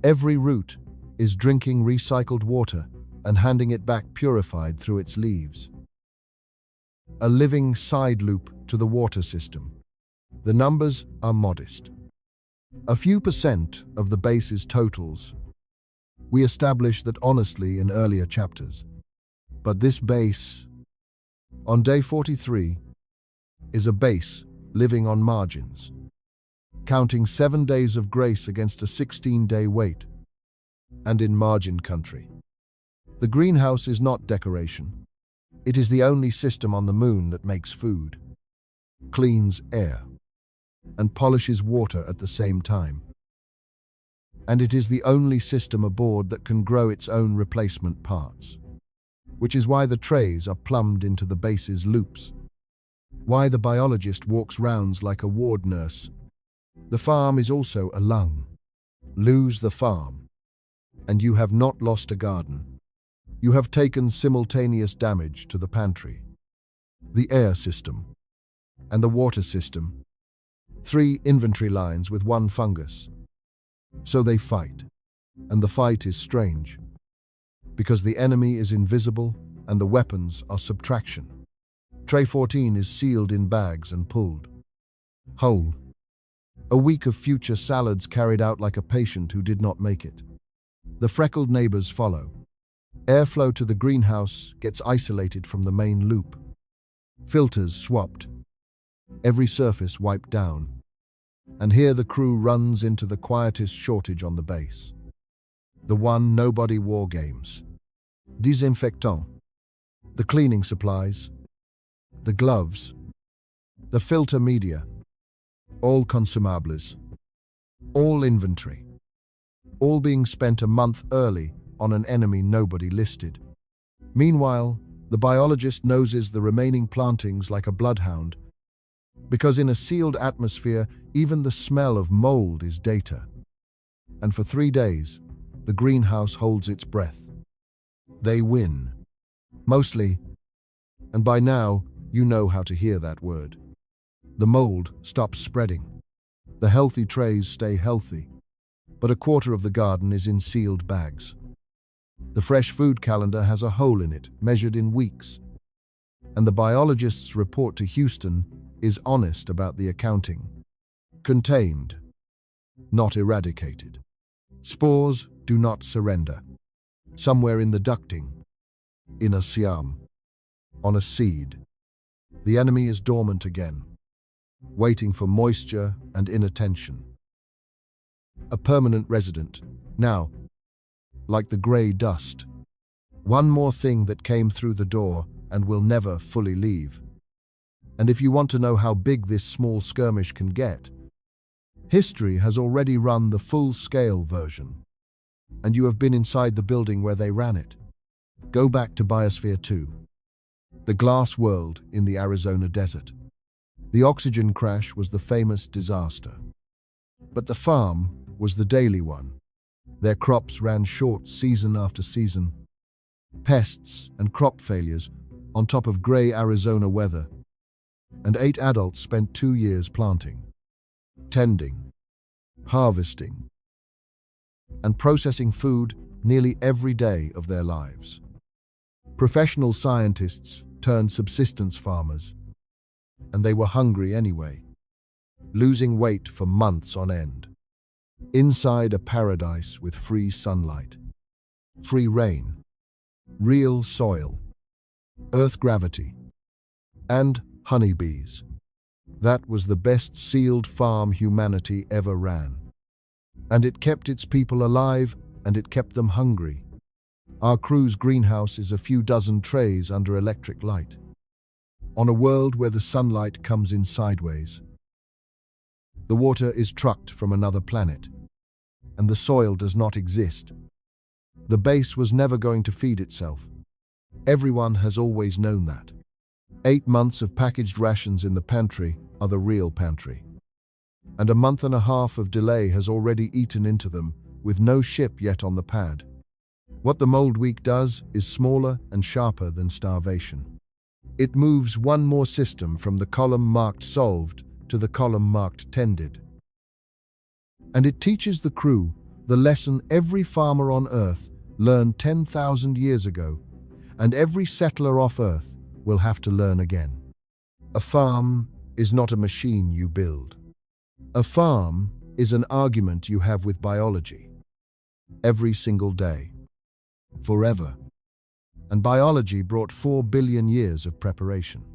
Every root is drinking recycled water and handing it back purified through its leaves. A living side loop to the water system. The numbers are modest. A few percent of the base's totals. We established that honestly in earlier chapters. But this base, on day 43, is a base living on margins, counting 7 days of grace against a 16-day wait, and in margin country. The greenhouse is not decoration. It is the only system on the moon that makes food, cleans air, and polishes water at the same time. And it is the only system aboard that can grow its own replacement parts, which is why the trays are plumbed into the base's loops, why the biologist walks rounds like a ward nurse. The farm is also a lung. Lose the farm, and you have not lost a garden. You have taken simultaneous damage to the pantry, the air system, and the water system. 3 inventory lines with 1 fungus. So they fight, and the fight is strange, because the enemy is invisible and the weapons are subtraction. Tray 14 is sealed in bags and pulled. Whole. A week of future salads carried out like a patient who did not make it. The freckled neighbors follow. Airflow to the greenhouse gets isolated from the main loop. Filters swapped. Every surface wiped down. And here the crew runs into the quietest shortage on the base. The one nobody war games. Disinfectant. The cleaning supplies. The gloves. The filter media. All consumables. All inventory. All being spent a month early on an enemy nobody listed. Meanwhile, The biologist noses the remaining plantings like a bloodhound, because in a sealed atmosphere, even the smell of mold is data. And for 3 days, the greenhouse holds its breath. They win. Mostly, and by now, you know how to hear that word. The mold stops spreading. The healthy trays stay healthy, but a quarter of the garden is in sealed bags. The fresh food calendar has a hole in it, measured in weeks. And the biologist's report to Houston is honest about the accounting. Contained, not eradicated. Spores do not surrender. Somewhere in the ducting, in a siam, on a seed, the enemy is dormant again, waiting for moisture and inattention. A permanent resident, now, like the grey dust. One more thing that came through the door and will never fully leave. And if you want to know how big this small skirmish can get, history has already run the full-scale version, and you have been inside the building where they ran it. Go back to Biosphere 2, the glass world in the Arizona desert. The oxygen crash was the famous disaster, but the farm was the daily one. Their crops ran short season after season. Pests and crop failures on top of grey Arizona weather. And 8 adults spent 2 years planting, tending, harvesting, and processing food nearly every day of their lives. Professional scientists turned subsistence farmers, and they were hungry anyway, losing weight for months on end. Inside a paradise with free sunlight, free rain, real soil, earth gravity, and honeybees. That was the best sealed farm humanity ever ran. And it kept its people alive, and it kept them hungry. Our crew's greenhouse is a few dozen trays under electric light, on a world where the sunlight comes in sideways. The water is trucked from another planet, and the soil does not exist. The base was never going to feed itself. Everyone has always known that. 8 months of packaged rations in the pantry are the real pantry. And a month and a half of delay has already eaten into them, with no ship yet on the pad. What the mold week does is smaller and sharper than starvation. It moves one more system from the column marked solved to the column marked tended. And it teaches the crew the lesson every farmer on Earth learned 10,000 years ago, and every settler off Earth will have to learn again. A farm is not a machine you build. A farm is an argument you have with biology. Every single day. Forever. And biology brought 4 billion years of preparation.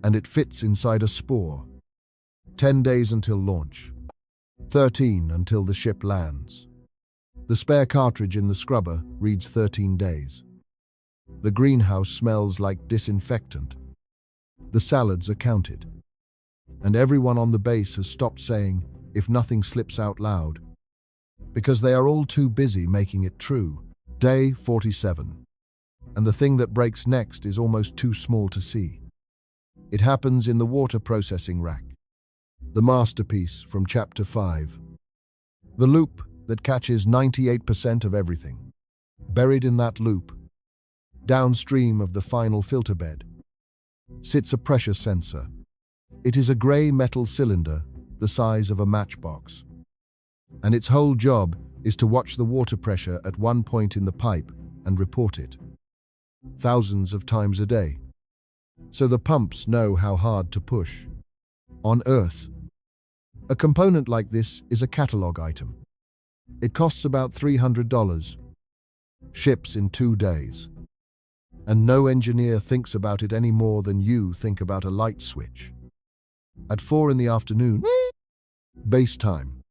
And it fits inside a spore. 10 days until launch. 13 until the ship lands. The spare cartridge in the scrubber reads 13 days. The greenhouse smells like disinfectant. The salads are counted. And everyone on the base has stopped saying, if nothing slips out loud, because they are all too busy making it true. Day 47. And the thing that breaks next is almost too small to see. It happens in the water processing rack. The masterpiece from Chapter 5. The loop that catches 98% of everything. Buried in that loop, downstream of the final filter bed, sits a pressure sensor. It is a grey metal cylinder the size of a matchbox. And its whole job is to watch the water pressure at one point in the pipe and report it. Thousands of times a day. So the pumps know how hard to push. On Earth, a component like this is a catalog item. It costs about $300. Ships in 2 days. And no engineer thinks about it any more than you think about a light switch. At 4 in the afternoon, base time,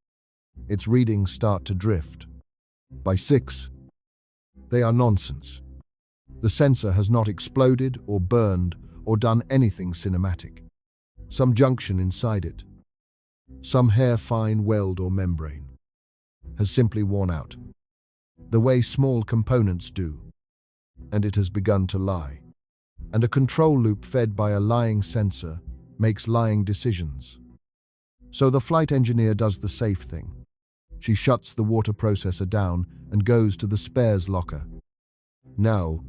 its readings start to drift. By 6, they are nonsense. The sensor has not exploded or burned or done anything cinematic. Some junction inside it, some hair-fine weld or membrane, has simply worn out, the way small components do, and it has begun to lie. and a control loop fed by a lying sensor makes lying decisions. So the flight engineer does the safe thing. She shuts the water processor down and goes to the spares locker. Now,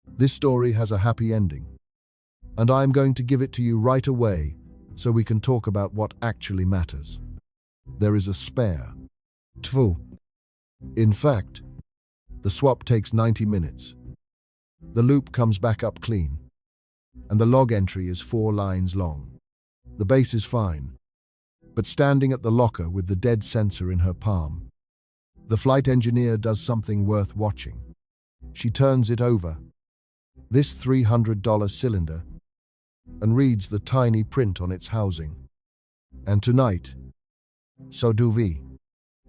this story has a happy ending, and I'm going to give it to you right away so we can talk about what actually matters. There is a spare. Tfu. In fact, the swap takes 90 minutes. The loop comes back up clean, and the log entry is 4 lines long. The base is fine, but standing at the locker with the dead sensor in her palm, the flight engineer does something worth watching. She turns it over, this $300 cylinder, and reads the tiny print on its housing. And tonight, so do we.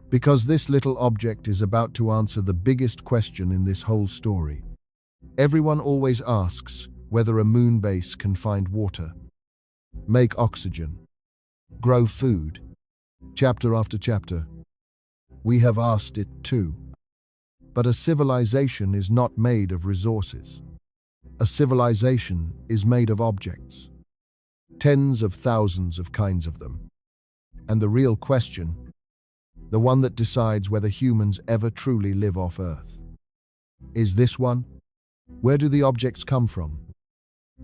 Because this little object is about to answer the biggest question in this whole story. Everyone always asks whether a moon base can find water, make oxygen, grow food. Chapter after chapter, we have asked it too. But a civilization is not made of resources. A civilization is made of objects. Tens of thousands of kinds of them. And the real question, the one that decides whether humans ever truly live off Earth, is this one. Where do the objects come from?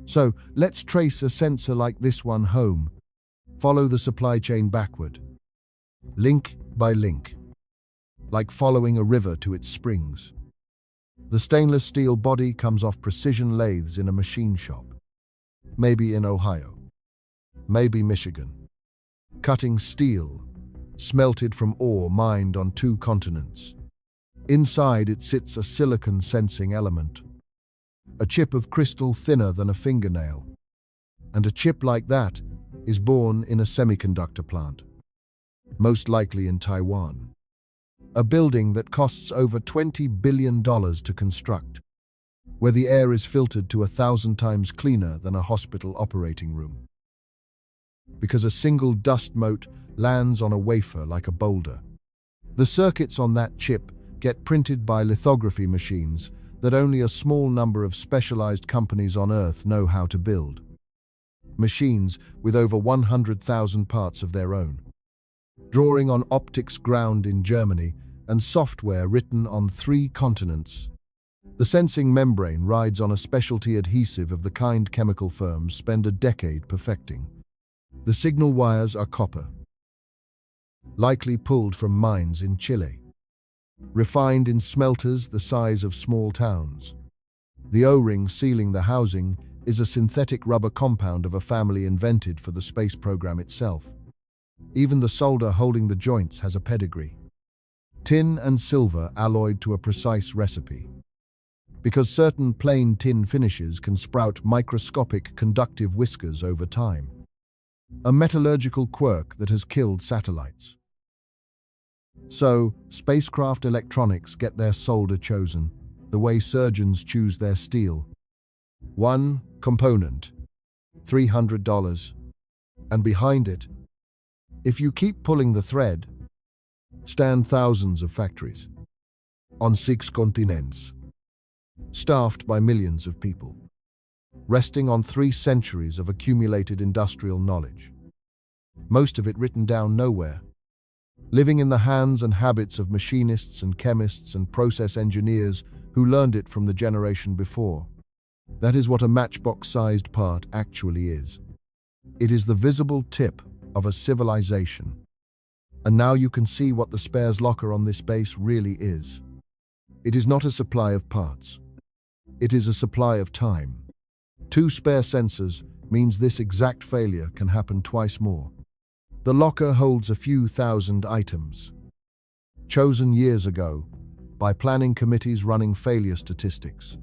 So let's trace a sensor like this one home. Follow the supply chain backward, link by link, like following a river to its springs. The stainless steel body comes off precision lathes in a machine shop, maybe in Ohio, maybe Michigan. Cutting steel, smelted from ore mined on 2 continents. Inside it sits a silicon sensing element, a chip of crystal thinner than a fingernail. And a chip like that is born in a semiconductor plant, most likely in Taiwan. A building that costs over $20 billion to construct, where the air is filtered to 1,000 times cleaner than a hospital operating room. Because a single dust mote lands on a wafer like a boulder. The circuits on that chip get printed by lithography machines that only a small number of specialized companies on Earth know how to build. Machines with over 100,000 parts of their own. Drawing on optics ground in Germany and software written on 3 continents. The sensing membrane rides on a specialty adhesive of the kind chemical firms spend a decade perfecting. The signal wires are copper, likely pulled from mines in Chile, refined in smelters the size of small towns. The O-ring sealing the housing is a synthetic rubber compound of a family invented for the space program itself. Even the solder holding the joints has a pedigree. Tin and silver alloyed to a precise recipe. Because certain plain tin finishes can sprout microscopic conductive whiskers over time. A metallurgical quirk that has killed satellites. So, spacecraft electronics get their solder chosen, the way surgeons choose their steel. 1 component, $300, and behind it, if you keep pulling the thread, stand thousands of factories, on 6 continents, staffed by millions of people, resting on 3 centuries of accumulated industrial knowledge, most of it written down nowhere, living in the hands and habits of machinists and chemists and process engineers who learned it from the generation before. That is what a matchbox-sized part actually is. It is the visible tip of a civilization. And now you can see what the spares locker on this base really is. It is not a supply of parts. It is a supply of time. 2 spare sensors means this exact failure can happen twice more. The locker holds a few thousand items, chosen years ago by planning committees running failure statistics,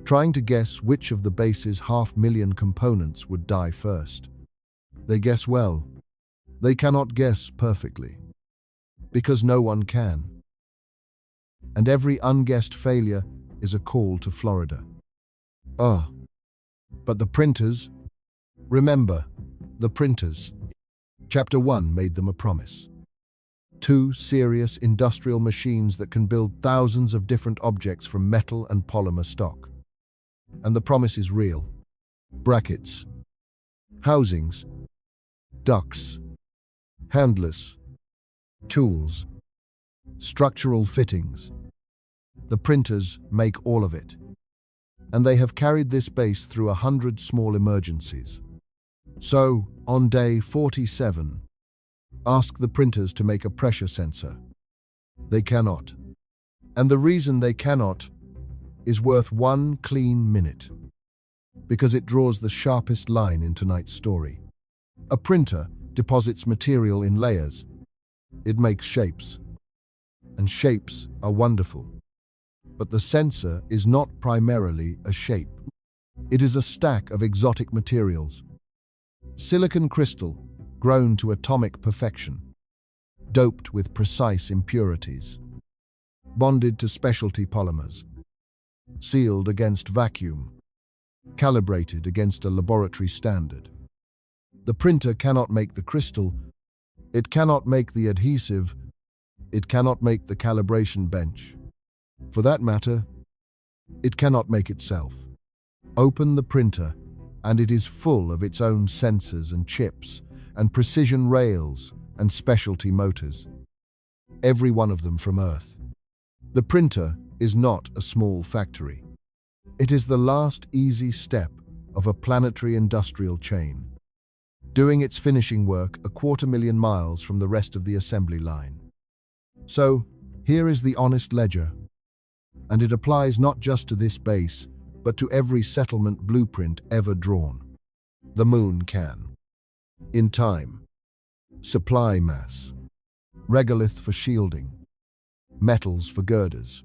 trying to guess which of the base's 500,000 components would die first. They guess well. They cannot guess perfectly, because no one can. And every unguessed failure is a call to Florida. But the printers, remember, the printers. Chapter 1 made them a promise. 2 serious industrial machines that can build thousands of different objects from metal and polymer stock. And the promise is real. Brackets, housings, ducts, handless, tools, structural fittings. The printers make all of it. And they have carried this base through 100 small emergencies. So, on day 47, ask the printers to make a pressure sensor. They cannot. And the reason they cannot is worth 1 clean minute, because it draws the sharpest line in tonight's story. A printer deposits material in layers. It makes shapes. And shapes are wonderful. But the sensor is not primarily a shape. It is a stack of exotic materials. Silicon crystal, grown to atomic perfection, doped with precise impurities, bonded to specialty polymers, sealed against vacuum, calibrated against a laboratory standard. The printer cannot make the crystal, it cannot make the adhesive, it cannot make the calibration bench. For that matter, it cannot make itself. Open the printer, and it is full of its own sensors and chips, and precision rails and specialty motors. Every one of them from Earth. The printer is not a small factory. It is the last easy step of a planetary industrial chain, doing its finishing work 250,000 miles from the rest of the assembly line. So, here is the honest ledger. And it applies not just to this base, but to every settlement blueprint ever drawn. The moon can. In time. Supply mass. Regolith for shielding. Metals for girders.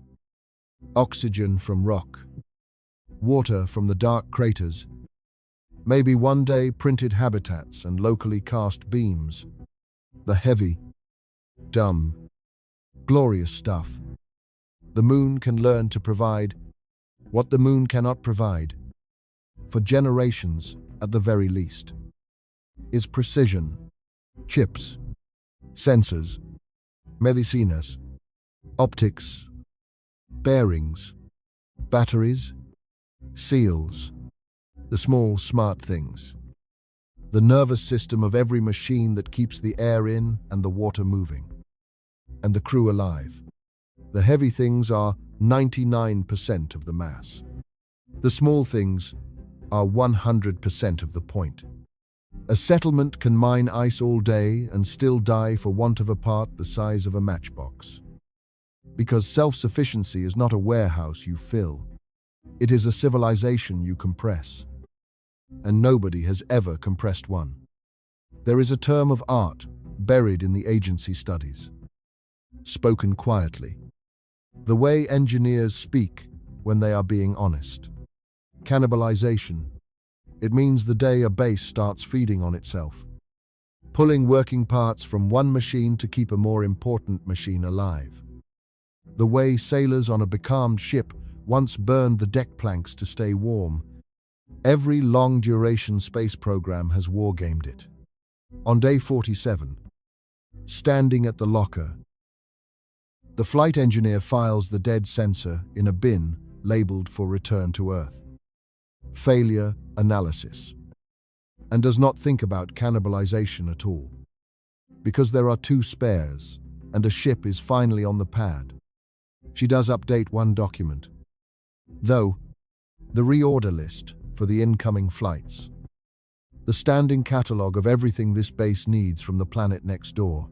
Oxygen from rock. Water from the dark craters. Maybe one day printed habitats and locally cast beams. The heavy, dumb, glorious stuff. The moon can learn to provide what the moon cannot provide, for generations at the very least, is precision, chips, sensors, medicinas, optics, bearings, batteries, seals, the small smart things, the nervous system of every machine that keeps the air in and the water moving, and the crew alive. The heavy things are 99% of the mass. The small things are 100% of the point. A settlement can mine ice all day and still die for want of a part the size of a matchbox. Because self-sufficiency is not a warehouse you fill. It is a civilization you compress. And nobody has ever compressed one. There is a term of art buried in the agency studies. Spoken quietly. The way engineers speak when they are being honest. Cannibalization. It means the day a base starts feeding on itself. Pulling working parts from one machine to keep a more important machine alive. The way sailors on a becalmed ship once burned the deck planks to stay warm. Every long-duration space program has wargamed it. On day 47, standing at the locker, the flight engineer files the dead sensor in a bin labeled for return to Earth. Failure analysis. And does not think about cannibalization at all. Because there are 2 spares, and a ship is finally on the pad. She does update one document. Though, the reorder list for the incoming flights. The standing catalogue of everything this base needs from the planet next door.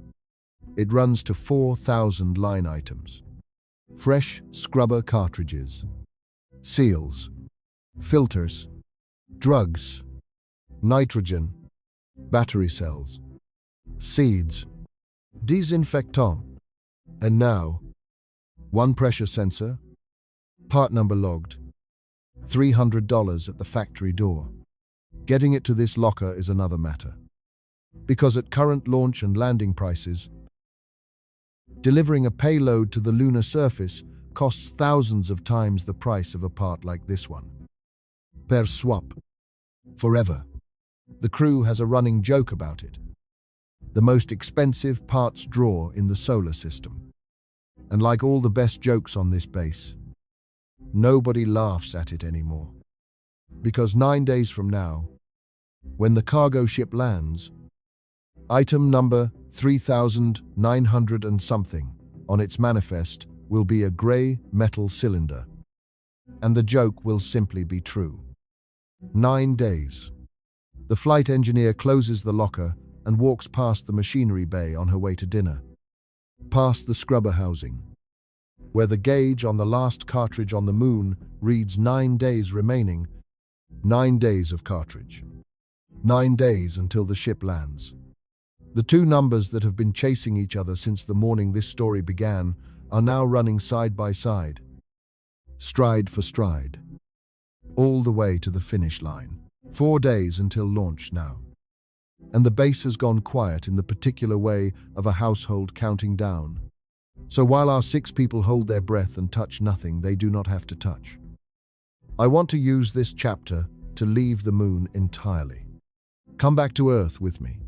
It runs to 4,000 line items. Fresh scrubber cartridges, seals, filters, drugs, nitrogen, battery cells, seeds, disinfectant, and now, 1 pressure sensor, part number logged, $300 at the factory door. Getting it to this locker is another matter. Because at current launch and landing prices, delivering a payload to the lunar surface costs thousands of times the price of a part like this one. Per swap. Forever. The crew has a running joke about it. The most expensive parts drawer in the solar system. And like all the best jokes on this base, nobody laughs at it anymore. Because 9 days from now, when the cargo ship lands, item number 3,900 and something on its manifest will be a grey metal cylinder. And the joke will simply be true. 9 days. The flight engineer closes the locker and walks past the machinery bay on her way to dinner. Past the scrubber housing, where the gauge on the last cartridge on the moon reads 9 days remaining. 9 days of cartridge. 9 days until the ship lands. The two numbers that have been chasing each other since the morning this story began are now running side by side, stride for stride, all the way to the finish line. 4 days until launch now. And the base has gone quiet in the particular way of a household counting down. So while our 6 people hold their breath and touch nothing they do not have to touch, I want to use this chapter to leave the moon entirely. Come back to Earth with me.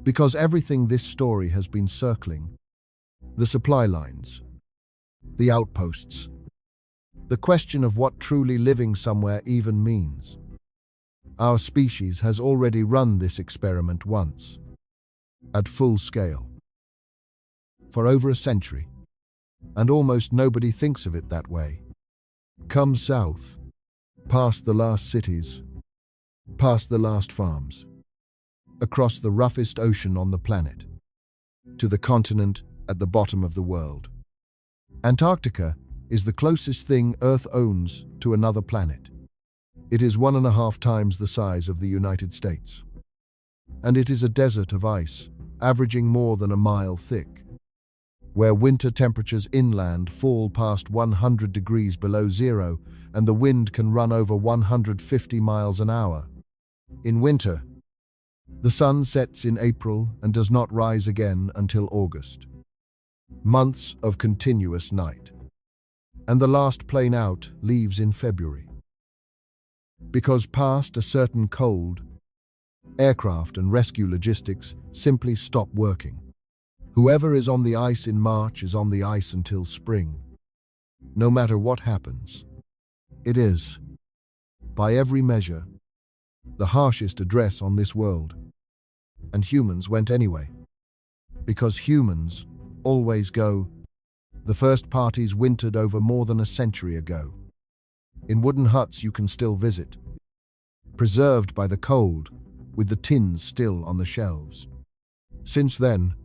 Because everything this story has been circling, the supply lines, the outposts, the question of what truly living somewhere even means. Our species has already run this experiment once, at full scale, for over a century, and almost nobody thinks of it that way. Come south, past the last cities, past the last farms, across the roughest ocean on the planet, to the continent at the bottom of the world. Antarctica is the closest thing Earth owns to another planet. It is 1.5 times the size of the United States. And it is a desert of ice, averaging more than a mile thick, where winter temperatures inland fall past 100 degrees below zero and the wind can run over 150 miles an hour. In winter, the sun sets in April and does not rise again until August. Months of continuous night. And the last plane out leaves in February. Because past a certain cold, aircraft and rescue logistics simply stop working. Whoever is on the ice in March is on the ice until spring. No matter what happens. It is, by every measure, the harshest address on this world. And humans went anyway. Because humans always go. The first parties wintered over more than a century ago. In wooden huts you can still visit, preserved by the cold, with the tins still on the shelves. Since then,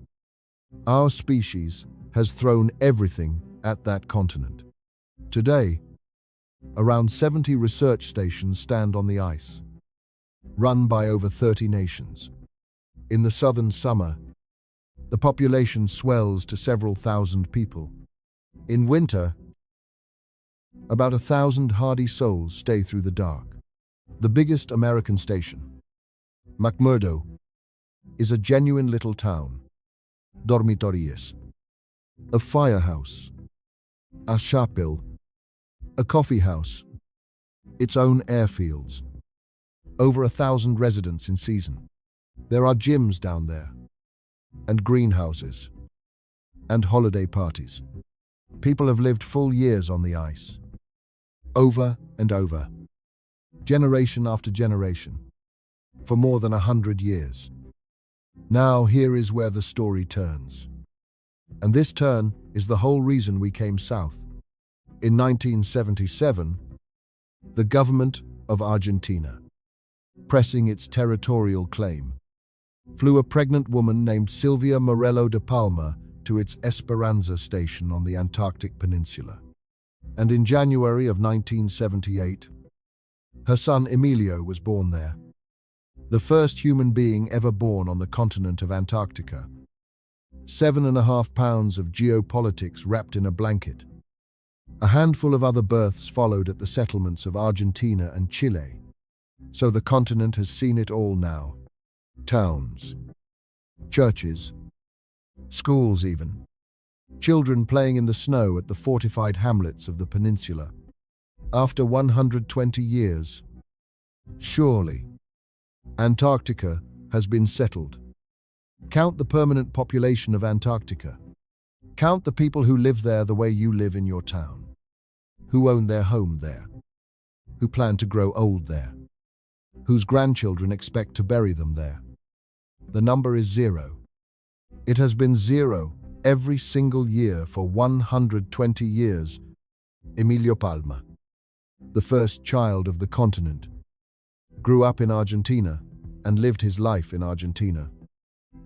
our species has thrown everything at that continent. Today, around 70 research stations stand on the ice, run by over 30 nations. In the southern summer, the population swells to several thousand people. In winter, about 1,000 hardy souls stay through the dark. The biggest American station, McMurdo, is a genuine little town. Dormitories, a firehouse, a chapel, a coffee house, its own airfields, over 1,000 residents in season. There are gyms down there, and greenhouses, and holiday parties. People have lived full years on the ice, over and over, generation after generation, for more than 100 years. Now here is where the story turns. And this turn is the whole reason we came south. In 1977, the government of Argentina, pressing its territorial claim, flew a pregnant woman named Silvia Morello de Palma to its Esperanza station on the Antarctic Peninsula. And in January of 1978, her son Emilio was born there, the first human being ever born on the continent of Antarctica. 7.5 pounds of geopolitics wrapped in a blanket. A handful of other births followed at the settlements of Argentina and Chile. So the continent has seen it all now. Towns, churches, schools even. Children playing in the snow at the fortified hamlets of the peninsula. After 120 years, surely, Antarctica has been settled. Count the permanent population of Antarctica. Count the people who live there the way you live in your town, who own their home there, who plan to grow old there. whose grandchildren expect to bury them there. The number is 0. It has been 0 every single year for 120 years. Emilio Palma, the first child of the continent, grew up in Argentina and lived his life in Argentina.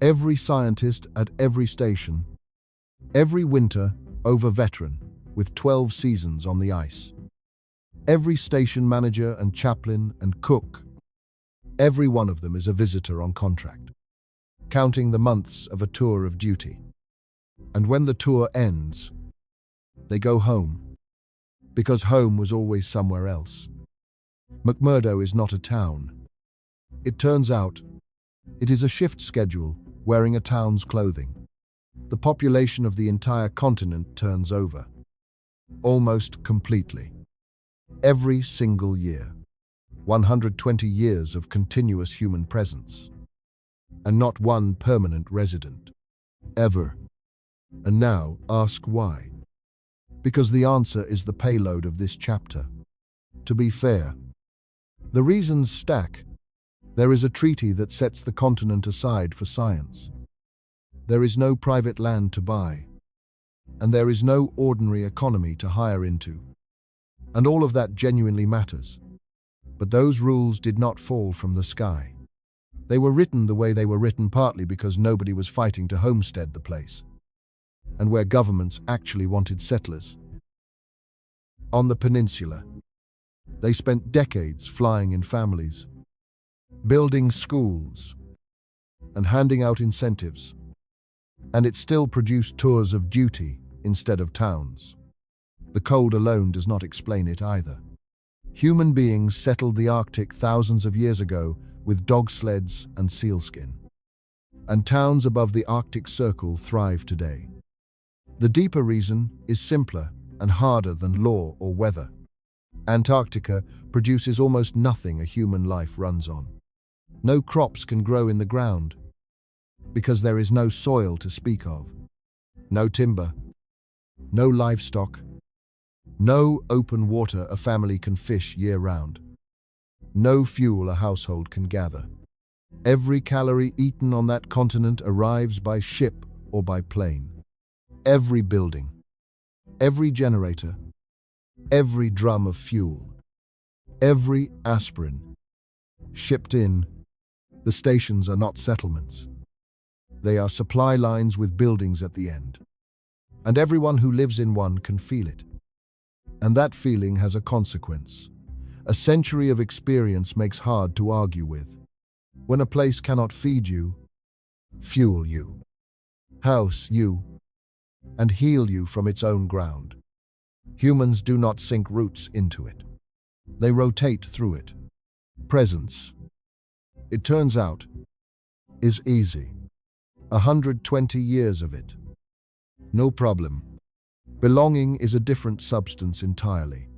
Every scientist at every station, every winter over veteran, with 12 seasons on the ice. Every station manager and chaplain and cook, every one of them is a visitor on contract, counting the months of a tour of duty. And when the tour ends, they go home, because home was always somewhere else. McMurdo is not a town. It turns out, it is a shift schedule wearing a town's clothing. The population of the entire continent turns over, almost completely. Every single year, 120 years of continuous human presence, and not one permanent resident, ever. And now, ask why. Because the answer is the payload of this chapter. To be fair, the reasons stack. There is a treaty that sets the continent aside for science. There is no private land to buy, and there is no ordinary economy to hire into. And all of that genuinely matters. But those rules did not fall from the sky. They were written the way they were written partly because nobody was fighting to homestead the place, and where governments actually wanted settlers. On the peninsula, they spent decades flying in families, building schools, and handing out incentives. And it still produced tours of duty instead of towns. The cold alone does not explain it either. Human beings settled the Arctic thousands of years ago with dog sleds and sealskin. And towns above the Arctic Circle thrive today. The deeper reason is simpler and harder than law or weather. Antarctica produces almost nothing a human life runs on. No crops can grow in the ground, because there is no soil to speak of. No timber, no livestock, no open water a family can fish year-round. No fuel a household can gather. Every calorie eaten on that continent arrives by ship or by plane. Every building, every generator, every drum of fuel, every aspirin, shipped in. The stations are not settlements. They are supply lines with buildings at the end. And everyone who lives in one can feel it. And that feeling has a consequence. A century of experience makes hard to argue with. When a place cannot feed you, fuel you, house you, and heal you from its own ground. Humans do not sink roots into it. They rotate through it. Presence, it turns out, is easy. 120 years of it. No problem. Belonging is a different substance entirely.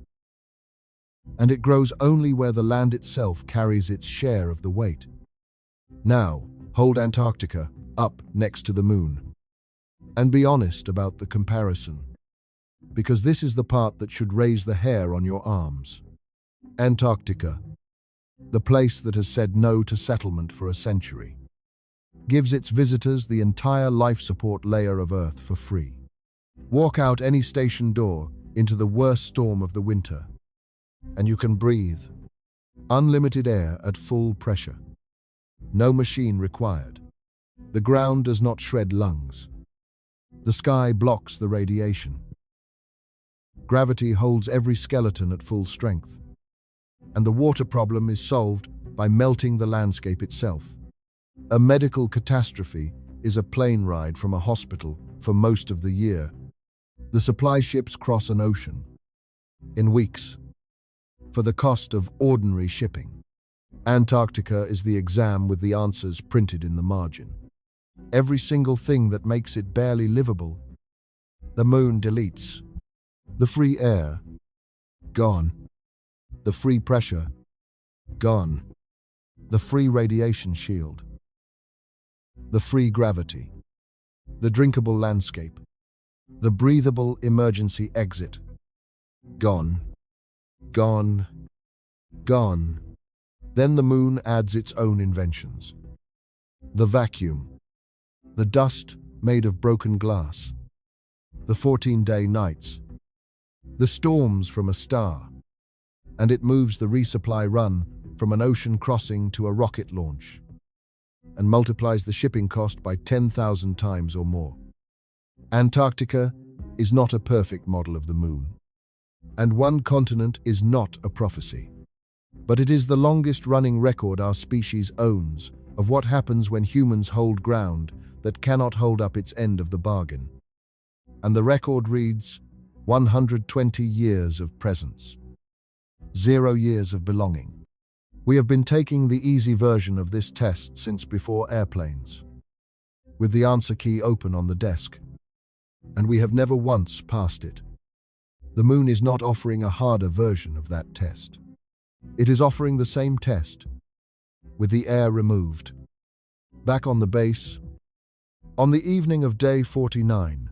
And it grows only where the land itself carries its share of the weight. Now, hold Antarctica up next to the moon. And be honest about the comparison. Because this is the part that should raise the hair on your arms. Antarctica, the place that has said no to settlement for a century, gives its visitors the entire life support layer of Earth for free. Walk out any station door into the worst storm of the winter, and you can breathe. Unlimited air at full pressure. No machine required. The ground does not shred lungs. The sky blocks the radiation. Gravity holds every skeleton at full strength. And the water problem is solved by melting the landscape itself. A medical catastrophe is a plane ride from a hospital for most of the year. The supply ships cross an ocean in weeks for the cost of ordinary shipping. Antarctica is the exam with the answers printed in the margin. Every single thing that makes it barely livable. The moon deletes. The free air, gone. The free pressure, gone. The free radiation shield. The free gravity. The drinkable landscape. The breathable emergency exit. Gone. Gone. Gone. Then the moon adds its own inventions. The vacuum, the dust made of broken glass, the 14-day nights, the storms from a star, and it moves the resupply run from an ocean crossing to a rocket launch, and multiplies the shipping cost by 10,000 times or more. Antarctica is not a perfect model of the moon, and one continent is not a prophecy. But it is the longest-running record our species owns of what happens when humans hold ground that cannot hold up its end of the bargain. And the record reads, 120 years of presence. 0 years of belonging. We have been taking the easy version of this test since before airplanes, with the answer key open on the desk, and we have never once passed it. The moon is not offering a harder version of that test. It is offering the same test, with the air removed. Back on the base, on the evening of day 49,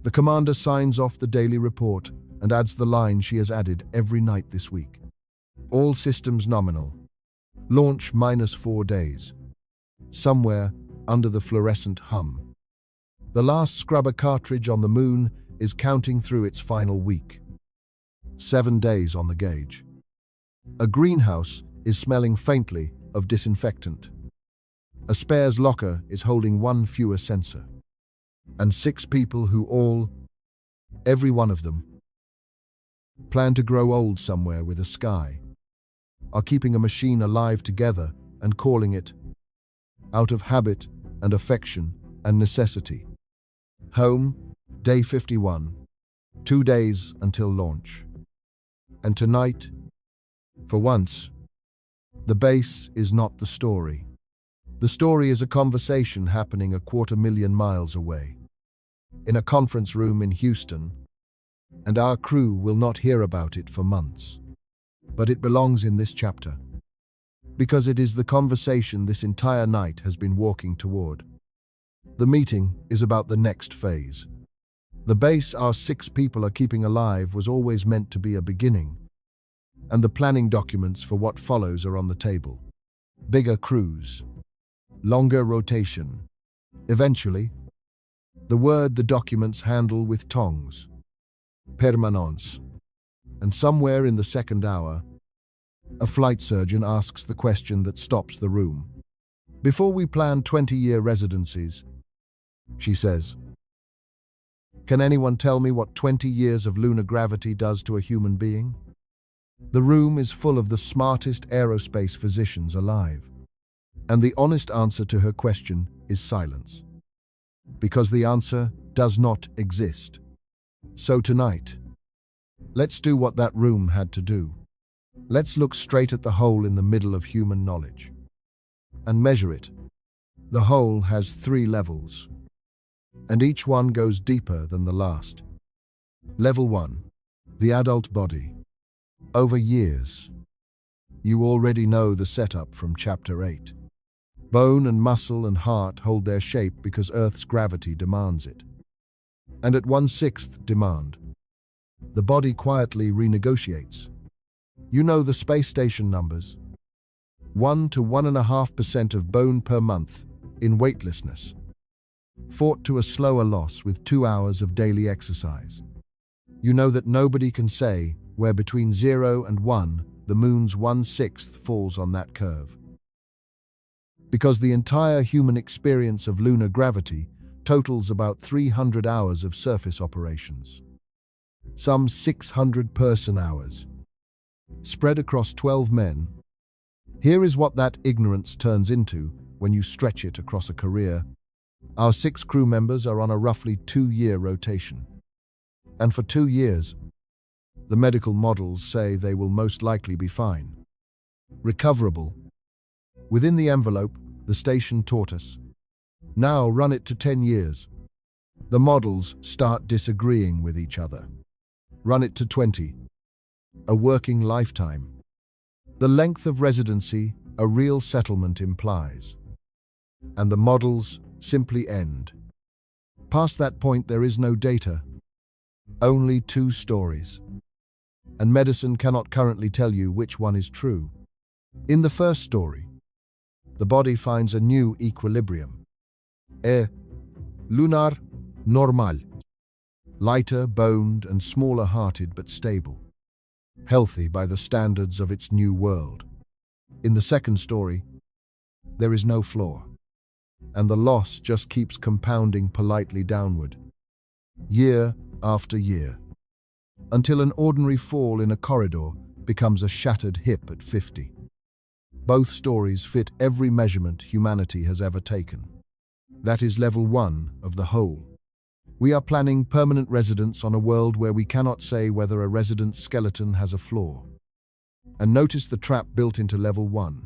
the commander signs off the daily report and adds the line she has added every night this week. All systems nominal. Launch -4 days. Somewhere under the fluorescent hum. The last scrubber cartridge on the moon is counting through its final week. 7 days on the gauge. A greenhouse is smelling faintly of disinfectant. A spares locker is holding 1 fewer sensor. And 6 people who all, every one of them, plan to grow old somewhere with a sky, are keeping a machine alive together and calling it, out of habit and affection and necessity, home, day 51, 2 days until launch. And tonight, for once, the base is not the story. The story is a conversation happening 250,000 miles away, in a conference room in Houston, and our crew will not hear about it for months. But it belongs in this chapter, because it is the conversation this entire night has been walking toward. The meeting is about the next phase. The base our 6 people are keeping alive was always meant to be a beginning, and the planning documents for what follows are on the table. Bigger crews, longer rotation. Eventually, the word the documents handle with tongs, permanence. And somewhere in the second hour, a flight surgeon asks the question that stops the room. Before we plan 20-year residencies, she says, can anyone tell me what 20 years of lunar gravity does to a human being? The room is full of the smartest aerospace physicians alive. And the honest answer to her question is silence. Because the answer does not exist. So tonight, let's do what that room had to do. Let's look straight at the hole in the middle of human knowledge and measure it. The hole has 3 levels, and each one goes deeper than the last. Level 1, the adult body. Over years, you already know the setup from Chapter 8. Bone and muscle and heart hold their shape because Earth's gravity demands it. And at 1/6 demand, the body quietly renegotiates. You know the space station numbers. 1 to 1.5% of bone per month in weightlessness, fought to a slower loss with 2 hours of daily exercise. You know that nobody can say where between 0 and 1 the moon's 1/6 falls on that curve. Because the entire human experience of lunar gravity totals about 300 hours of surface operations. Some 600 person-hours, spread across 12 men. Here is what that ignorance turns into when you stretch it across a career. Our 6 crew members are on a roughly 2-year rotation. And for 2 years, the medical models say they will most likely be fine. Recoverable. Within the envelope, the station taught us. Now run it to 10 years. The models start disagreeing with each other. Run it to 20. A working lifetime. The length of residency a real settlement implies. And the models simply end. Past that point there is no data. Only 2 stories. And medicine cannot currently tell you which one is true. In the first story, the body finds a new equilibrium. Lunar normal, lighter boned and smaller hearted but stable, healthy by the standards of its new world. In the second story, there is no flaw, and the loss just keeps compounding politely downward, year after year, until an ordinary fall in a corridor becomes a shattered hip at 50. Both stories fit every measurement humanity has ever taken. That is level 1 of the whole. We are planning permanent residence on a world where we cannot say whether a resident's skeleton has a flaw. And notice the trap built into level 1.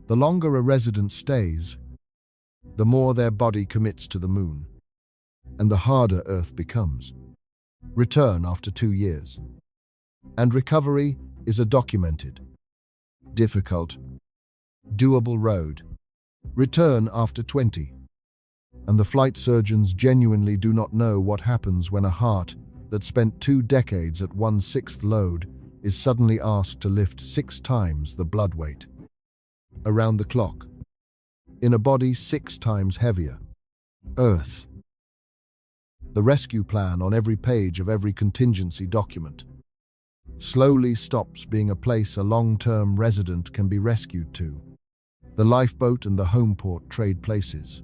The longer a resident stays, the more their body commits to the moon, and the harder Earth becomes. Return after 2 years. And recovery is a documented, difficult, doable road. Return after 20. And the flight surgeons genuinely do not know what happens when a heart that spent 2 decades at 1/6 load is suddenly asked to lift 6 times the blood weight. Around the clock. In a body 6 times heavier. Earth. The rescue plan on every page of every contingency document slowly stops being a place a long-term resident can be rescued to. The lifeboat and the home port trade places.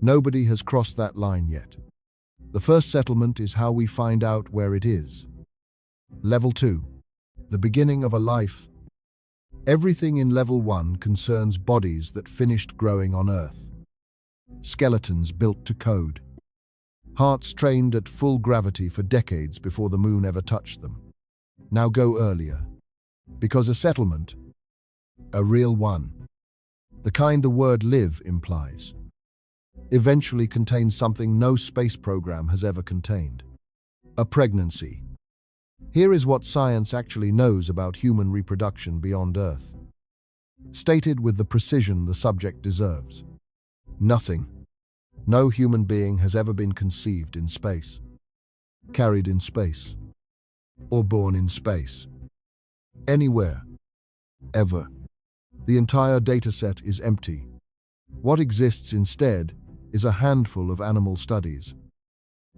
Nobody has crossed that line yet. The first settlement is how we find out where it is. Level 2. The beginning of a life. Everything in level 1 concerns bodies that finished growing on Earth. Skeletons built to code. Hearts trained at full gravity for decades before the moon ever touched them. Now go earlier. Because a settlement, a real one, the kind the word live implies, eventually contains something no space program has ever contained. A pregnancy. Here is what science actually knows about human reproduction beyond Earth. Stated with the precision the subject deserves. Nothing. No human being has ever been conceived in space, carried in space, or born in space. Anywhere. Ever. The entire dataset is empty. What exists instead is a handful of animal studies,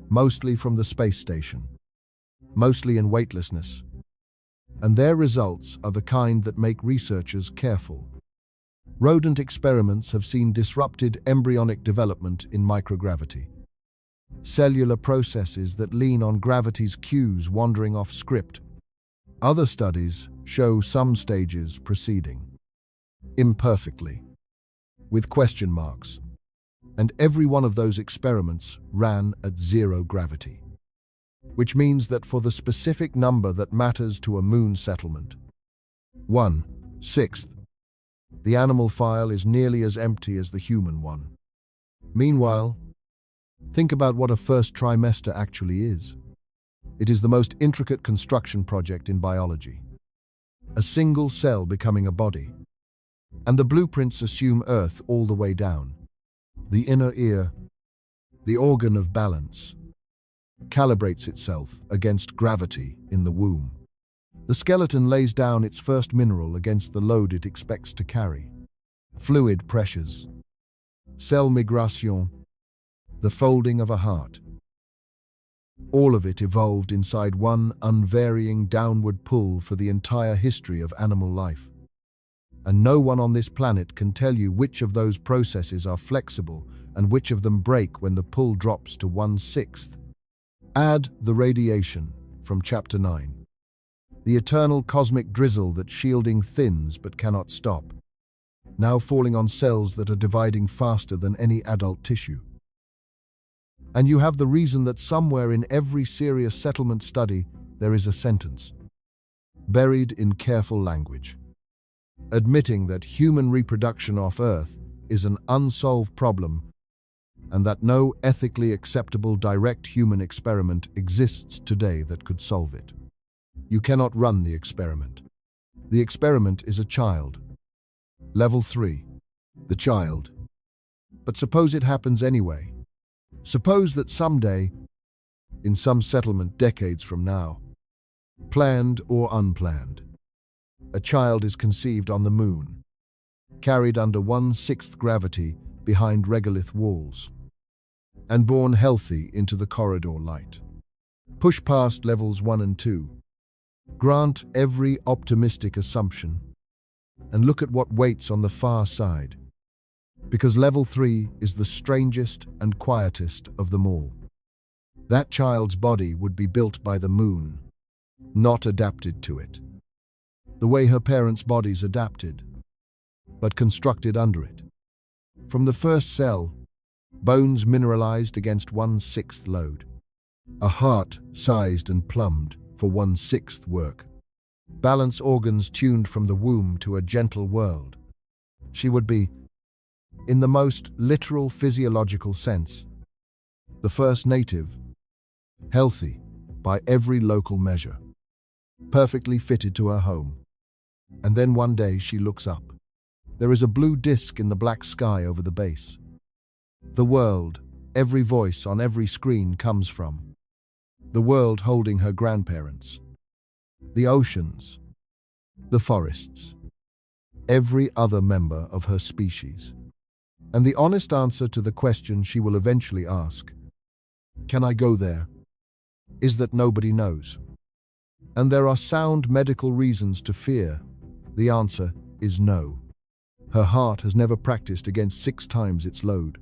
mostly from the space station, mostly in weightlessness, and their results are the kind that make researchers careful. Rodent experiments have seen disrupted embryonic development in microgravity, cellular processes that lean on gravity's cues wandering off script. Other studies show some stages proceeding imperfectly, with question marks, and every one of those experiments ran at 0 gravity, which means that for the specific number that matters to a moon settlement, 1/6, the animal file is nearly as empty as the human one. Meanwhile, think about what a first trimester actually is. It is the most intricate construction project in biology. A single cell becoming a body. And the blueprints assume Earth all the way down. The inner ear, the organ of balance, calibrates itself against gravity in the womb. The skeleton lays down its first mineral against the load it expects to carry. Fluid pressures, cell migration, the folding of a heart. All of it evolved inside one unvarying downward pull for the entire history of animal life. And no one on this planet can tell you which of those processes are flexible and which of them break when the pull drops to 1/6. Add the radiation from Chapter 9. The eternal cosmic drizzle that shielding thins but cannot stop, now falling on cells that are dividing faster than any adult tissue. And you have the reason that somewhere in every serious settlement study there is a sentence, buried in careful language, admitting that human reproduction off Earth is an unsolved problem and that no ethically acceptable direct human experiment exists today that could solve it. You cannot run the experiment. The experiment is a child. Level 3. The child. But suppose it happens anyway. Suppose that someday, in some settlement decades from now, planned or unplanned, A child is conceived on the moon, carried under 1/6 gravity behind regolith walls, and born healthy into the corridor light. Push past levels 1 and 2. Grant every optimistic assumption, and look at what waits on the far side. Because level 3 is the strangest and quietest of them all. That child's body would be built by the moon, not adapted to it. The way her parents' bodies adapted, but constructed under it. From the first cell, bones mineralized against 1/6 load. A heart sized and plumbed for 1/6 work. Balance organs tuned from the womb to a gentle world. She would be, in the most literal physiological sense, the first native, healthy by every local measure, perfectly fitted to her home. And then one day she looks up. There is a blue disk in the black sky over the base. The world, every voice on every screen comes from. The world holding her grandparents. The oceans. The forests. Every other member of her species. And the honest answer to the question she will eventually ask, can I go there, is that nobody knows. And there are sound medical reasons to fear. The answer is no. Her heart has never practiced against 6 times its load.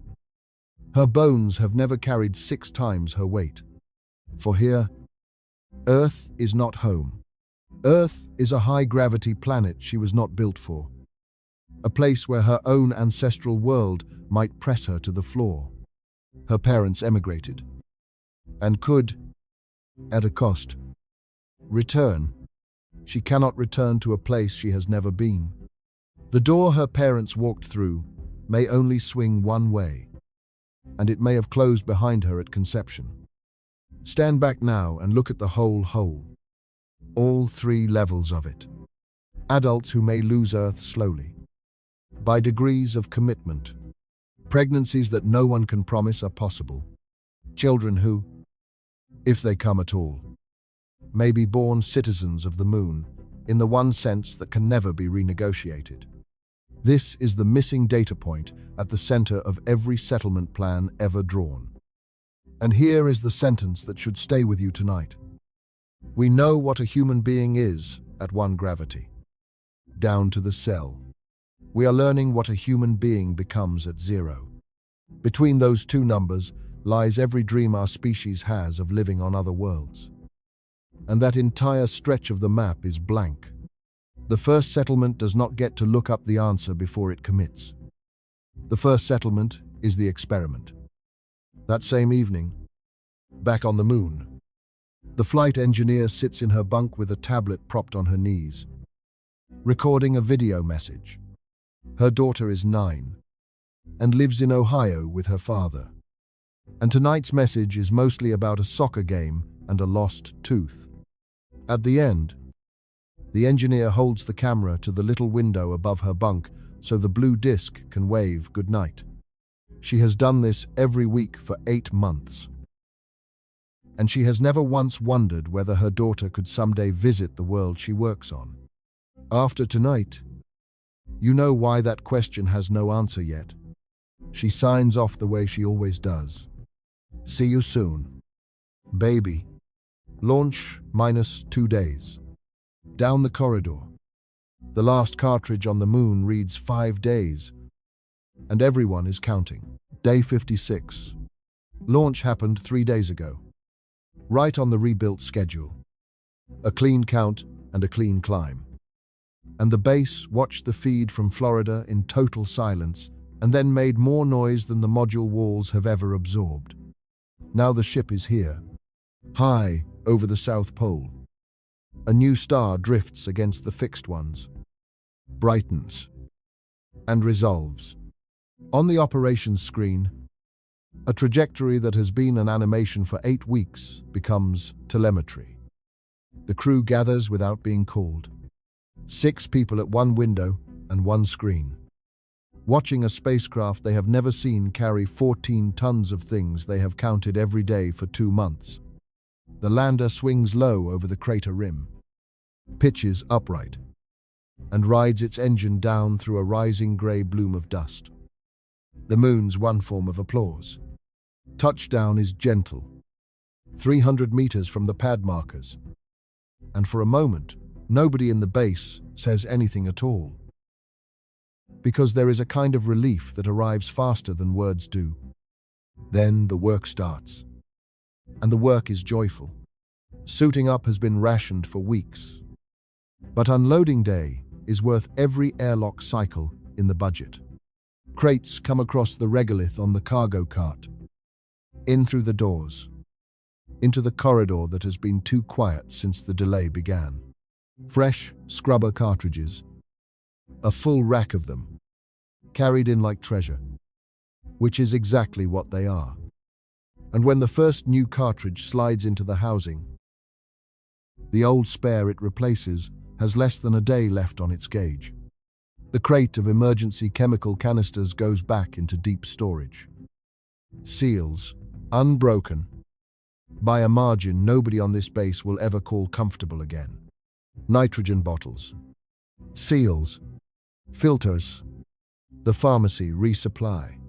Her bones have never carried 6 times her weight. For here, Earth is not home. Earth is a high-gravity planet she was not built for. A place where her own ancestral world might press her to the floor. Her parents emigrated, and could, at a cost, return. She cannot return to a place she has never been. The door her parents walked through may only swing one way, and it may have closed behind her at conception. Stand back now and look at the whole. All 3 levels of it. Adults who may lose Earth slowly, by degrees of commitment. Pregnancies that no one can promise are possible. Children who, if they come at all, may be born citizens of the moon, in the one sense that can never be renegotiated. This is the missing data point at the center of every settlement plan ever drawn. And here is the sentence that should stay with you tonight. We know what a human being is at 1 gravity, down to the cell. We are learning what a human being becomes at 0. Between those 2 numbers lies every dream our species has of living on other worlds. And that entire stretch of the map is blank. The first settlement does not get to look up the answer before it commits. The first settlement is the experiment. That same evening, back on the moon, the flight engineer sits in her bunk with a tablet propped on her knees, recording a video message. Her daughter is 9 and lives in Ohio with her father. And tonight's message is mostly about a soccer game and a lost tooth. At the end, the engineer holds the camera to the little window above her bunk so the blue disc can wave goodnight. She has done this every week for 8 months. And she has never once wondered whether her daughter could someday visit the world she works on. After tonight, you know why that question has no answer yet. She signs off the way she always does. See you soon, baby. Launch -2 days. Down the corridor. The last cartridge on the moon reads 5 days, and everyone is counting. Day 56. Launch happened 3 days ago, right on the rebuilt schedule. A clean count and a clean climb. And the base watched the feed from Florida in total silence and then made more noise than the module walls have ever absorbed. Now the ship is here, high over the South Pole. A new star drifts against the fixed ones, brightens, and resolves. On the operations screen, a trajectory that has been an animation for 8 weeks becomes telemetry. The crew gathers without being called. 6 people at one window and one screen, watching a spacecraft they have never seen carry 14 tons of things they have counted every day for 2 months. The lander swings low over the crater rim, pitches upright, and rides its engine down through a rising grey bloom of dust. The moon's one form of applause. Touchdown is gentle, 300 meters from the pad markers. And for a moment, nobody in the base says anything at all. Because there is a kind of relief that arrives faster than words do. Then the work starts. And the work is joyful. Suiting up has been rationed for weeks. But unloading day is worth every airlock cycle in the budget. Crates come across the regolith on the cargo cart. In through the doors. Into the corridor that has been too quiet since the delay began. Fresh scrubber cartridges. A full rack of them. Carried in like treasure. Which is exactly what they are. And when the first new cartridge slides into the housing, the old spare it replaces has less than a day left on its gauge. The crate of emergency chemical canisters goes back into deep storage. Seals, unbroken. By a margin nobody on this base will ever call comfortable again. Nitrogen bottles. Seals. Filters. The pharmacy resupply.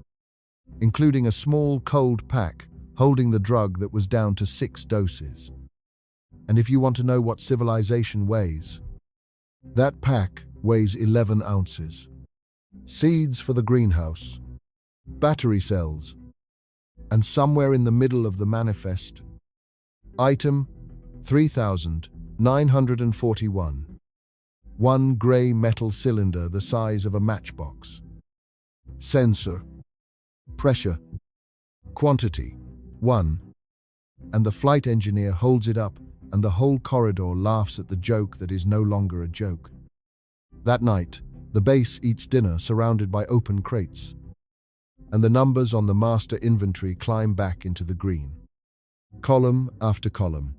Including a small cold pack holding the drug that was down to 6 doses. And if you want to know what civilization weighs, that pack weighs 11 ounces. Seeds for the greenhouse, battery cells, and somewhere in the middle of the manifest, item 3941. One grey metal cylinder the size of a matchbox. Sensor. Pressure. Quantity. 1. And the flight engineer holds it up, and the whole corridor laughs at the joke that is no longer a joke. That night, the base eats dinner surrounded by open crates, and the numbers on the master inventory climb back into the green. Column after column.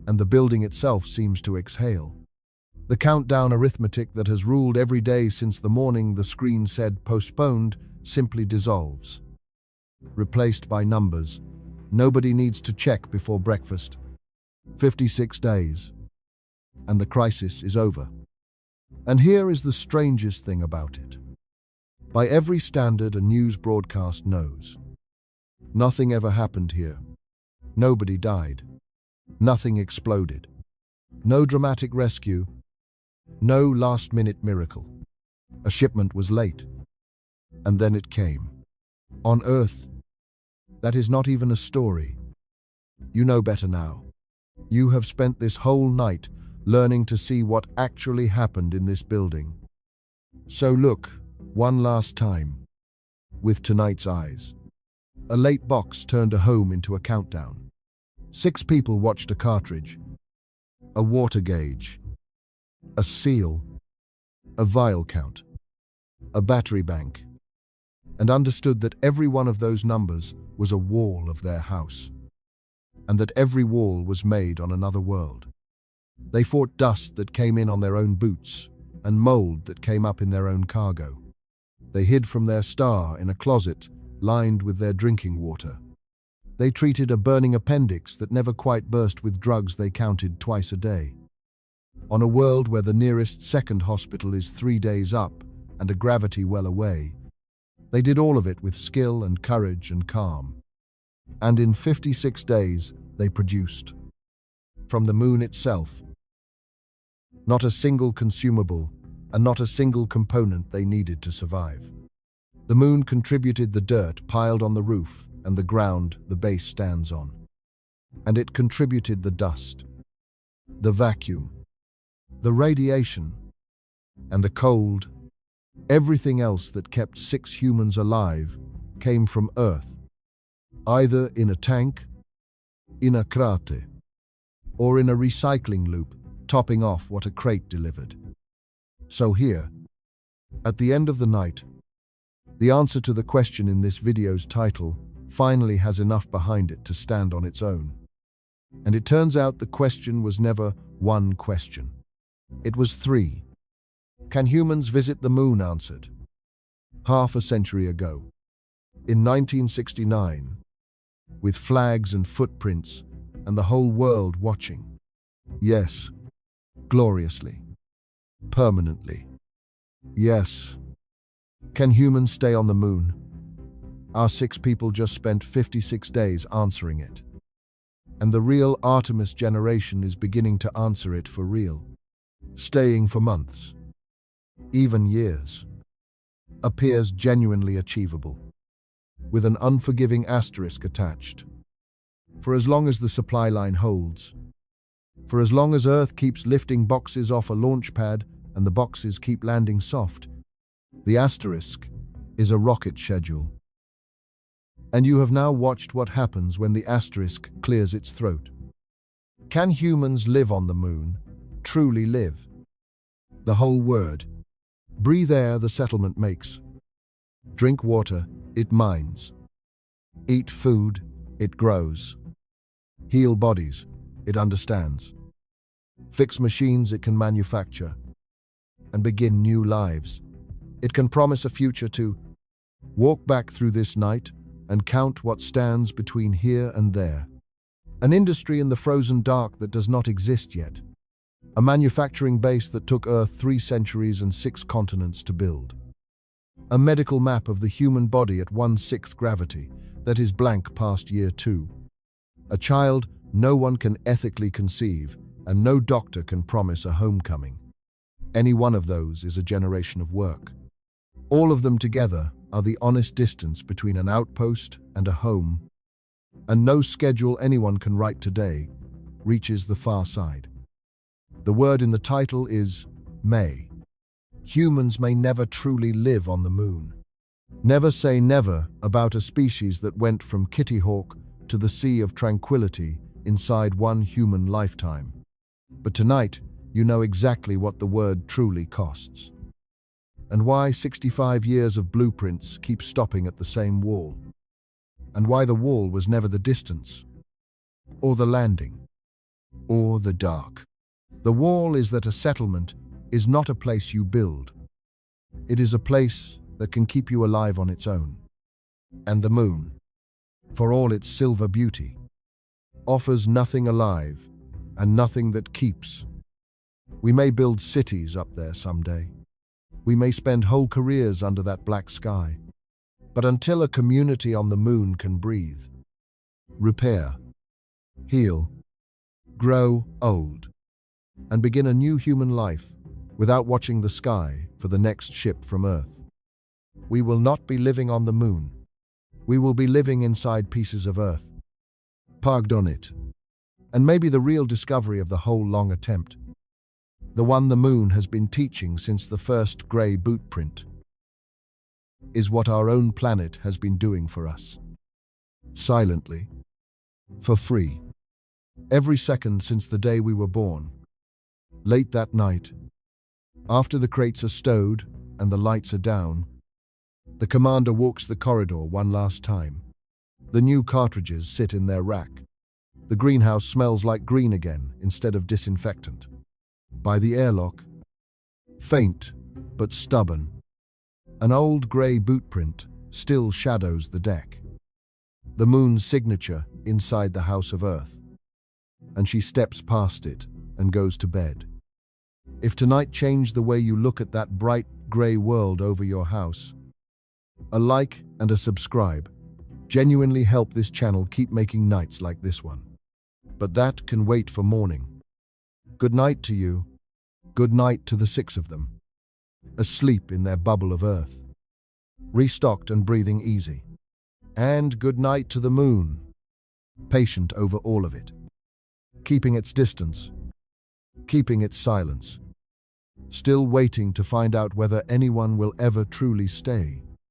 And the building itself seems to exhale. The countdown arithmetic that has ruled every day since the morning the screen said postponed simply dissolves. Replaced by numbers. Nobody needs to check before breakfast. 56 days. And the crisis is over. And here is the strangest thing about it. By every standard a news broadcast knows. Nothing ever happened here. Nobody died. Nothing exploded. No dramatic rescue. No last-minute miracle. A shipment was late. And then it came. On Earth. That is not even a story. You know better now. You have spent this whole night learning to see what actually happened in this building. So look, one last time, with tonight's eyes. A late box turned a home into a countdown. 6 people watched a cartridge, a water gauge, a seal, a vial count, a battery bank, and understood that every one of those numbers was a wall of their house, and that every wall was made on another world. They fought dust that came in on their own boots, and mold that came up in their own cargo. They hid from their star in a closet lined with their drinking water. They treated a burning appendix that never quite burst with drugs they counted twice a day. On a world where the nearest second hospital is 3 days up and a gravity well away, they did all of it with skill and courage and calm. And in 56 days, they produced. From the moon itself. Not a single consumable, and not a single component they needed to survive. The moon contributed the dirt piled on the roof and the ground the base stands on. And it contributed the dust, the vacuum, the radiation, and the cold. Everything else that kept 6 humans alive came from Earth, either in a tank, in a crater, or in a recycling loop, topping off what a crate delivered. So here, at the end of the night, the answer to the question in this video's title finally has enough behind it to stand on its own. And it turns out the question was never one question. It was 3. Can humans visit the moon? Answered. Half a century ago, in 1969, with flags and footprints and the whole world watching. Yes, gloriously. Permanently. Yes. Can humans stay on the moon? Our 6 people just spent 56 days answering it. And the real Artemis generation is beginning to answer it for real. Staying for months, even years, appears genuinely achievable, with an unforgiving asterisk attached. For as long as the supply line holds, for as long as Earth keeps lifting boxes off a launch pad and the boxes keep landing soft, the asterisk is a rocket schedule. And you have now watched what happens when the asterisk clears its throat. Can humans live on the moon? Truly live? The whole word. Breathe air the settlement makes. Drink water, it mines. Eat food, it grows. Heal bodies, it understands. Fix machines, it can manufacture. And begin new lives. It can promise a future to walk back through this night and count what stands between here and there. An industry in the frozen dark that does not exist yet. A manufacturing base that took Earth 3 centuries and 6 continents to build. A medical map of the human body at 1/6 gravity that is blank past year 2. A child no one can ethically conceive and no doctor can promise a homecoming. Any one of those is a generation of work. All of them together are the honest distance between an outpost and a home, and no schedule anyone can write today reaches the far side. The word in the title is may. Humans may never truly live on the moon. Never say never about a species that went from Kitty Hawk to the Sea of Tranquility inside one human lifetime. But tonight, you know exactly what the word truly costs. And why 65 years of blueprints keep stopping at the same wall. And why the wall was never the distance, or the landing, or the dark. The wall is that a settlement is not a place you build. It is a place that can keep you alive on its own. And the moon, for all its silver beauty, offers nothing alive and nothing that keeps. We may build cities up there someday. We may spend whole careers under that black sky. But until a community on the moon can breathe, repair, heal, grow old, and begin a new human life without watching the sky for the next ship from Earth, we will not be living on the moon. We will be living inside pieces of Earth, parked on it. And maybe the real discovery of the whole long attempt, the one the moon has been teaching since the first grey boot print, is what our own planet has been doing for us. Silently, for free, every second since the day we were born. Late that night, after the crates are stowed and the lights are down, the commander walks the corridor one last time. The new cartridges sit in their rack. The greenhouse smells like green again instead of disinfectant. By the airlock, faint but stubborn, an old grey bootprint still shadows the deck. The moon's signature inside the house of Earth. And she steps past it and goes to bed. If tonight changed the way you look at that bright grey world over your house, a like and a subscribe genuinely help this channel keep making nights like this one. But that can wait for morning. Good night to you. Good night to the 6 of them, asleep in their bubble of Earth, restocked and breathing easy. And good night to the moon, patient over all of it, keeping its distance, keeping its silence, still waiting to find out whether anyone will ever truly stay.